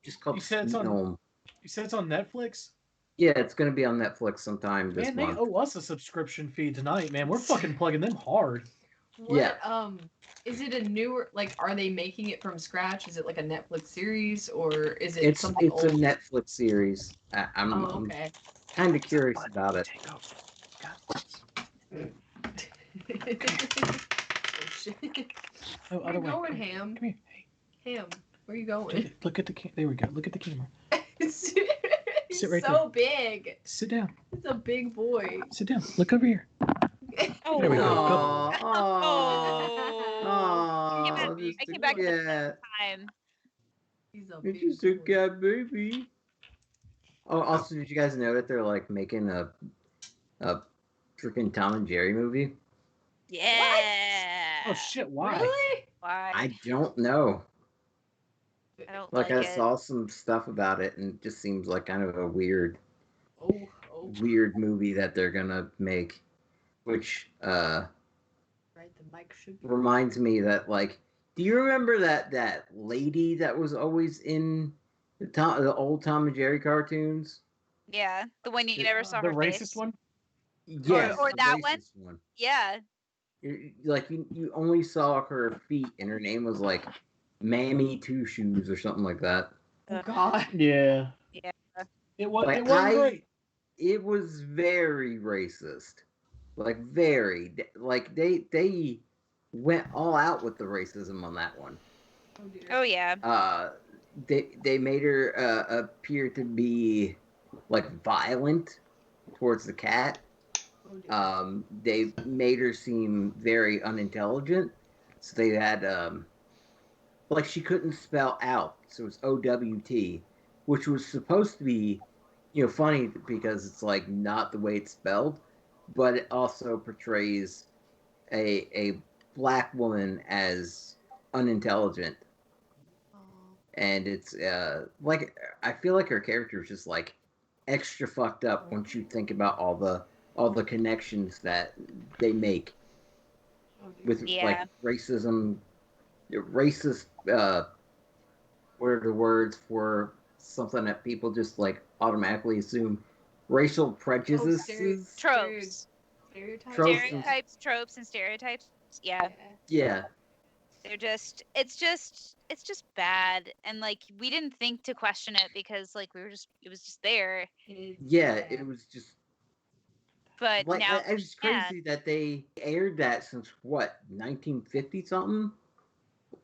just called You said Sweet Home. You said it's on Netflix? Yeah, it's going to be on Netflix sometime this month. Man, they owe us a subscription fee tonight, man. We're fucking plugging them hard. What, yeah. Is it a newer, like, are they making it from scratch? Is it like a Netflix series, or is it something old? It's a Netflix series. I'm okay. kind of curious about it. Oh, where you going, Ham? Come here. Ham, where you going? Look at the there we go. Look at the camera. He's Sit right so there. big. Sit down. He's a big boy. Sit down. Look over here. Oh. There we go. Oh, Oh, I came back just in time. He's a It's big just a boy. cat baby. Oh, also, did you guys know that they're like making a freaking Tom and Jerry movie? Yeah. Oh shit! Why? Really? Why? I don't know. I don't Like like I it. saw some stuff about it, and it just seems like kind of a weird Oh. movie that they're gonna make, which Right, the mic should be. reminds me that like, do you remember that lady that was always in the old Tom and Jerry cartoons? Yeah, the one you never saw The her racist face. one. Yes, or the that one? racist one. Yeah. Like you only saw her feet, and her name was like Mammy Two Shoes or something like that. Oh God. Yeah. Yeah. It was. Like It wasn't great. it was very racist. Like very, like they went all out with the racism on that one. Oh dear. Oh yeah. They made her appear to be like violent towards the cat. Oh dear. They made her seem very unintelligent. So they had like she couldn't spell out, so it's OWT, which was supposed to be, funny because it's like not the way it's spelled, but it also portrays a black woman as unintelligent, and it's like I feel like her character is just like extra fucked up once you think about all the connections that they make Oh dear. with Yeah. like racism, racist. What are the words for something that people just like automatically assume? Racial prejudices. Tropes. Stereotypes. Tropes. Stereotypes, tropes, and stereotypes. Yeah. Yeah. They're just it's just bad, and like we didn't think to question it because like it was just there. Yeah, it was just But like now it's crazy that they aired that since what 1950 something.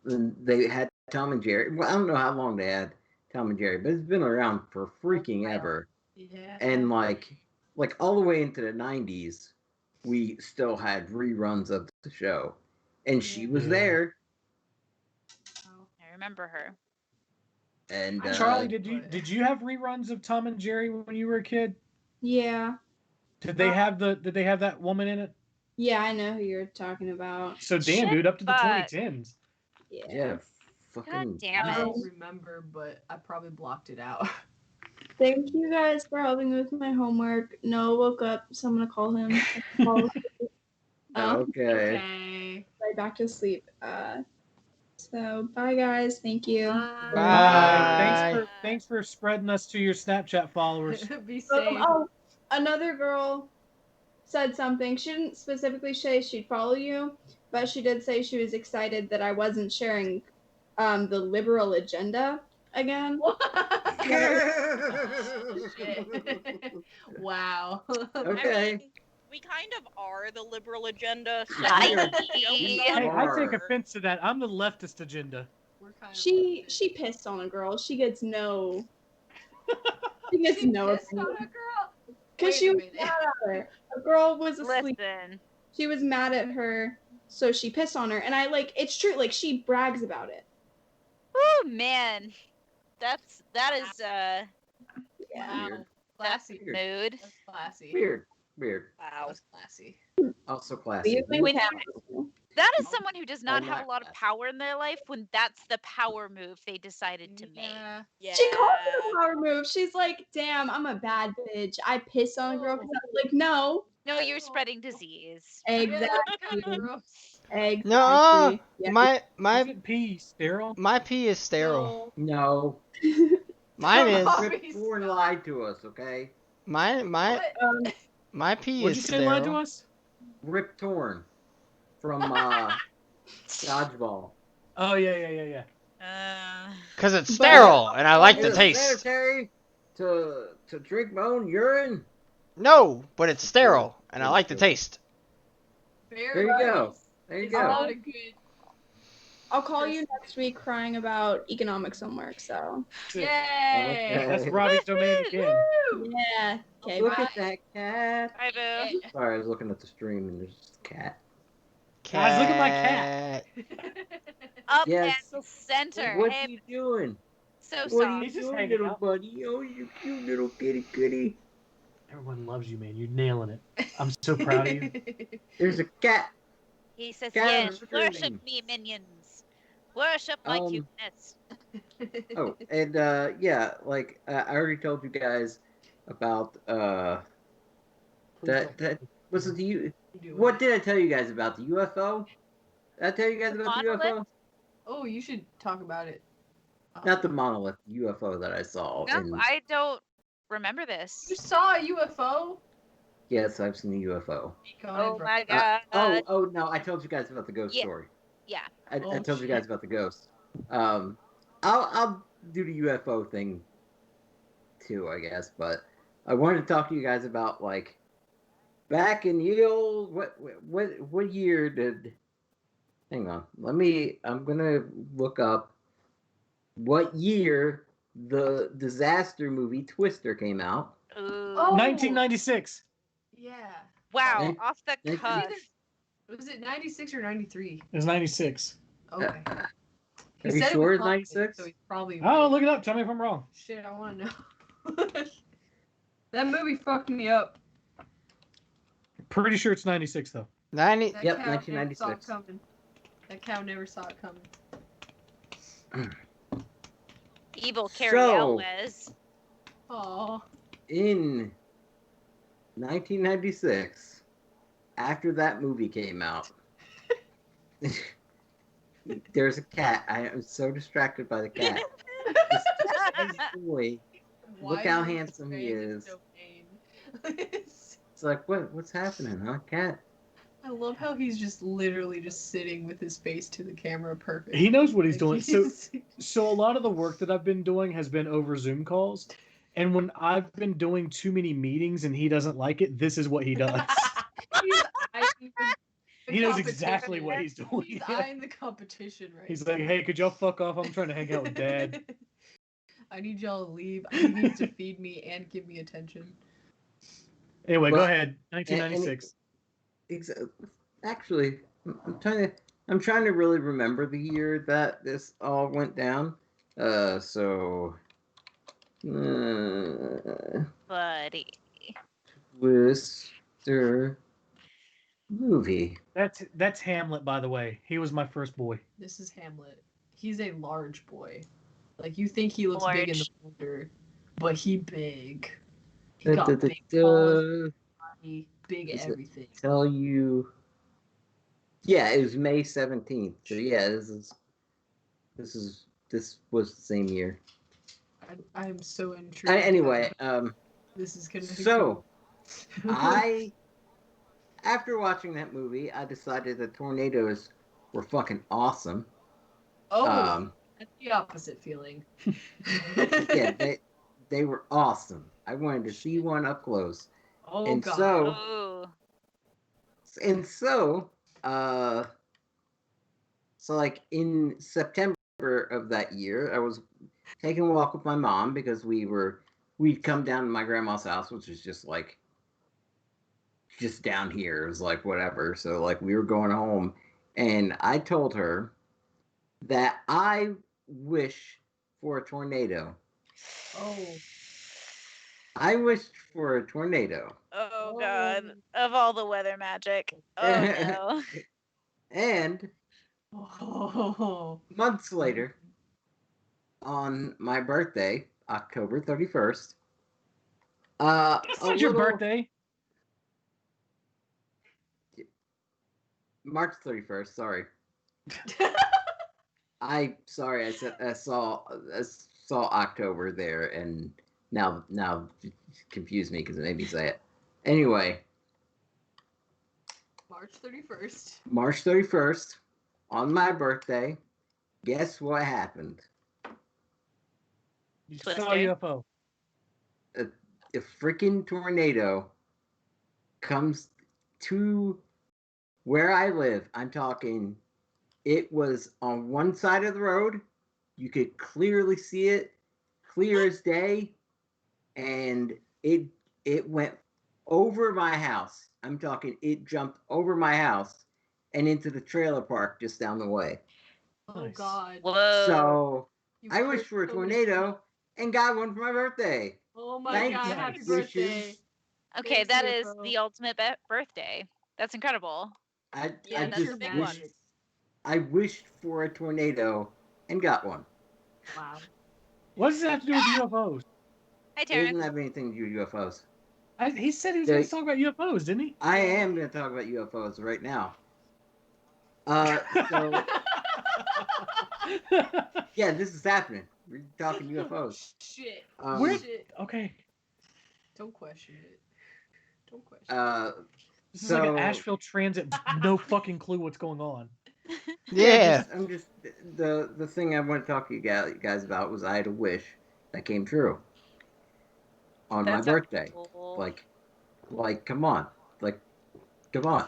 And they had Tom and Jerry. Well, I don't know how long they had Tom and Jerry, but it's been around for freaking ever. Yeah. And like all the way into the 90s, we still had reruns of the show, and she was there. I remember her. And Charlie, did you have reruns of Tom and Jerry when you were a kid? Yeah. Did they have that woman in it? Yeah, I know who you're talking about. So damn, dude, up to the 2010s. Yeah, fucking. God damn I it. don't remember, but I probably blocked it out. Thank you guys for helping me with my homework. Noah woke up, so I'm gonna call him. Okay. Right back to sleep. So bye guys. Thank you. Bye. Thanks for spreading us to your Snapchat followers. Be safe. Oh, another girl said something. She didn't specifically say she'd follow you, but she did say she was excited that I wasn't sharing the liberal agenda again. Wow. Okay. I mean, we kind of are the liberal agenda. So Hey, don't I take worry. offense to that. I'm the leftist agenda. She pissed on a girl. She gets no. She gets She no pissed on opinion. a girl? Because Wait she a was minute. mad at her. A girl was asleep. Listen. She was mad at her, so she pissed on her. And I it's true. Like she brags about it. Oh man, that is Yeah. Wow. Classy. mood. That's classy. Weird. Wow. That's classy. Also classy. That is someone who does not Oh, have my a lot of power in their life when that's the power move they decided to make. Yeah. She called it a power move. She's like, "Damn, I'm a bad bitch. I pissed on a girl." 'Cause I was like, "No." No, you're spreading disease. Exactly. Exactly. No, Yeah. my Isn't pee sterile? my pee is sterile. No. Mine is. Rip Torn lied to us, okay? My Um, my pee What'd is you say lied to sterile. us? Rip Torn from Dodgeball. Oh yeah. Cause it's sterile and I like the Is it taste. sanitary to drink my own urine? No, but it's sterile and I like the taste. There you go. There you It's go. not a good. I'll call you next week crying about economics homework. So. Yay! Okay. That's Robbie's domain again. Yeah. Okay. Look Bye. at that cat. Hi, Boo. Sorry, I was looking at the stream and there's just a cat. Guys, look at my cat. Up Yes. and center. What Hey, are you doing? so What are soft. you He's just doing, hanging little out. buddy? Oh, you cute little kitty kitty. Everyone loves you, man. You're nailing it. I'm so proud of you. There's a cat. He says, Cat on yes, the worship screen. me, minions. Worship my cuteness. Oh, and yeah, like I already told you guys about that was it the what did I tell you guys about the UFO? Did I tell you guys The about the monolith? UFO? Oh, you should talk about it. Not the monolith, the UFO that I saw. No, in, I don't remember You this. saw a UFO? yes, I've seen a UFO. Oh my god. Oh no, I told you guys about the ghost Yeah. story. Yeah. I Oh, told you shit. guys about the ghost. I'll do the UFO thing too, I guess. But I wanted to talk to you guys about like back in the old what year did? Hang on, I'm gonna look up what year the disaster movie Twister came out. Ooh. Oh. 1996. Yeah. Wow, Nin- off the nin- cuff. Was it 96 or 93? It was 96. Okay. He Are you said sure it it's was 96? so he's probably Oh, right. look it up. Tell me if I'm wrong. Shit, I want to know. That movie fucked me up. Pretty sure it's 96 though. 90. That Yep, cow never saw it 1996. coming. That cow never saw it coming. Evil Carrie Elwes. Oh. In 1996, after that movie came out, there's a cat. I am so distracted by the cat. This boy, look how handsome he is. It's like, what's happening, huh, cat? I love how he's just literally just sitting with his face to the camera perfect. He knows what he's Like, doing. So a lot of the work that I've been doing has been over Zoom calls. And when I've been doing too many meetings and he doesn't like it, this is what he does. He's eyeing the He knows competition. exactly what he's doing. He's eyeing the competition right He's now. like, hey, could y'all fuck off? I'm trying to hang out with Dad. I need y'all to leave. He needs to feed me and give me attention. Anyway, go But- ahead. 1996. Actually, I'm trying to really remember the year that this all went down. So, Buddy. Twister movie. That's Hamlet, by the way. He was my first boy. This is Hamlet. He's a large boy. Like, you think he looks big in the picture, but he big. He got big balls, body, big Does it everything. Tell you. Yeah, it was May 17th. So yeah, this was the same year. I am so intrigued. Anyway, This is gonna be so cool. after watching that movie, I decided that tornadoes were fucking awesome. Oh, that's the opposite feeling. Yeah, they were awesome. I wanted to see one up close. Oh and god. Ooh. So like in September of that year, I was taking a walk with my mom because we'd come down to my grandma's house, which is just like just down here. It was like whatever. So like we were going home, and I told her that I wish for a tornado. Oh. I wished for a tornado. Oh god. Of all the weather magic. Oh no. And Oh. months later, on my birthday, October 31st, It's not your birthday. March 31st, sorry. I saw October there, and now it confused me because it made me say it. Anyway, March 31st. March 31st, on my birthday, guess what happened? You saw a UFO. A freaking tornado comes to where I live. I'm talking, it was on one side of the road. You could clearly see it, clear as day, and it went over my house. I'm talking, it jumped over my house and into the trailer park just down the way. Oh Nice. God. Whoa. So You I wished for a cursed so many tornado and got one for my birthday. Oh my Thanks, God! Happy Nice. birthday. wishes. Okay, Thanks, that is UFO. the ultimate birthday. That's incredible. I Yeah, that's just a big wished, one. I wished for a tornado and got one. Wow. What does it have to do with UFOs? Hi, It doesn't Terrence. have anything to do with UFOs. He said he was Yeah. going to talk about UFOs, didn't he? I am going to talk about UFOs right now. So yeah, this is happening. We're talking UFOs. Shit. Where? Shit. Okay. Don't question it. Don't question it. This is like an So Asheville Transit. No fucking clue what's going on. Yeah. I'm just the thing I want to talk to you guys about was I had a wish that came true on my That's birthday. cool. Like, come on, come on.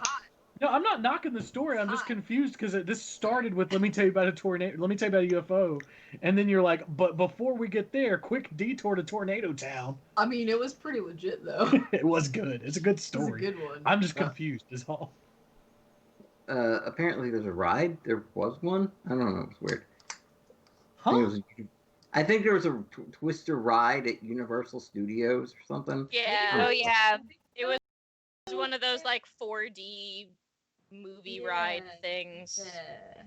No, I'm not knocking the story. I'm just confused because this started with, let me tell you about a tornado. Let me tell you about a UFO. And then you're like, but before we get there, quick detour to Tornado Town. I mean, it was pretty legit though. It was good. It's a good It was a story. good one. I'm just confused is all. Apparently there's a ride. There was one. I don't know. It's weird. Huh? I think there was a Twister ride at Universal Studios or something. Yeah. Oh yeah. It was one of those like 4D movie ride Yeah. things.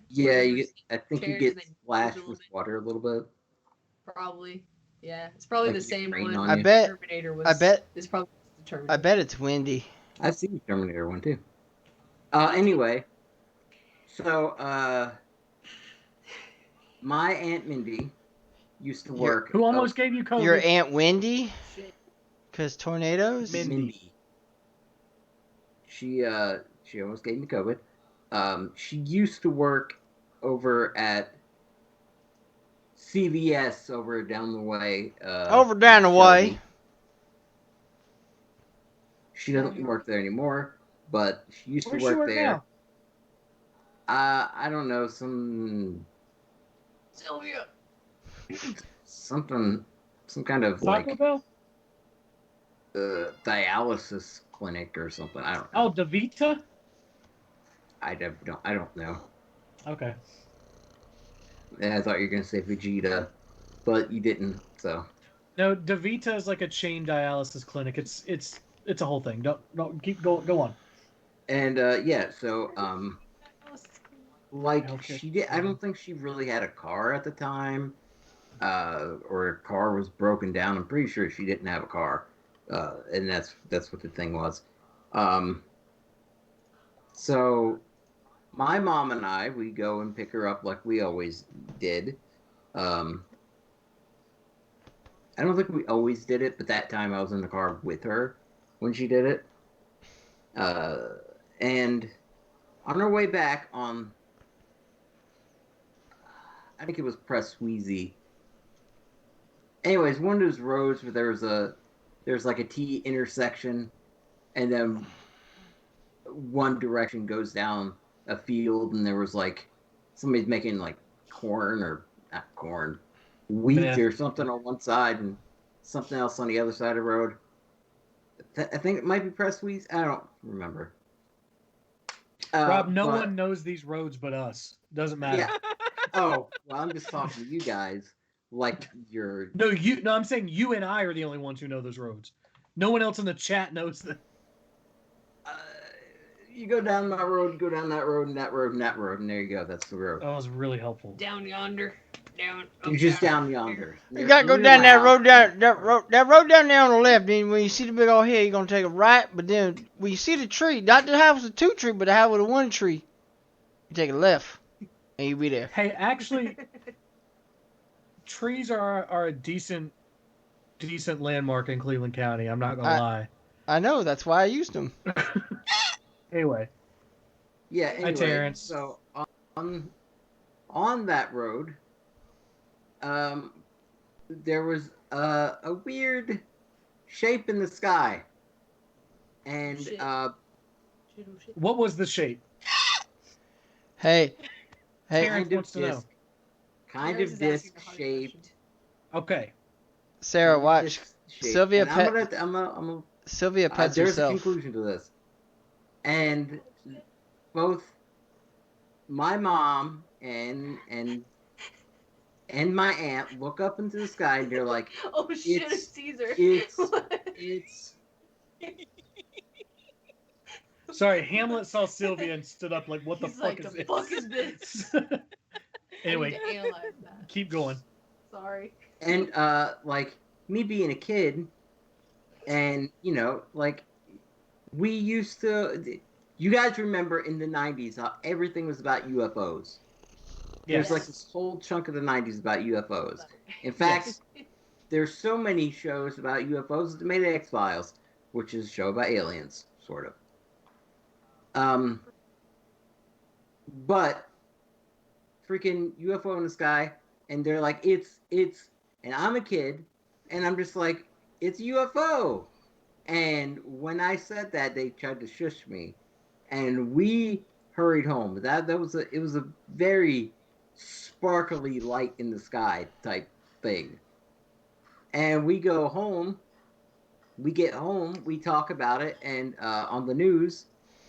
Yeah, I think you Chairs get and then splashed move with it. water a little bit. Probably. Yeah, it's probably Like the same rain one. on I you. bet. Terminator was. I bet. It's probably the Terminator. I bet it's windy. I've seen the Terminator one too. Anyway, so my Aunt Mindy used to work. Who almost gave you COVID? Your Aunt Wendy? Shit. Cause tornadoes. Mindy. She almost gave me COVID. She used to work over at CVS over down the way. Over down the in way. Shelby. She doesn't work there anymore, but she used Where's to she work work there. now? I don't know, some Sylvia. something, some kind of Taco like Bell? dialysis clinic or something. I don't know. Oh, DeVita? I don't know. Okay. And I thought you were gonna say Vegeta, but you didn't. So No, DeVita is like a chain dialysis clinic. It's a whole thing. Don't keep go on. and yeah, so like Healthcare she did. I system. don't think she really had a car at the time, or her car was broken down. I'm pretty sure she didn't have a car, and that's what the thing was. So my mom and I, we go and pick her up like we always did. I don't think we always did it, but that time I was in the car with her when she did it. And on our way back on, I think it was Pressweezy. Anyways, one of those roads where there's like a T intersection, and then one direction goes down a field, and there was like somebody's making like corn or not corn, wheat or something on one side and something else on the other side of the road. I think it might be Pressweezy. I don't remember. Rob, no one knows these roads but us. Doesn't matter. Yeah. Oh, well, I'm just talking to you guys like you're. No, I'm saying you and I are the only ones who know those roads. No one else in the chat knows them. You go down my road, you go down that road, and that road, and that road, and there you go. That's the road. That was really helpful. Down yonder. Down. You're just down yonder. You gotta go down that road that road down there on the left. Then when you see the big old hill, you're gonna take a right. But then when you see the tree, not the house with two tree, but the house with a one tree, you take a left, and you'll be there. Hey, actually, trees are a decent landmark in Cleveland County. I'm not gonna lie. I know. That's why I used them. Anyway. Yeah. Anyway, Hi, Terrence. So on that road, there was a weird shape in the sky, and what was the shape? Hey, Terrence wants to know. Kind of disc shaped. Okay. Sarah, watch. Sylvia Sylvia pets there's herself. a conclusion to this, and both my mom and my aunt look up into the sky and they're like, Oh shit, It's- it's Caesar. it's Sorry, Hamlet saw Sylvia and stood up like, what the He's fuck like, is the this? fuck is this? Anyway, I need to analyze that. keep going. Sorry. and like me being a kid, and like we used to. You guys remember in the '90s how everything was about UFOs? There's like Yes. this whole chunk of the '90s about UFOs. In fact, there's so many shows about UFOs that made X Files, which is a show about aliens, sort of. But freaking UFO in the sky, and they're like, it's, and I'm a kid, and I'm just like, it's a UFO. And when I said that, they tried to shush me, and we hurried home. It was a very sparkly light in the sky type thing. And we go home. We get home. We talk about it, and on the news,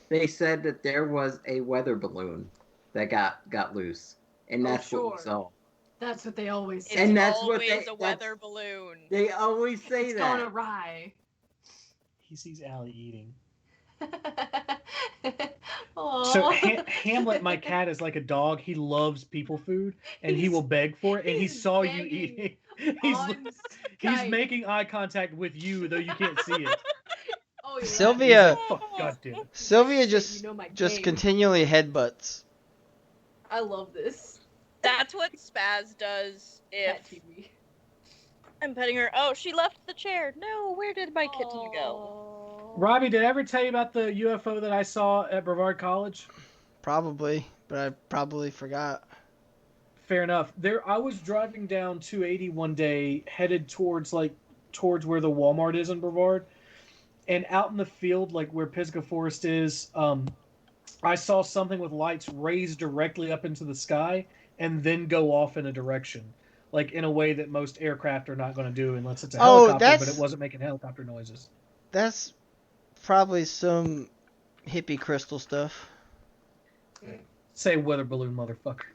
they said that there was a weather balloon that got loose, and that's what we saw. That's what they always say. It's And that's what always a weather balloon. They always say It's that. gone awry. He sees Allie eating. Aw. So Hamlet, my cat, is like a dog. He loves people food, and he will beg for it. And he he's saw you begging eating. on He's Skype. making eye contact with you, though you can't see it. Oh, yeah. Sylvia- He's like, fuck, God damn it. Sylvia Shit, just you know my just game. continually headbutts. I love this. That's what Spaz does Cat if TV. I'm petting her. Oh, she left the chair. No, where did my kitten go? Robbie, did I ever tell you about the UFO that I saw at Brevard College? Probably, but I probably forgot. Fair enough. I was driving down 280 one day, headed towards where the Walmart is in Brevard, and out in the field, like where Pisgah Forest is, I saw something with lights raised directly up into the sky and then go off in a direction, like in a way that most aircraft are not going to do unless it's a helicopter. But it wasn't making helicopter noises. That's probably some hippie crystal stuff. Say weather balloon, motherfucker.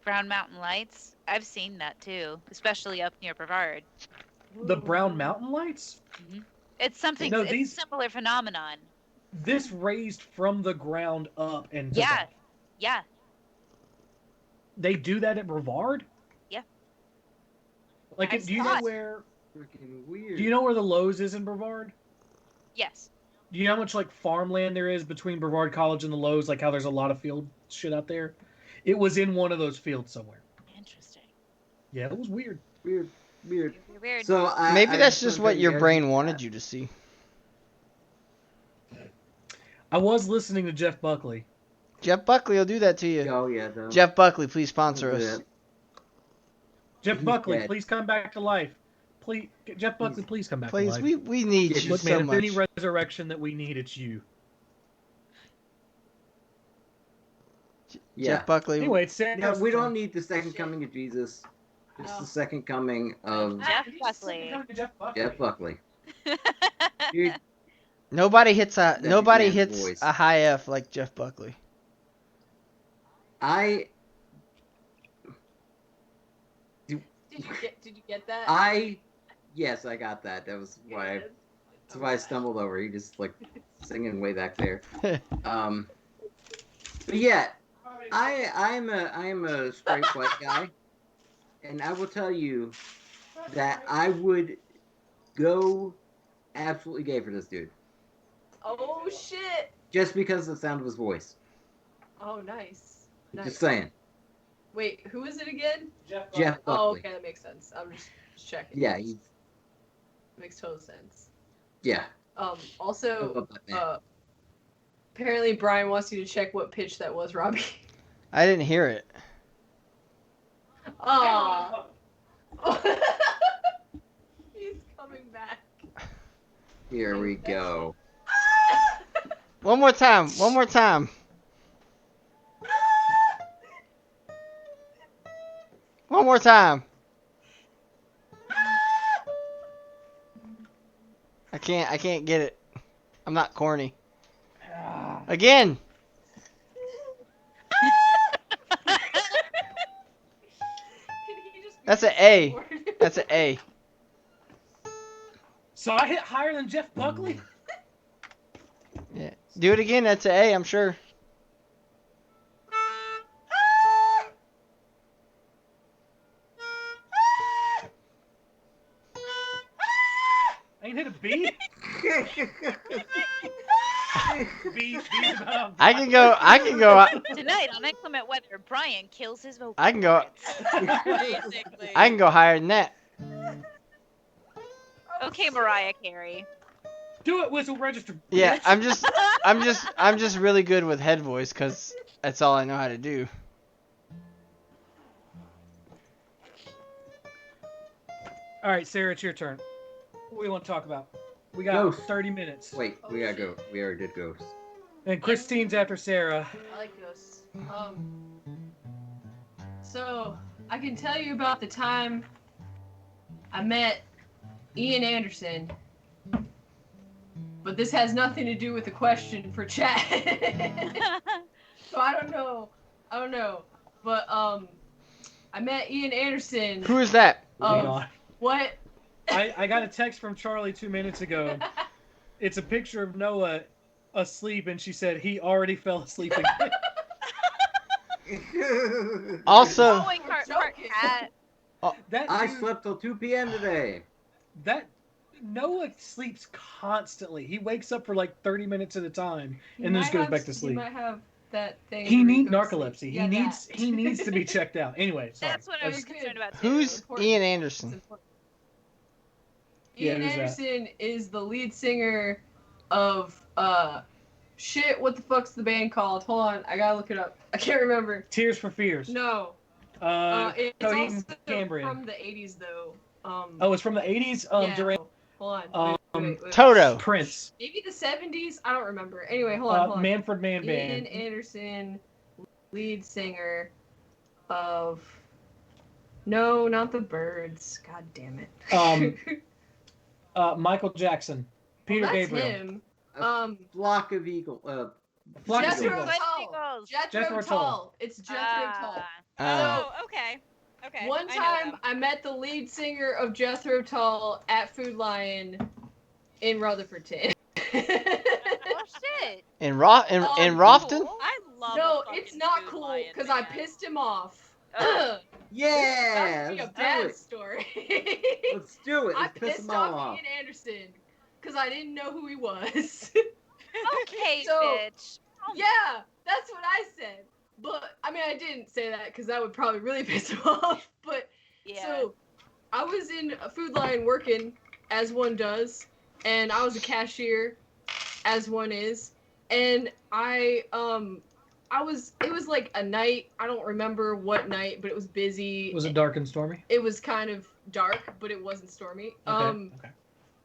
Brown Mountain Lights. I've seen that too, especially up near Brevard. The Brown Mountain Lights? It's something. No, it's a similar phenomenon. This raised from the ground up and took Yeah, off. yeah, They do that at Brevard? yeah. Like, I do you saw know it. where? Freaking weird. Do you know where the Lowe's is in Brevard? Yes. Do you know how much like farmland there is between Brevard College and the Lowe's? Like how there's a lot of field shit out there. It was in one of those fields somewhere. Interesting. Yeah, it was weird. Weird. Weird. So Maybe that's I just wanna what tell your guys brain that- wanted you to see. I was listening to Jeff Buckley. Jeff Buckley will do that to you. Oh yeah, though. Jeff Buckley, please sponsor He'll do us. that. Jeff He's Buckley, dead. please come back to life. Please, Jeff Buckley, please come back to Please, life. we need you Look, so man, if much. any resurrection that we need, it's you. Yeah. Jeff Buckley. Anyway, it's Sarah's No, we turn. don't need the second coming of Jesus. Just the second coming of Jeff Buckley. Jeff Buckley. Dude, Nobody hits That nobody man's hits voice. a high F like Jeff Buckley. Did you get that? Yes, I got that. That was why that's why I stumbled over. He just like singing way back there. But yeah, I am a straight white guy, and I will tell you that I would go absolutely gay for this dude Oh shit! just because of the sound of his voice. Oh nice. Just saying. Wait, who is it again? Jeff Buckley. Oh, okay, that makes sense. I'm just checking. Yeah, he's Makes total sense. yeah. I Also, love that man. apparently Brian wants you to check what pitch that was, Robbie. I didn't hear it. Aw. He's coming back. Here we go. One more time. One more time. One more time. I can't get it. I'm not corny. Again. That's an A. That's an A. So I hit higher than Jeff Buckley? Yeah. Do it again. That's an A, I'm sure. I ain't hit a B? B's about I can go. Tonight on Inclement Weather, Brian kills his vocal I can go. cords. Basically. I can go higher than that. Okay, Mariah Carey. Do it, whistle register. Yeah, bitch. I'm just really good with head voice because that's all I know how to do. All right, Sarah, it's your turn. What do you want to talk about? We got Ghost. 30 minutes. Wait, we gotta go. We already did ghosts. And Christine's after Sarah. I like ghosts. So I can tell you about the time I met Ian Anderson, but this has nothing to do with the question for chat. So I don't know. But I met Ian Anderson. Who is that? Hang on. What? I got a text from Charlie 2 minutes ago. It's a picture of Noah asleep, and she said he already fell asleep again. Also, Going part cat. That I dude- slept till 2 p.m. today. That Noah sleeps constantly. He wakes up for like 30 minutes at a time and then just goes back to He sleep. might have that thing. He where needs goes to narcolepsy. sleep. He Yeah, needs that. he needs to be checked out. Anyway, sorry. That's what I was concerned about too. who's important. Ian It's Anderson? important. Yeah, Ian who's that? Anderson is the lead singer of shit. What the fuck's the band called? Hold on, I gotta look it up. I can't remember. Tears for Fears. No. It's Coheed also and Cambrian. from the 80s though. Oh, it's from the 80s. Yeah. Duran. Hold on. Wait. Toto. Prince. Maybe the 70s. I don't remember. Anyway, hold on. Manfred Mann Ian Band. Anderson, lead singer of. No, not the Birds. God damn it. Michael Jackson. Peter that's Gabriel. him. Flock of eagle. Flock of Jethro Eagles. Tull. Jethro Jethro Tull. Tull. It's Jethro Tull. Oh, okay. Okay. One I know time, them. I met the lead singer of Jethro Tull at Food Lion in Rutherfordton. Oh shit. In Rofton? Cool. I love. No, a fucking it's not Food cool Lion because I band. pissed him off. Oh. Yeah! That would be a Let's do bad it. story. Let's do it. I Let's piss pissed them all off off. Ian Anderson because I didn't know who he was. Okay, So- bitch. Oh, Yeah, that's what I said. But I mean, I didn't say that because that would probably really piss him off. But yeah. so I was in a Food Lion working, as one does, and I was a cashier, as one is, and it was like a night. I don't remember what night, but it was busy. Was it dark and stormy? It was kind of dark, but it wasn't stormy. Okay.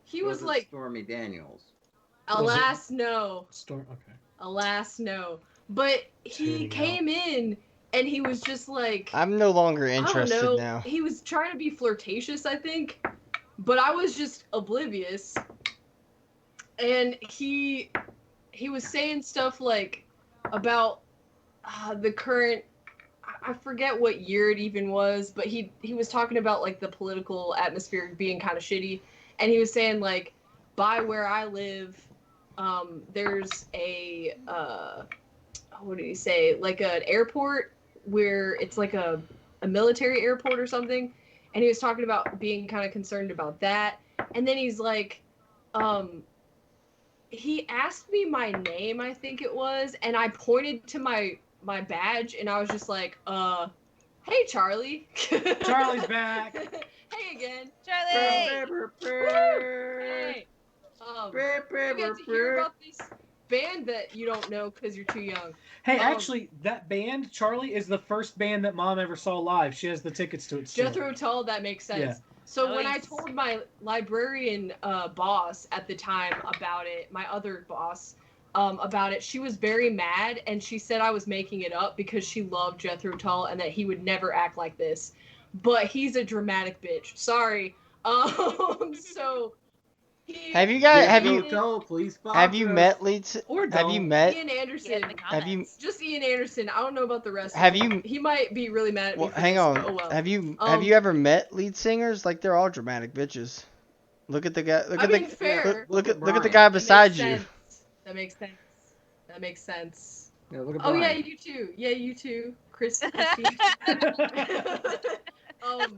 He was it like, Stormy Daniels. alas, no. Storm. Okay. Alas, no. But he Tuning came in and he was just like, I'm no longer I don't interested know. now. He was trying to be flirtatious, I think, but I was just oblivious. And he was saying stuff like about the current. I forget what year it even was, but he was talking about like the political atmosphere being kind of shitty, and he was saying like, by where I live, there's a what did he say? Like an airport where it's like a military airport or something, and he was talking about being kind of concerned about that, and then he's like, he asked me my name, I think it was, and I pointed to my badge, and I was just like, hey, Charlie. Charlie's back. Hey again. Charlie. Hey. You get to hear about this band that you don't know because you're too young. Hey, actually, that band, Charlie, is the first band that Mom ever saw live. She has the tickets to it still. Jethro Tull, that makes sense. Yeah. So when I Nice. told my librarian boss at the time about it, my other boss, about it, she was very mad, and she said I was making it up because she loved Jethro Tull and that he would never act like this. But he's a dramatic bitch. Sorry. So Have you guys have you please have you met Or have you don't. met Ian Get Anderson? in the have you comments. Just Ian Anderson. I don't know about the rest. have of them. you He might be really mad at me well, for hang this, on. but oh well. Have you ever met lead singers? Like they're all dramatic bitches. Look at the guy. Look I at mean, the fair. look at the Brian. guy That beside makes you. sense. That makes sense. That makes sense. Yeah, look at Oh yeah, Brian. you too. Yeah, you too, Christine. That's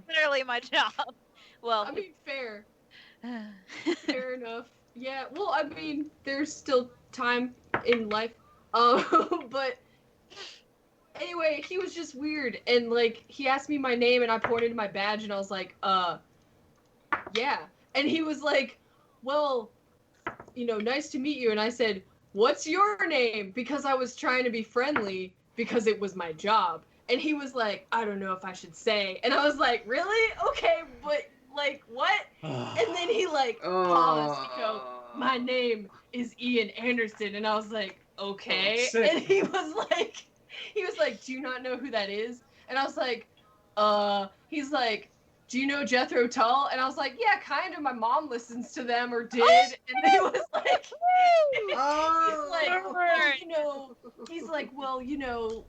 literally my job. Well, I mean, fair. Fair enough. Yeah. Well, I mean, there's still time in life. But anyway, he was just weird, and like he asked me my name, and I pointed to my badge, and I was like, yeah. And he was like, well, nice to meet you. And I said, what's your name? Because I was trying to be friendly because it was my job. And he was like, I don't know if I should say. And I was like, really? Okay, but like what? And then he like paused to go, my name is Ian Anderson. And I was like, okay. Oh, and he was like, do you not know who that is? And I was like, he's like, do you know Jethro Tull? And I was like, yeah, kind of. My mom listens to them or did. And he was like, he's like, well,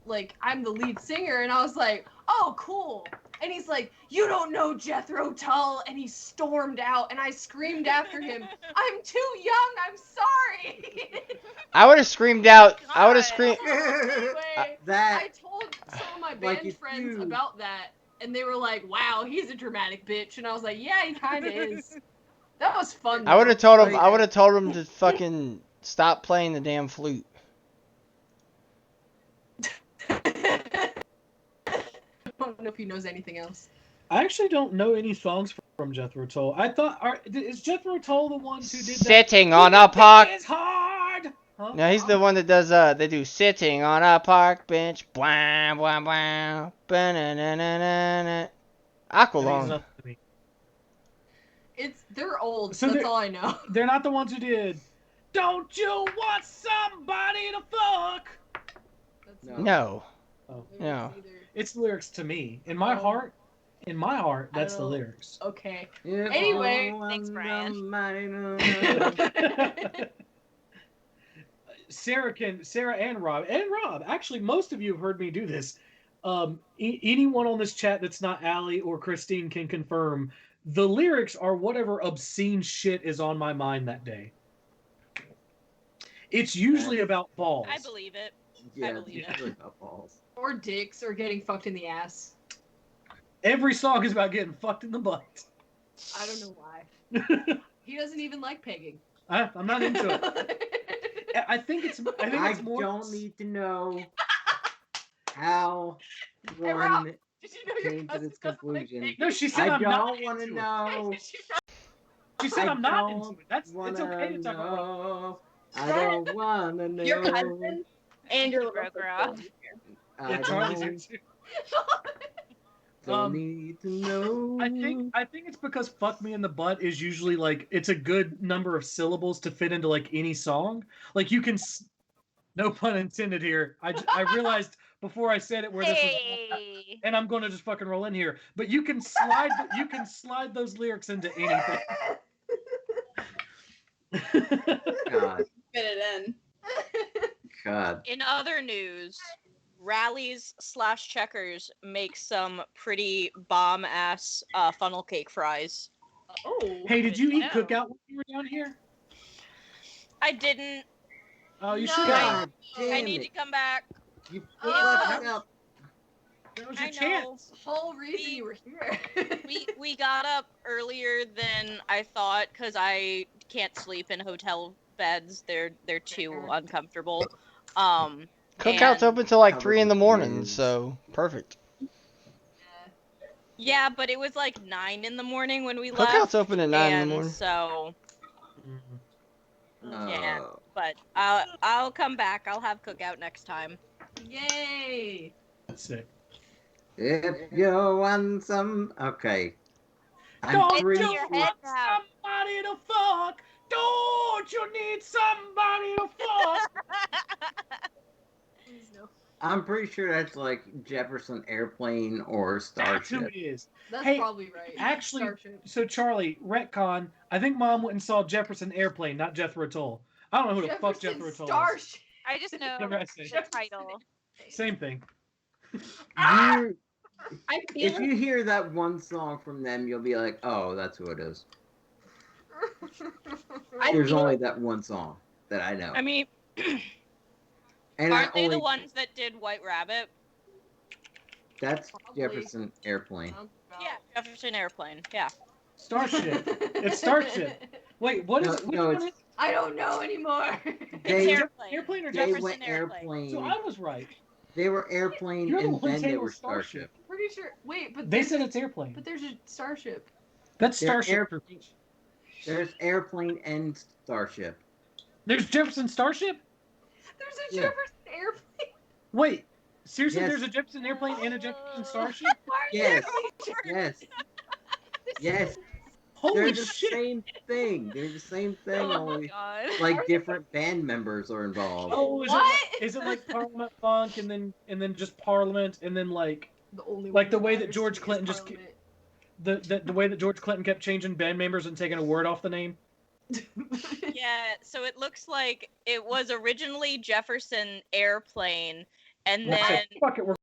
like I'm the lead singer. And I was like, oh, cool. And he's like, you don't know Jethro Tull. And he stormed out. And I screamed after him, I'm too young. I'm sorry. I would have screamed out. I would have God. screamed. Anyway, That I told some of my like band if friends you- about that. And they were like, wow, he's a dramatic bitch. And I was like, yeah, he kind of is. That was fun, I would have though. told him. I would have told him to fucking stop playing the damn flute. I don't know if he knows anything else. I actually don't know any songs from Jethro Tull. I thought, is Jethro Tull the one who did that? Sitting on a park. It's hard. Huh? No, he's the one that does. They do sitting on a park bench. Blah blah blah. Ba-na-na-na-na-na. That means Aqualung. nothing to me. They're old. So that's they're- all I know. They're not the ones who did. Don't you want somebody to fuck? That's No. No. Oh. No. It's lyrics to me. In my Oh. heart, that's the don't- lyrics. Okay. If Anyway, you thanks, Brian. Sarah and Rob. Actually, most of you have heard me do this. Anyone on this chat that's not Allie or Christine can confirm the lyrics are whatever obscene shit is on my mind that day. It's usually about balls. I believe it. Yeah, believe it's usually about balls. Or dicks or getting fucked in the ass. Every song is about getting fucked in the butt. I don't know why. He doesn't even like pegging. I'm not into it. I think it's I more. don't need to know how Hey, Rob, one did you know your came to cousin this doesn't like conclusion. pegging? No, she said I I'm not don't want to into it. know. She said I I'm not don't into it. It's okay to talk about. know. I don't want to know. Your cousin and your little Broke sister. Rob. I Yeah, Charlie's don't, into it. don't need to know. I think it's because "fuck me in the butt" is usually like it's a good number of syllables to fit into like any song. Like you can, no pun intended here. I realized before I said it where this was, Hey. and I'm going to just fucking roll in here. But you can slide those lyrics into anything. God, Fit it in. God. In other news, Rallies / Checkers make some pretty bomb ass funnel cake fries. Oh. Hey, did you eat No. cookout when you were down here? I didn't. Oh, you No. should have. God damn I need it. to come back. You Uh, fucked up. That was I your know. chance. Whole reason you were here. We got up earlier than I thought because I can't sleep in hotel beds. They're too Fair. uncomfortable. Cookout's And- open till like Covered 3 in the with morning, kids. so perfect. Yeah, but it was like 9 in the morning when we Cookout's left. open at 9 in the and morning. so Oh. Yeah. But I'll come back. I'll have cookout next time. Yay! That's sick. If you want some, okay. Don't pretty you your sure- head want now. somebody to fuck? Don't you need somebody to fuck? Please no. I'm pretty sure that's like Jefferson Airplane or That's who Starship. it is. That's Hey, probably right. Actually, Starship. so Charlie, retcon. I think Mom went and saw Jefferson Airplane, not Jethro Tull. I don't know who the fuck Jefferson Jethro Tull is. Starship. I just know Whatever I say. the title. Same thing. You, I feel if you hear that one song from them, you'll be like, "Oh, that's who it is." I There's feel only like that one song that I know. I mean, and aren't they only, the ones that did White Rabbit? That's Probably. Jefferson Airplane. Yeah, Jefferson Airplane. Yeah. Starship. It's Starship. Wait, what is No, it? Which no, one it's is I don't know anymore. It's They- Airplane. Airplane or they Jefferson? went Airplane. So I was right. They were Airplane, You're the and one then saying they it were was Starship. Starship. Pretty sure. Wait, but They there's said a- it's Airplane. But there's a Starship. That's They're Starship. There's Airplane and Starship. There's Jefferson Starship? There's a Yeah. Jefferson Airplane. Wait, seriously, Yes. there's a Jefferson Airplane and a Jefferson Starship? Why are Yes. you Yes. Yes. Holy They're the shit. same thing. They're the same thing, Oh my only god. like different band members are involved. Oh, What? is it like Parliament Funk and then just Parliament and then like The only Like one the way that matters George to me is Clinton just- Parliament. the way that George Clinton kept changing band members and taking a word off the name? Yeah, so it looks like it was originally Jefferson Airplane, and And I then said, fuck it, we're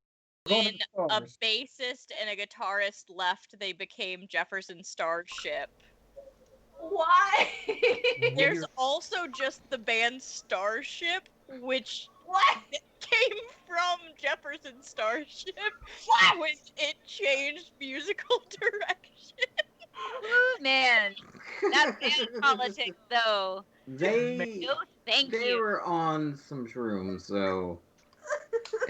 going when to the a stars. bassist and a guitarist left, they became Jefferson Starship. Why? There's also just the band Starship, which What? came from Jefferson Starship, when it changed musical direction. Man, that band politics though. They No, thank they you. were on some shrooms, so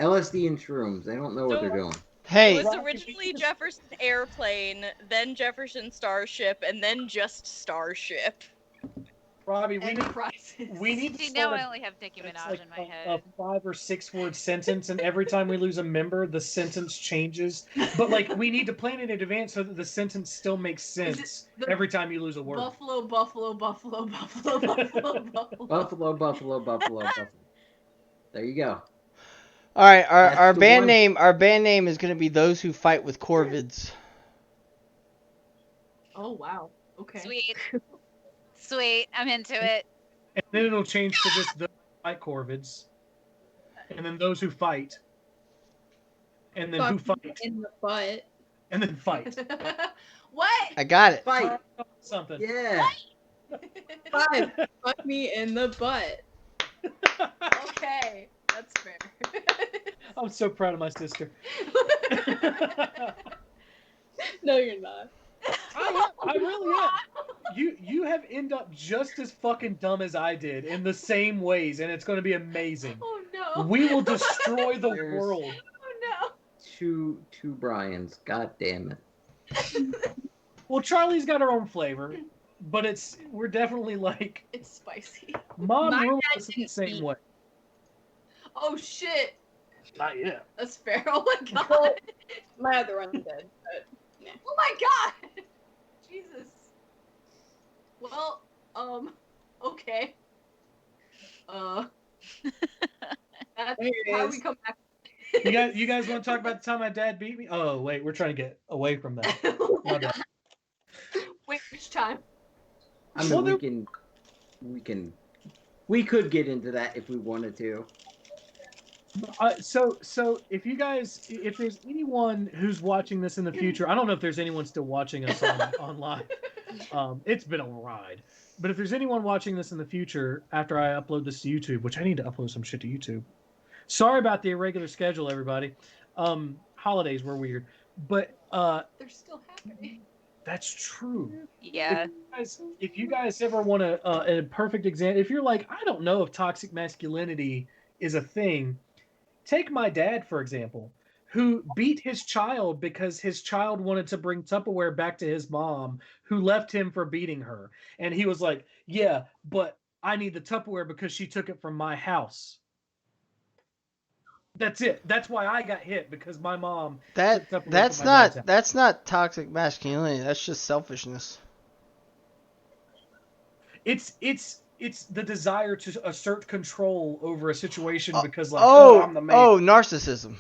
LSD and shrooms. They don't know what they're doing. It Hey, was originally Jefferson Airplane, then Jefferson Starship, and then just Starship. Robbie, we Enterprises. need to See, start now a- I only have Nicki it's Minaj like in my a head. 5 or 6 word sentence, and every time we lose a member, the sentence changes. But like, we need to plan it in advance so that the sentence still makes sense the- every time you lose a word. Buffalo, buffalo, buffalo, buffalo, buffalo, buffalo. Buffalo, buffalo, buffalo, buffalo. There you go. all right, our That's the band one- name is gonna be Those Who Fight with Corvids. Oh wow. Okay. Sweet. Sweet. I'm into it. And then it'll change to just those who fight Corvids, and then those who fight, and then who fuck fight, in the butt. and then fight. What? I got it. Fight. Something. Yeah. 5. Fuck me in the butt. Okay, that's fair. I'm so proud of my sister. No, you're not. I really am. You have end up just as fucking dumb as I did in the same ways, and it's going to be amazing. Oh no. We will destroy the There's- world. Oh Two Brians. God damn it. Well, Charlie's got her own flavor, but we're definitely like no. It's spicy. Mom My rules dad us the didn't same eat. way. Oh shit. Not yet. That's fair. Oh my god. Well, my other one's dead. But Oh my god. Jesus. Well, okay. That's There it how is. we come back. You guys want to talk about the time my dad beat me? Oh wait, we're trying to get away from that. My bad. Wait, which time? I mean, Well, we could get into that if we wanted to. So if there's anyone who's watching this in the future, I don't know if there's anyone still watching us online. It's been a ride. But if there's anyone watching this in the future after I upload this to YouTube, which I need to upload some shit to YouTube. Sorry about the irregular schedule, everybody. Holidays were weird, but They're still happening. that's true. Yeah. If you guys ever want a perfect example, if you're like, I don't know if toxic masculinity is a thing, take my dad, for example, who beat his child because his child wanted to bring Tupperware back to his mom, who left him for beating her. And he was like, yeah, but I need the Tupperware because she took it from my house. That's it. That's why I got hit, because my mom took Tupperware That's from my dad's house. that's not toxic masculinity. That's just selfishness. It's it's the desire to assert control over a situation because, like, Oh, I'm the man. oh, narcissism.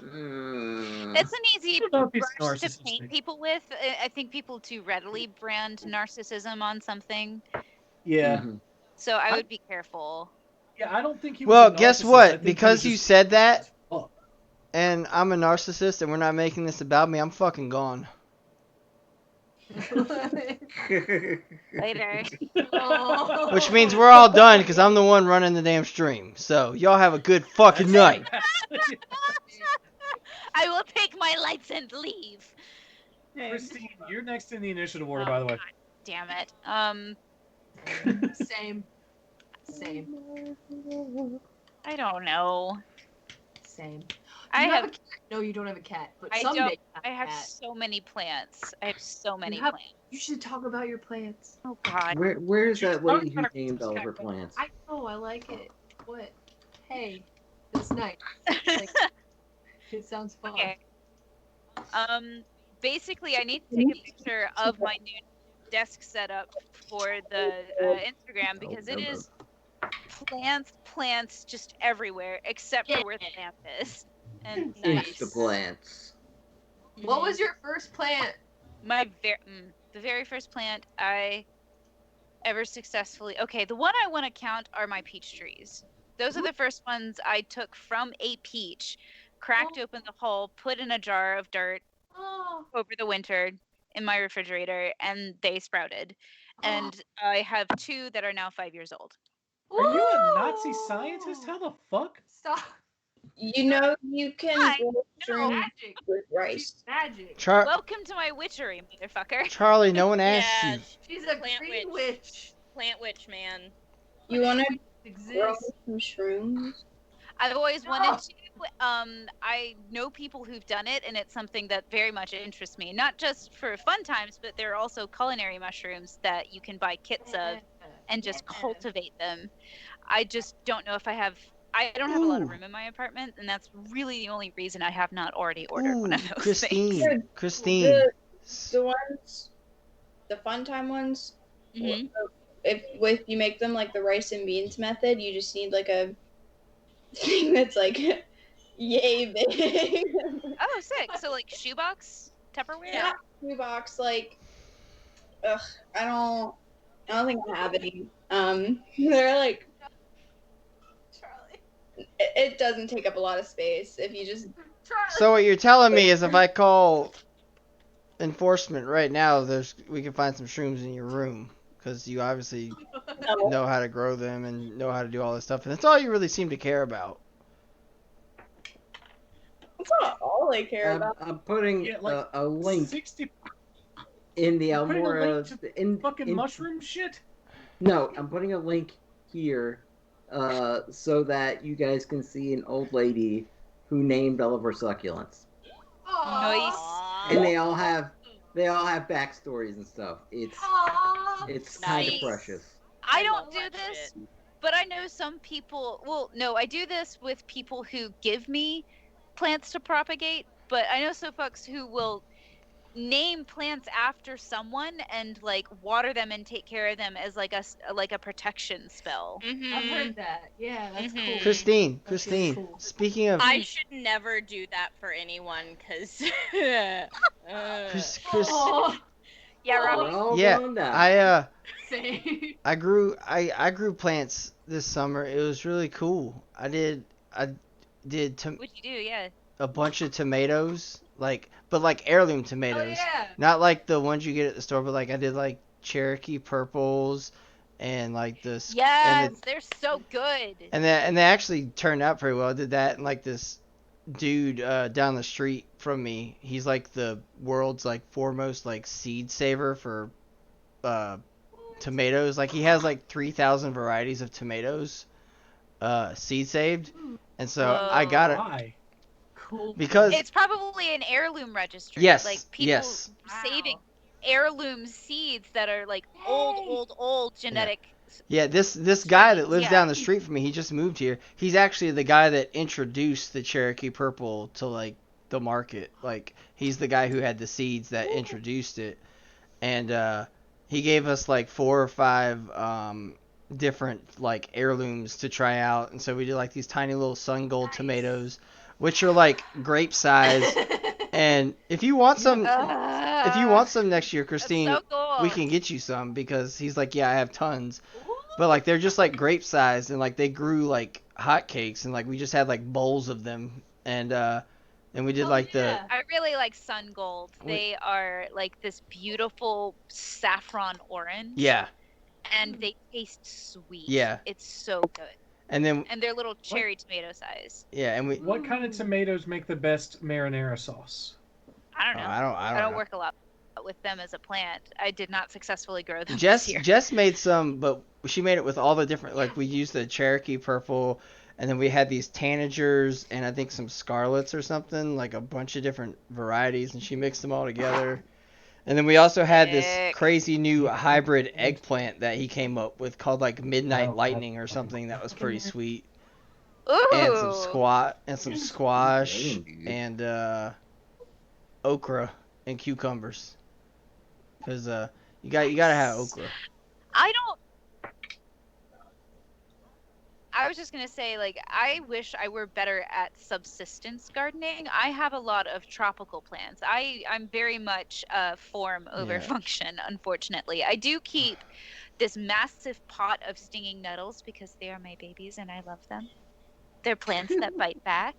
Uh, It's an easy I don't know if it's brush to paint narcissistic. people with. I think people too readily brand narcissism on something, Yeah, Mhm. so I I- would be careful. yeah. I don't think he was Well, a guess narcissist. I what? think he was Because you just said that, as fuck. and I'm a narcissist, and we're not making this about me, I'm fucking gone. Later. Oh. Which means we're all done because I'm the one running the damn stream. So y'all have a good fucking night. I will take my lights and leave. Christine, you're next in the initiative order, Oh, by the way. God damn it. Same. Same. I don't know. Same. Do I you have have. a cat? No, you don't have a cat, but I someday don't. you have I a have cat. so many plants. I have so many have- plants. You should talk about your plants. Oh God. Where's that lady who named all of her plants? I know, I like it. What? Hey, it's nice. Like, it sounds fun. Okay. Basically, I need to take a picture of my new desk setup for the Instagram because it is plants just everywhere except for where the lamp is. And Nice. Insta plants. What was your first plant? the very first plant I ever successfully. Okay, the one I want to count are my peach trees. Those are the first ones I took from a peach, cracked open the hull, put in a jar of dirt Oh. over the winter in my refrigerator, and they sprouted. And I have two that are now 5 years old. Are you a Nazi scientist? How the fuck? Stop. You know you can Hi. grow No. shrooms Magic. with She's rice. magic. Welcome to my witchery, motherfucker. Charlie, no one asked Yeah, you. She's a Plant green witch. witch. Plant witch, man. You want to grow Exists. some shrooms? I've always wanted No. to. I know people who've done it, and it's something that very much interests me. Not just for fun times, but there are also culinary mushrooms that you can buy kits of and just cultivate them. I just don't know if I have. I don't have a lot of Ooh. room in my apartment, and that's really the only reason I have not already ordered one Ooh, of those Christine. things. Christine. The ones, the fun time ones. Mhm. If you make them like the rice and beans method, you just need like a thing that's like yay big. Oh, sick! So like shoebox Tupperware. Not shoebox, like ugh, I don't think I have any. They're like Charlie. it doesn't take up a lot of space if you just Charlie. So what you're telling me is if I call enforcement right now, we can find some shrooms in your room because you obviously know how to grow them and know how to do all this stuff, and that's all you really seem to care about. that's not all I care about. I'm putting Yeah, like a link 60 in the You're putting a Almora. link to fucking mushroom shit? No, I'm putting a link here so that you guys can see an old lady who named all of her succulents. Nice. And they all have backstories and stuff. It's kind of Nice. precious. I don't love do that this, shit. but I know some people. Well, no, I do this with people who give me plants to propagate. But I know some folks who will name plants after someone and like water them and take care of them as like a protection spell. I've heard that. Yeah, that's cool. Christine, That's really Christine. cool. Speaking of I should never do that for anyone because. Chris, Oh, Yeah, We're Robbie. all yeah, going down. same. I grew plants this summer. It was really cool. I did What'd you do? Yeah. a bunch of tomatoes, but heirloom Oh tomatoes. yeah. Not like the ones you get at the store, but like I did like Cherokee purples and like this. Yes, they're so good. And they actually turned out pretty well. I did that and like this dude down the street from me. He's like the world's like foremost like seed saver for tomatoes. Like he has like 3,000 varieties of tomatoes seed saved. And so I got it Why? Cool. because It's probably an heirloom registry. Yes, Like people yes. saving heirloom seeds that are like old genetic. Yeah, this guy that lives Yeah. down the street from me, he just moved here. He's actually the guy that introduced the Cherokee Purple to like the market. Like he's the guy who had the seeds that introduced it. and he gave us like 4 or 5 different like heirlooms to try out, and so we did like these tiny little sun gold Nice. tomatoes, which are like grape size. And if you want some, next year, Christine, so cool. we can get you some, because he's like, yeah, I have tons. But like they're just like grape sized, and like they grew like hotcakes, and like we just had like bowls of them, and we did Hell like yeah. I really like sun gold. We- They are like this beautiful saffron orange. yeah, And they taste sweet. Yeah. It's so good. and then And they're little cherry tomato size. yeah, and we What kind of tomatoes make the best marinara sauce? I don't know. I don't know. work a lot with them as a plant. I did not successfully grow them Jess this year. Jess made some, but she made it with all the different, like we used the Cherokee purple, and then we had these tanagers and I think some scarlets or something, like a bunch of different varieties, and she mixed them all together. And then we also had this Sick. crazy new hybrid eggplant that he came up with called like Midnight Oh, Lightning or something that was pretty sweet. Ooh. And some squash Dang, dude. and okra and cucumbers. Cause you gotta have okra. I was just gonna say, like, I wish I were better at subsistence gardening. I have a lot of tropical plants. I'm very much form over Yeah. function, unfortunately. I do keep this massive pot of stinging nettles because they are my babies and I love them. They're plants that bite back,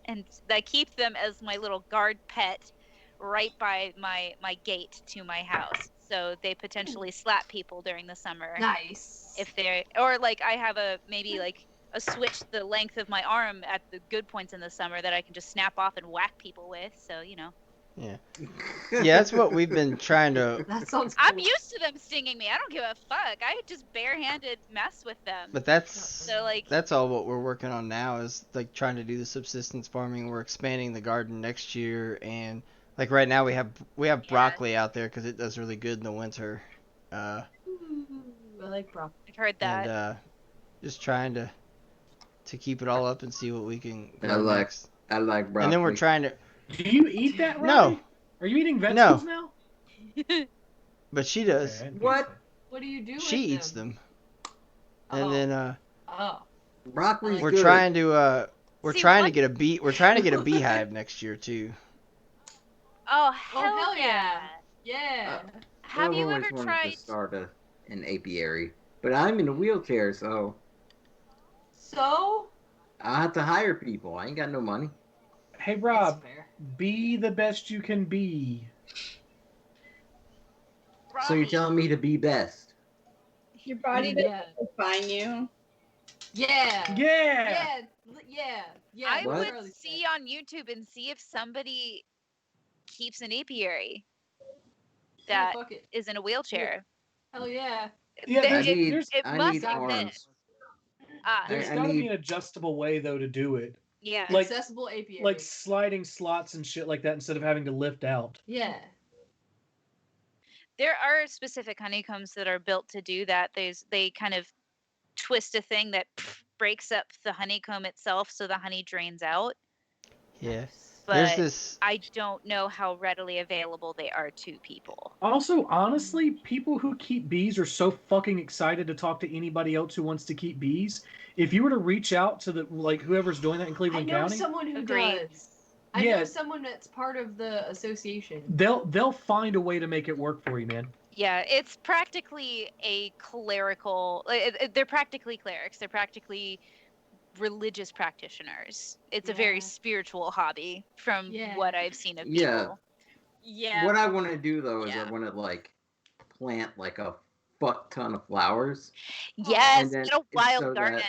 and I keep them as my little guard pet right by my gate to my house. So they potentially slap people during the summer. Nice. If they're, or like I have a switch the length of my arm at the good points in the summer that I can just snap off and whack people with. So Yeah. Yeah, that's what we've been trying to. That sounds cool. I'm used to them stinging me. I don't give a fuck. I just barehanded mess with them. But that's So like that's all what we're working on now, is like trying to do the subsistence farming. We're expanding the garden next year, and like right now we have broccoli out there because it does really good in the winter. Ooh, I like broccoli. I've heard that. And just trying to keep it all up and see what we can I grow like next. broccoli. And then we're trying to. Do you eat that, No. Robbie? Are you eating vegetables now? But she does. Okay, I didn't What? think What do you do She with eats them. And Oh. then Oh. Broccoli's we're good. trying to we're See, trying to one- get a bee. We're trying to get a beehive next year too. Oh Oh, hell yeah. Yeah. Have I've you always ever wanted tried? to start an apiary, but I'm in a wheelchair, so So? I have to hire people. I ain't got no money. Hey, That's Rob, fair. be the best you can be. So you're telling me to be best? Your body Yeah. doesn't define you. Yeah. Yeah. Yeah. Yeah. Yeah. I What? would see on YouTube and see if somebody keeps an apiary that fuck it. is in a wheelchair. Hell yeah. Yeah, There- I there's- need, there's- it I must need exist. arms. Ah, There's I got to be need- an adjustable way, though, to do it. yeah. Like- Accessible apiary. Like sliding slots and shit like that instead of having to lift out. Yeah. There are specific honeycombs that are built to do that. They kind of twist a thing that breaks up the honeycomb itself so the honey drains out. Yeah. But There's this. I don't know how readily available they are to people. Also, honestly, people who keep bees are so fucking excited to talk to anybody else who wants to keep bees. If you were to reach out to the whoever's doing that in I Cleveland know County, someone who Agreed. does. I Yeah. know someone that's part of the association. they'll find a way to make it work for you, man. Yeah, it's practically a clerical. They're practically clerics. They're practically religious practitioners. It's a very Yeah. spiritual hobby from Yeah. what I've seen of Yeah. people. Yeah. What I want to do though is Yeah. I want to like plant like a fuck ton of flowers, Yes, And then get a wild so garden.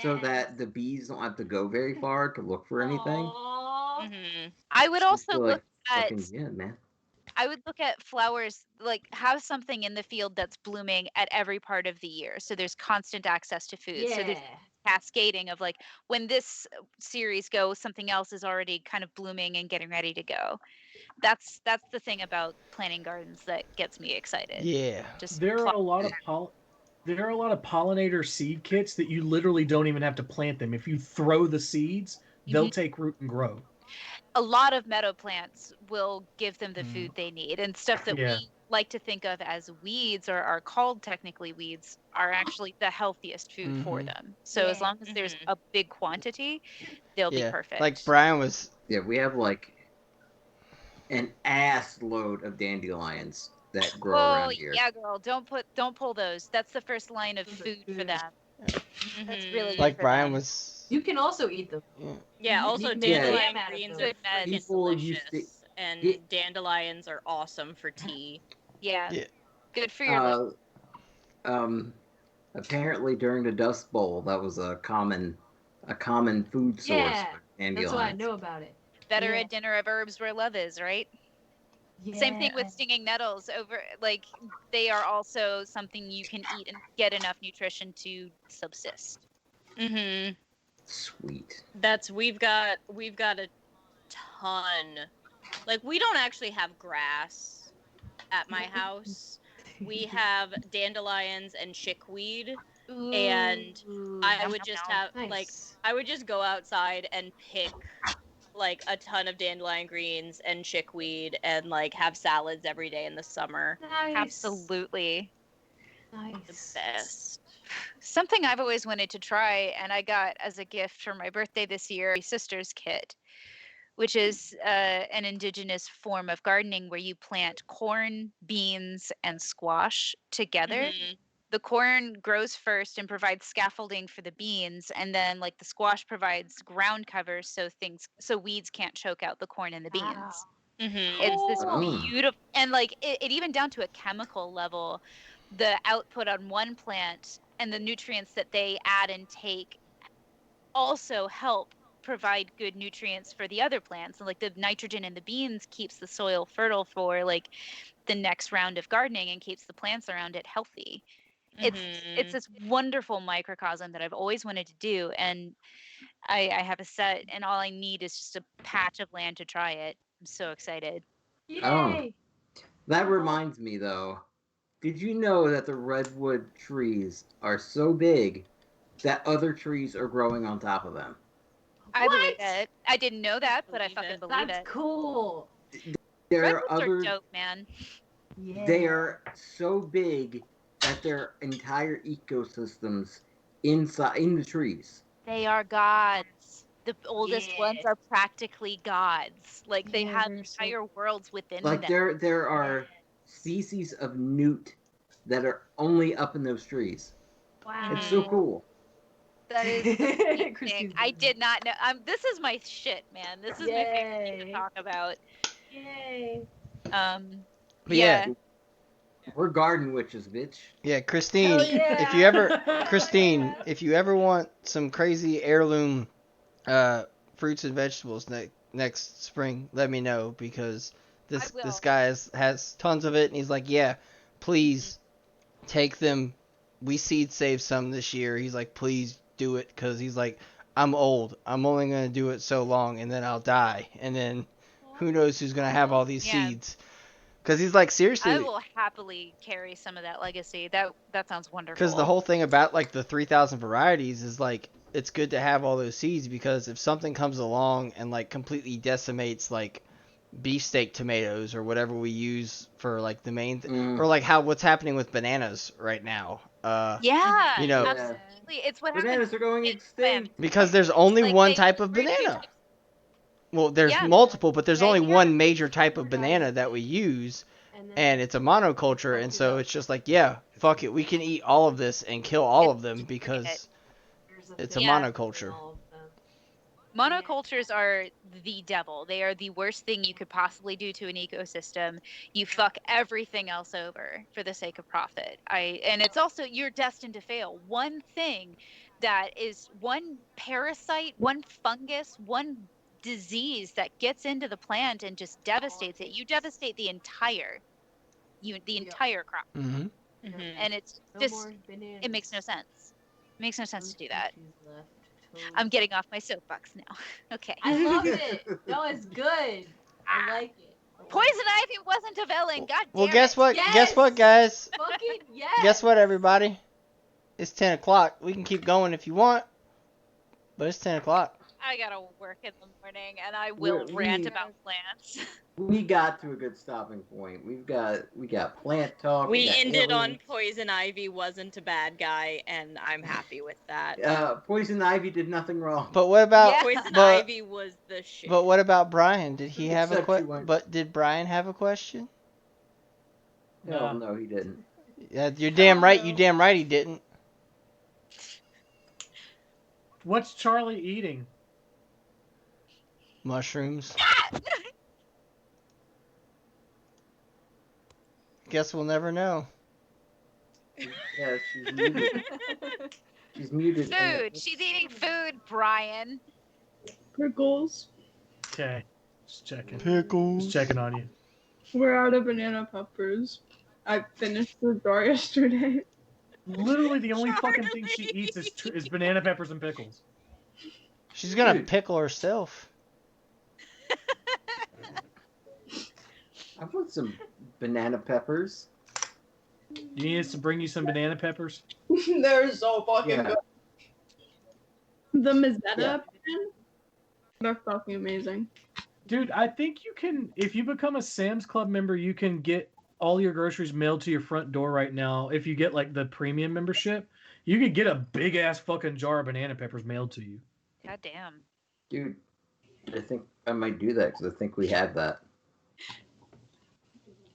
so that the bees don't have to go very far to look for anything. Aww. Mhm. I would Just also feel look like at fucking yeah, man. I would look at flowers, like have something in the field that's blooming at every part of the year. So there's constant access to food. So there's Yeah. cascading of like when this series goes, something else is already kind of blooming and getting ready to go. That's the thing about planting gardens that gets me excited. Yeah. Just There are plot- a lot of pollinator seed kits that you literally don't even have to plant them. If you throw the seeds, they'll Mhm. take root and grow. a lot of meadow plants will give them the Mm. food they need and stuff that Yeah. like to think of as weeds or are called technically weeds are actually the healthiest food for them. So as Yeah. long as there's a big quantity, they'll be Yeah, perfect. like Brian was. Yeah, we have like an ass load of dandelions that grow Oh around here. yeah, girl, don't pull those. That's the first line of Those are food for good. them. That's Mhm. really good Like for Brian them. was. You can also eat them. Yeah. Yeah, You also can make dandelion jam out of greens them. are freaking People used to- delicious, and Yeah. dandelions are awesome for tea. Yeah. Yeah. Good for your liver. Apparently during the Dust Bowl, that was a common food source. Yeah, for that's dandelions. what I know about it. Better yeah. a dinner of herbs where love is, right? Yeah. Same thing with stinging nettles. They are also something you can eat and get enough nutrition to subsist. Mm-hmm. Sweet. We've got a ton. Like, we don't actually have grass at my house. We have dandelions and chickweed, and I would just have Nice. I would just go outside and pick like a ton of dandelion greens and chickweed and like have salads every day in the summer. Nice. Absolutely. The Nice. best. Something I've always wanted to try, and I got as a gift for my birthday this year, Sister's Kit, which is an indigenous form of gardening where you plant corn, beans, and squash together. Mhm. The corn grows first and provides scaffolding for the beans, and then like the squash provides ground cover so weeds can't choke out the corn and the beans. Wow. Mhm. It's this Cool. beautiful, and like it even down to a chemical level, the output on one plant and the nutrients that they add and take also help provide good nutrients for the other plants. And like the nitrogen in the beans keeps the soil fertile for like the next round of gardening and keeps the plants around it healthy. It's Mhm. this wonderful microcosm that I've always wanted to do, and I have a set, and all I need is just a patch of land to try it. I'm so excited. Yay. That reminds me though. Did you know that the redwood trees are so big that other trees are growing on top of them? I believe What? it. I didn't know that, but I Believe fucking it. believe That's it. cool. There Redwoods are other. are dope, man. Yeah. They are so big that their entire ecosystems inside in the trees. They are gods. The oldest Yeah. ones are practically gods. Like they Yeah, have they're so- entire worlds within Like them. there are species of newt that are only up in those trees. Wow. It's so cool. That is amazing. Christine's I good. did not know. This is my shit, man. This is my favorite thing to Yay. talk about. Yay. But yeah, We're garden witches, bitch. yeah, Christine. Hell yeah. If you ever, Christine, if you ever want some crazy heirloom fruits and vegetables next spring, let me know because this I will. guy has tons of it, and he's like, yeah, please take them. We seed saved some this year. He's like, please do it because he's like, I'm old. I'm only gonna do it so long, and then I'll die, and then who knows who's gonna have all these Yeah. seeds. Because he's like, I seriously, will happily carry some of that legacy. That sounds wonderful. because the whole thing about like the 3,000 varieties is like it's good to have all those seeds because if something comes along and like completely decimates like beefsteak tomatoes or whatever we use for like the main or like what's happening with bananas right now. Yeah, you know, absolutely. It's what Bananas happens are going extinct. because there's only Like, one they type of breed two banana. types. Well, there's Yeah. multiple, but there's only Yeah. one major type of banana that we use, and it's a monoculture, and so it's just like, yeah, fuck it, we can eat all of this and kill all of them because it's a monoculture. Monocultures are the devil. They are the worst thing you could possibly do to an ecosystem. You fuck everything else over for the sake of profit. And it's also you're destined to fail. One thing that is one parasite, one fungus, one disease that gets into the plant and just devastates it. You devastate the entire crop. Mm-hmm. And it's just it makes no sense. It makes no sense to do that. I'm getting off my soapbox now. Okay. I love it. No, it's good. I like it. Poison ivy wasn't a villain. God damn Well, guess it. what? Yes! Guess what, guys? Fucking yes. Guess what, everybody? It's 10 o'clock. We can keep going if you want, but it's 10 o'clock. I gotta work in the morning, and I will rant about plants. We got to a good stopping point. We got plant talk. We got ended on aliens. Poison Ivy wasn't a bad guy, and I'm happy with that. Poison Ivy did nothing wrong. But what about Yeah. Poison but Ivy was the shit. but what about Brian? Did he have a Except she question? went- But did Brian have a question? Hell no, he didn't. Yeah, you're damn right. You no. damn right he didn't. What's Charlie eating? Mushrooms. Guess we'll never know. Yeah, she's muted. She's muted. Food. She's eating food, Brian. Pickles. Okay, just checking. Pickles. Just checking on you. We're out of banana peppers. I finished the jar yesterday. Literally, the only fucking thing she eats is banana peppers and pickles. She's gonna Dude. pickle herself. I want some banana peppers. Do you need us to bring you some banana peppers? They're so fucking Yeah. good. The Mazzetta Yeah. pan? They're fucking amazing. Dude, I think you can, if you become a Sam's Club member, you can get all your groceries mailed to your front door right now. If you get like the premium membership, you could get a big ass fucking jar of banana peppers mailed to you. God damn. Dude, I think I might do that because I think we have that.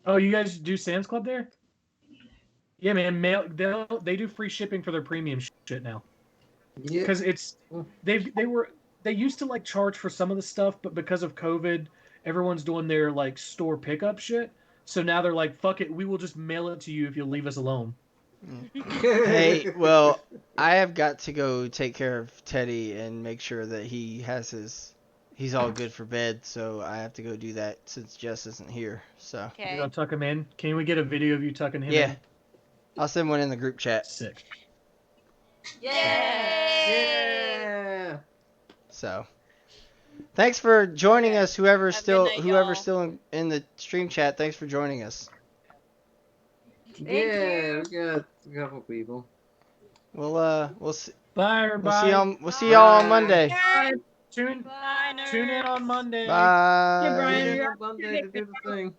Oh, you guys do Sam's Club there? Yeah, man. They do free shipping for their premium shit now. Yeah. Because they used to like charge for some of the stuff, but because of COVID, everyone's doing their like store pickup shit. So now they're like, fuck it, we will just mail it to you if you'll leave us alone. Hey, well, I have got to go take care of Teddy and make sure that he's all good for bed. So I have to go do that since Jess isn't here. So You're Okay. gonna tuck him in. Can we get a video of you tucking him yeah, in? I'll send one in the group chat. Sick. Yeah. So thanks for joining us, whoever's Have a still good night, still in the stream chat. Thanks for joining us. Yeah, we got a couple people. We'll see. Bye, everybody. We'll see y'all on Bye. Monday. Tune Bye, nerds. in on Monday. Bye. Yeah, Brian, Yeah, you're Monday to do the thing.